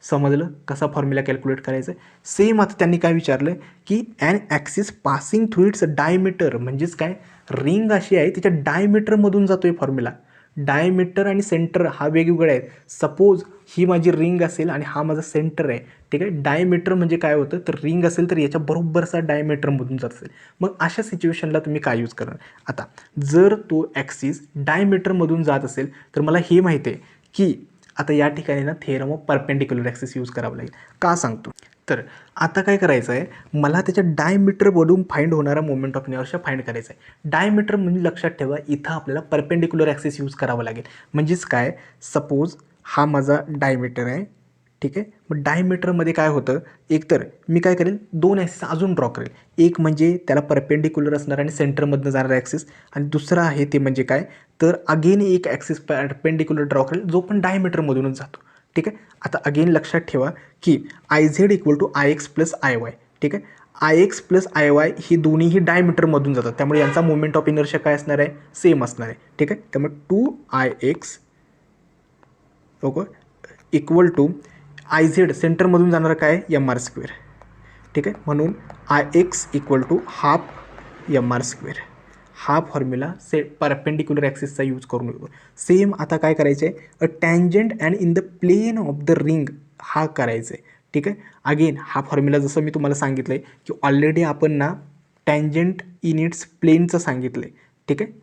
समजलं कसा फॉर्म्युला कॅल्क्युलेट करायचा आहे. सेम आता त्यांनी काय विचारलं की an axis passing through its diameter, म्हणजेच काय, रिंग अशी आहे तिच्या डायमीटरमधून जातो आहे फॉर्म्युला. डायमीटर आणि सेंटर हा वेगवेगळे आहेत. सपोज ही माझी रिंग असेल आणि हा माझा सेंटर आहे. ठीक आहे, डायमीटर म्हणजे काय होतं, तर रिंग असेल तर याच्या बरोबरचा डायमीटरमधून जात असेल. मग अशा सिच्युएशनला तुम्ही काय यूज करणार. आता जर तो ॲक्सिस डायमीटरमधून जात असेल तर मला हे माहिती आहे की आता या ठिकाणी ना theorem of perpendicular axis use करावं लागेल. का सांगतो, तर आता काय करायचं आहे, मला त्याच्या डायमीटरमधून फाइंड होणारा मोमेंट ऑफ इनर्शिया फाइंड करायचा आहे. डायमीटर म्हणजे लक्षात ठेवा इथं आपल्याला परपेंडिक्युलर ॲक्सिस यूज करावं लागेल. म्हणजेच काय, सपोज हा माझा डायमीटर आहे. ठीक आहे, मग डायमीटरमध्ये काय होतं, एकतर मी काय करेल, दोन ॲक्सिस अजून ड्रॉ करेल. एक म्हणजे त्याला परपेंडिक्युलर असणार आणि सेंटरमधनं जाणारा ॲक्सिस, आणि दुसरा आहे ते म्हणजे काय, तर अगेन एक ॲक्सिस परपेंडिक्युलर ड्रॉ करेल जो पण डायमीटरमधूनच जातो. ठीक आहे, आता अगेन लक्षात ठेवा की IZ equal to IX plus IY. ठीक आहे, IX प्लस IY ही दोन्हीही डायमीटरमधून जातात, त्यामुळे यांचा मोमेंट ऑफ इनर्शिया काय असणार आहे, सेम असणार आहे. ठीक आहे, त्यामुळे 2IX okay equal to IZ सेंटरमधून जाणारं काय mr². ठीक आहे, म्हणून IX equal to half mr². हा फॉर्म्युला परपेंडिक्युलर ॲक्सिसचा यूज करून येतो. सेम आता काय करायचं आहे, a tangent and in the plane of the ring हा करायचं आहे. ठीक आहे, अगेन हा फॉर्म्युला जसं मी तुम्हाला सांगितलं आहे की ऑलरेडी आपण ना टँजंट इन इट्स प्लेनचं सांगितलं आहे. ठीक आहे,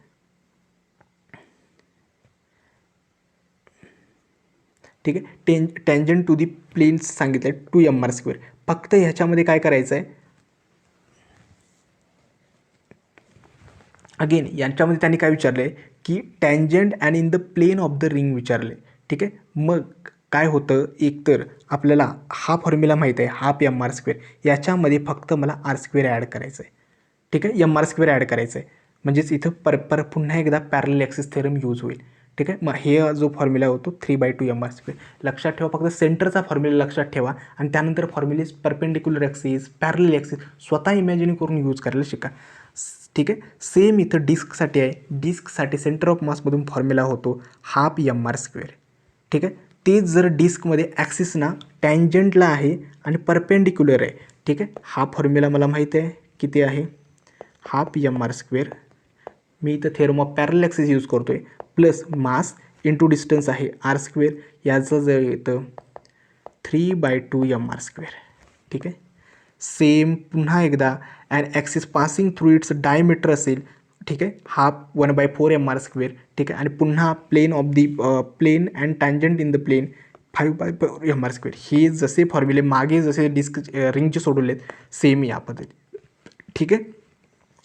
ठीक आहे, टँजंट टू दी प्लेन्स सांगितलं आहे 2mr². फक्त ह्याच्यामध्ये काय करायचं आहे, अगेन यांच्यामध्ये त्यांनी काय विचारलं आहे की tangent and in the plane of the ring विचारले. ठीक आहे, मग काय होतं, एकतर आपल्याला हा फॉर्म्युला माहीत आहे हाफ mr², याच्यामध्ये फक्त मला r² ॲड करायचं आहे. ठीक आहे, mr² ॲड करायचं आहे, म्हणजेच इथं पुन्हा एकदा पॅरलल ॲक्सिस थेरम यूज होईल. ठीक आहे, मग हे जो फॉर्म्युला होतो 3/2 mr². लक्षात ठेवा, फक्त सेंटरचा फॉर्म्युला लक्षात ठेवा आणि त्यानंतर formulas perpendicular axis, parallel axis स्वतः इमॅजिन करून यूज करायला शिका. ठीक आहे, सेम इथं डिस्कसाठी आहे. डिस्कसाठी सेंटर ऑफ मासमधून फॉर्म्युला होतो हाफ mr². ठीक आहे, तेच जर डिस्कमध्ये ॲक्सिस ना टँजंटला आहे आणि परपेंडिक्युलर आहे. ठीक आहे, हा फॉर्म्युला मला माहिती आहे किती आहे, हाफ mr². मी इथं theorem of parallel axis use करतो आहे, प्लस मास इंटू डिस्टन्स आहे r², याचं जर येतं 3/2 mr². ठीक आहे, सेम पुन्हा एकदा and axis passing through its diameter असेल. ठीक आहे, हाफ 1/4 mr². ठीक आहे, आणि पुन्हा plane of the plane and tangent in the plane 5/4 mr². हे जसे फॉर्म्युले मागे जसे डिस्क रिंगचे सोडवलेत सेम या पद्धती. ठीक आहे,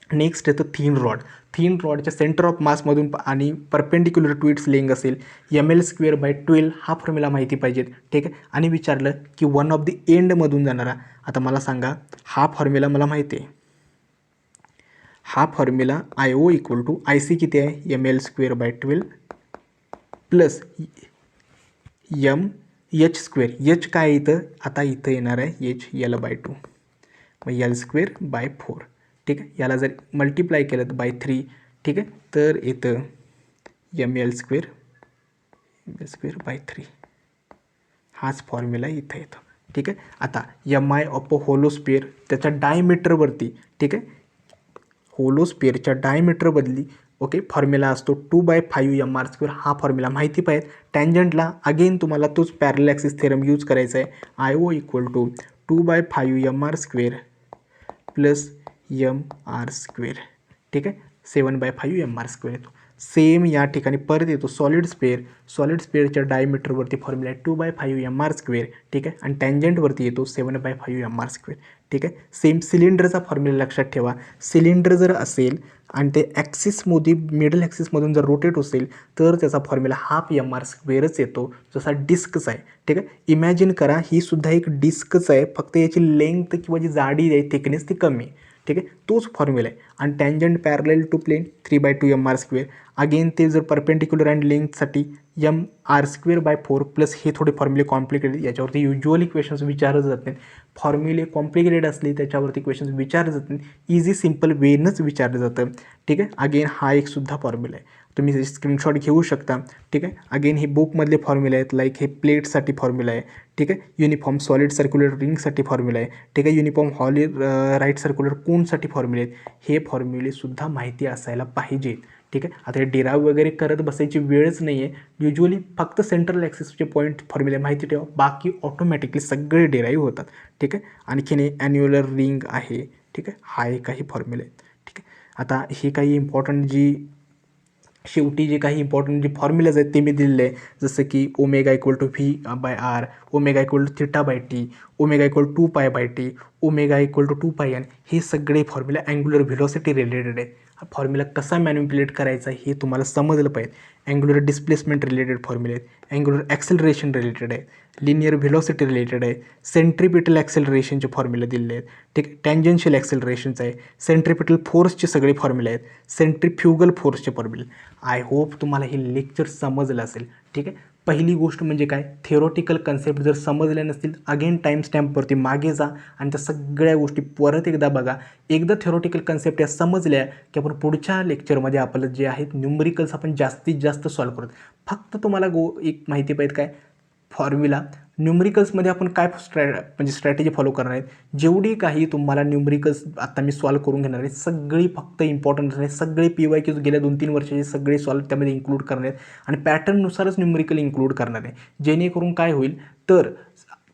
नेक्स्ट येतं थिन रॉड. थिन रॉडच्या सेंटर ऑफ मासमधून आणि परपेंडिक्युलर टू इट्स लेंग असेल ml²/12. हा फॉर्म्युला माहिती पाहिजेत. ठीक आहे, आणि विचारलं की वन ऑफ द एंडमधून जाणारा. आता मला सांगा, हा फॉर्म्युला मला माहिती आहे, हा formula IO equal to IC किती आहे ml² / 12 plus H square, H काय इथं आता इथं येणार आहे एच यल बाय 2, मग यल स्क्वेअर बाय 4. ठीक आहे, याला जर मल्टिप्लाय केलं तर बाय 3. ठीक आहे, तर येतं एम एल स्क्वेअर बाय 3. हाच फॉर्म्युला इथं येतो. ठीक आहे, आता एम आय ऑफ होलोस्पियर त्याच्या डायमीटरवरती, ठीक आहे, होलोस्पियरच्या डायमीटर बदली ओके फॉर्म्युला असतो 2/5 mr². हा फॉर्म्युला माहिती पाहिजे. टँजंटला अगेन तुम्हाला तोच पॅरलल ॲक्सिस थेरम यूज करायचा आहे. IO equal to 2/5 mr² plus mr². ठीक आहे, 7/5 mr² येतो. सेम या ठिकाणी परत येतो सॉलिड स्पेअरच्या डायमीटरवरती फॉर्म्युला आहे 2/5 mr². ठीक आहे, आणि टँजंटवरती येतो 7/5 mr². ठीक आहे, सेम सिलेंडरचा फॉर्म्युला लक्षात ठेवा. सिलेंडर जर असेल आणि ते ॲक्सिसमध्ये मिडल ॲक्सिसमधून जर रोटेट असेल तर त्याचा फॉर्म्युला हाफ mr² येतो, जसा डिस्कचा आहे. ठीक आहे, इमॅजिन करा ही सुद्धा एक डिस्कच आहे, फक्त याची लेंथ किंवा जी जाडी आहे थिकनेस ती कमी आहे. ठीक आहे, तोच फॉर्म्युला आहे. आणि tangent parallel to plane 3/2 mr². Again ते जर परपेंडिक्युलर अँड लेंथसाठी mr²/4 प्लस हे थोडे फॉर्म्युले कॉम्प्लिकेटेड, याच्यावरती युज्युअली क्वेश्चन्स विचारले जात नाहीत. फॉर्म्युले कॉम्प्लिकेटेड असले त्याच्यावरती क्वेश्चन्स विचारले जात नाहीत, इझी सिम्पल वेनंच विचारलं जातं. ठीक आहे, अगेन हा एक सुद्धा फॉर्म्युला आहे, तुम्ही स्क्रीनशॉट घेऊ शकता. ठीक आहे, अगेन हे बुकमधले फॉर्म्युले आहेत, लाईक हे प्लेटसाठी फॉर्म्युला आहे. ठीक आहे, युनिफॉर्म सॉलिड सर्क्युलर रिंगसाठी फॉर्म्युला आहे. ठीक आहे, युनिफॉर्म राईट सर्क्युलर कोनसाठी फॉर्म्युले आहेत. हे फॉर्म्युलेसुद्धा माहिती असायला पाहिजेत. ठीक आहे, आता हे डिराईव्ह वगैरे करत बसायची वेळच नाही आहे. युज्युअली फक्त सेंट्रल ॲक्सिसचे पॉईंट फॉर्म्युले माहिती ठेवा, बाकी ऑटोमॅटिकली सगळे डिराईव्ह होतात. ठीक आहे, आणखीन हे ॲन्युलर रिंग आहे. ठीक आहे, हा एक काही फॉर्म्युले आहेत. ठीक आहे, आता हे काही इम्पॉर्टंट शेवटी जे काही इम्पॉर्टंट जे फॉर्म्युलाज आहेत ते मी दिलेले आहे, जसं की omega equal to V/R, omega equal to θ/t, omega equal to 2π/t, omega equal to 2πn. हे सगळे फॉर्म्युला अँग्युलर व्हेलॉसिटी रिलेटेड आहेत. हा फॉर्म्युला कसा मॅनिप्युलेट करायचा हे तुम्हाला समजलं पाहिजे. अँग्युलर डिस्प्लेसमेंट रिलेटेड फॉर्म्युले आहेत, अँग्युलर ॲक्सेलरेशन रिलेटेड आहे, लिनियर व्हेलॉसिटी रिलेटेड आहे, सेंट्रिपिटल ॲक्सेलरेशनचे फॉर्म्युले दिलेले आहेत. ठीक आहे, टँजन्शियल ॲक्सेलरेशनचं आहे, सेंट्रिपिटल फोर्सचे सगळे फॉर्म्युले आहेत, सेंट्रिफ्युगल फोर्सचे फॉर्म्युले. आय होप तुम्हाला हे लेक्चर समजलं असेल. ठीक आहे, पहिली गोष्ट म्हणजे काय, थिओरॉटिकल कन्सेप्ट जर समजल्या नसतील अगेन टाईम स्टॅम्पवरती मागे जा आणि त्या सगळ्या गोष्टी परत एकदा बघा. एकदा थिओरॉटिकल कन्सेप्ट या समजल्या की आपण पुढच्या लेक्चरमध्ये आपलं जे आहेत न्यूमरिकल्स आपण जास्तीत जास्त सॉल्व करतो. फक्त तुम्हाला एक माहिती पाहिजे काय, फॉर्म्युला न्यूमरिकल्समध्ये आपण काय म्हणजे स्ट्रॅटेजी फॉलो करणार आहेत. जेवढी काही तुम्हाला न्यूमरिकल्स आता मी सॉल्व करून घेणार आहे सगळी फक्त इम्पॉर्टंट आहे, सगळे PYQs गेल्या 2-3 वर्षाचे सगळे सॉल्व त्यामध्ये इन्क्लूड करणार आहेत आणि पॅटर्ननुसारच न्यूमरिकल इन्क्लूड करणार आहे. जेणेकरून काय होईल तर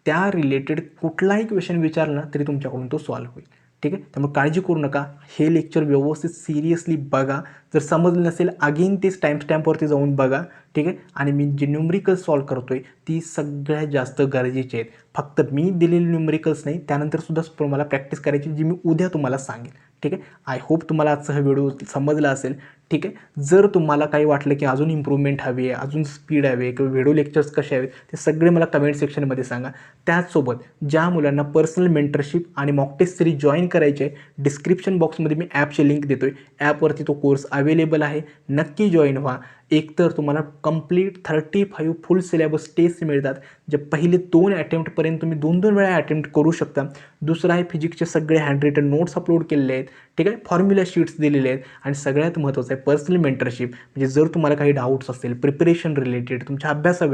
त्या रिलेटेड कुठलाही क्वेश्चन विचारला तरी तुमच्याकडून तो सॉल्व होईल. ठीक आहे, त्यामुळे काळजी करू नका, हे लेक्चर व्यवस्थित सिरियसली बघा. जर समजलं नसेल अगेन तेच टाईम स्टॅम्पवरती जाऊन बघा. ठीक आहे, आणि मी जे न्यूमरिकल्स सॉल्व करतो आहे ती सगळ्यात जास्त गरजेचे आहेत. फक्त मी दिलेले न्यूमरिकल्स नाही, त्यानंतरसुद्धा तुम्हाला प्रॅक्टिस करायची जी मी उद्या तुम्हाला सांगेन. ठीक आहे, आय होप तुम्हाला आजचा हा व्हिडिओ समजला असेल. ठीक आहे, जर तुम्हाला काही वाटलं की अजून इम्प्रूव्हमेंट हवी आहे, अजून स्पीड हवी आहे किंवा व्हिडिओ लेक्चर्स कसे हवेत ते सगळे मला कमेंट सेक्शनमध्ये सांगा. त्याचसोबत ज्या मुलांना पर्सनल मेंटरशिप आणि मॉक टेस्ट सिरीज जॉईन करायचे आहे, डिस्क्रिप्शन बॉक्समध्ये मी ॲपची लिंक देतो आहे, ॲपवरती तो कोर्स अवेलेबल आहे, नक्की जॉईन व्हा. एकतर तुम्हाला कंप्लीट 35 फुल सिलेबस टेस्ट मिळतात, जे पहिले 2 अटेम्प्टपर्यंत तुम्ही 2-2 वेळा अटेम्प्ट करू शकता. दुसरं आहे फिजिक्सचे सगळे हँडरिटन नोट्स अपलोड केलेले आहेत. ठीक आहे, फॉर्म्युला शीट्स दिलेले आहेत आणि सगळ्यात महत्त्वाचं आहे पर्सनल मेंटरशिप. म्हणजे जर तुम्हाला काही डाऊट्स असेल प्रिपरेशन रिलेटेड, तुमच्या अभ्यासा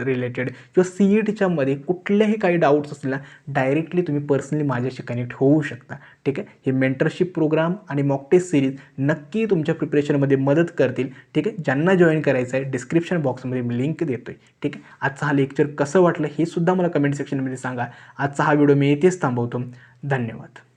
रिलेटेड किंवा CETच्यामध्ये कुठल्याही काही डाऊट्स असतील ना, डायरेक्टली तुम्ही पर्सनली माझ्याशी कनेक्ट होऊ शकता. ठीक आहे, हे मेंटरशिप प्रोग्राम आणि मॉक टेस्ट सिरीज नक्की तुमच्या प्रिपरेशनमध्ये मदत करतील. ठीक आहे, ज्यांना जॉईन करायचं आहे डिस्क्रिप्शन बॉक्समध्ये मी लिंक देतो आहे. ठीक आहे, आजचा हा लेक्चर कसं वाटलं हे सुद्धा मला कमेंट सेक्शनमध्ये सांगा. आजचा हा व्हिडिओ मी येथेच थांबवतो. धन्यवाद.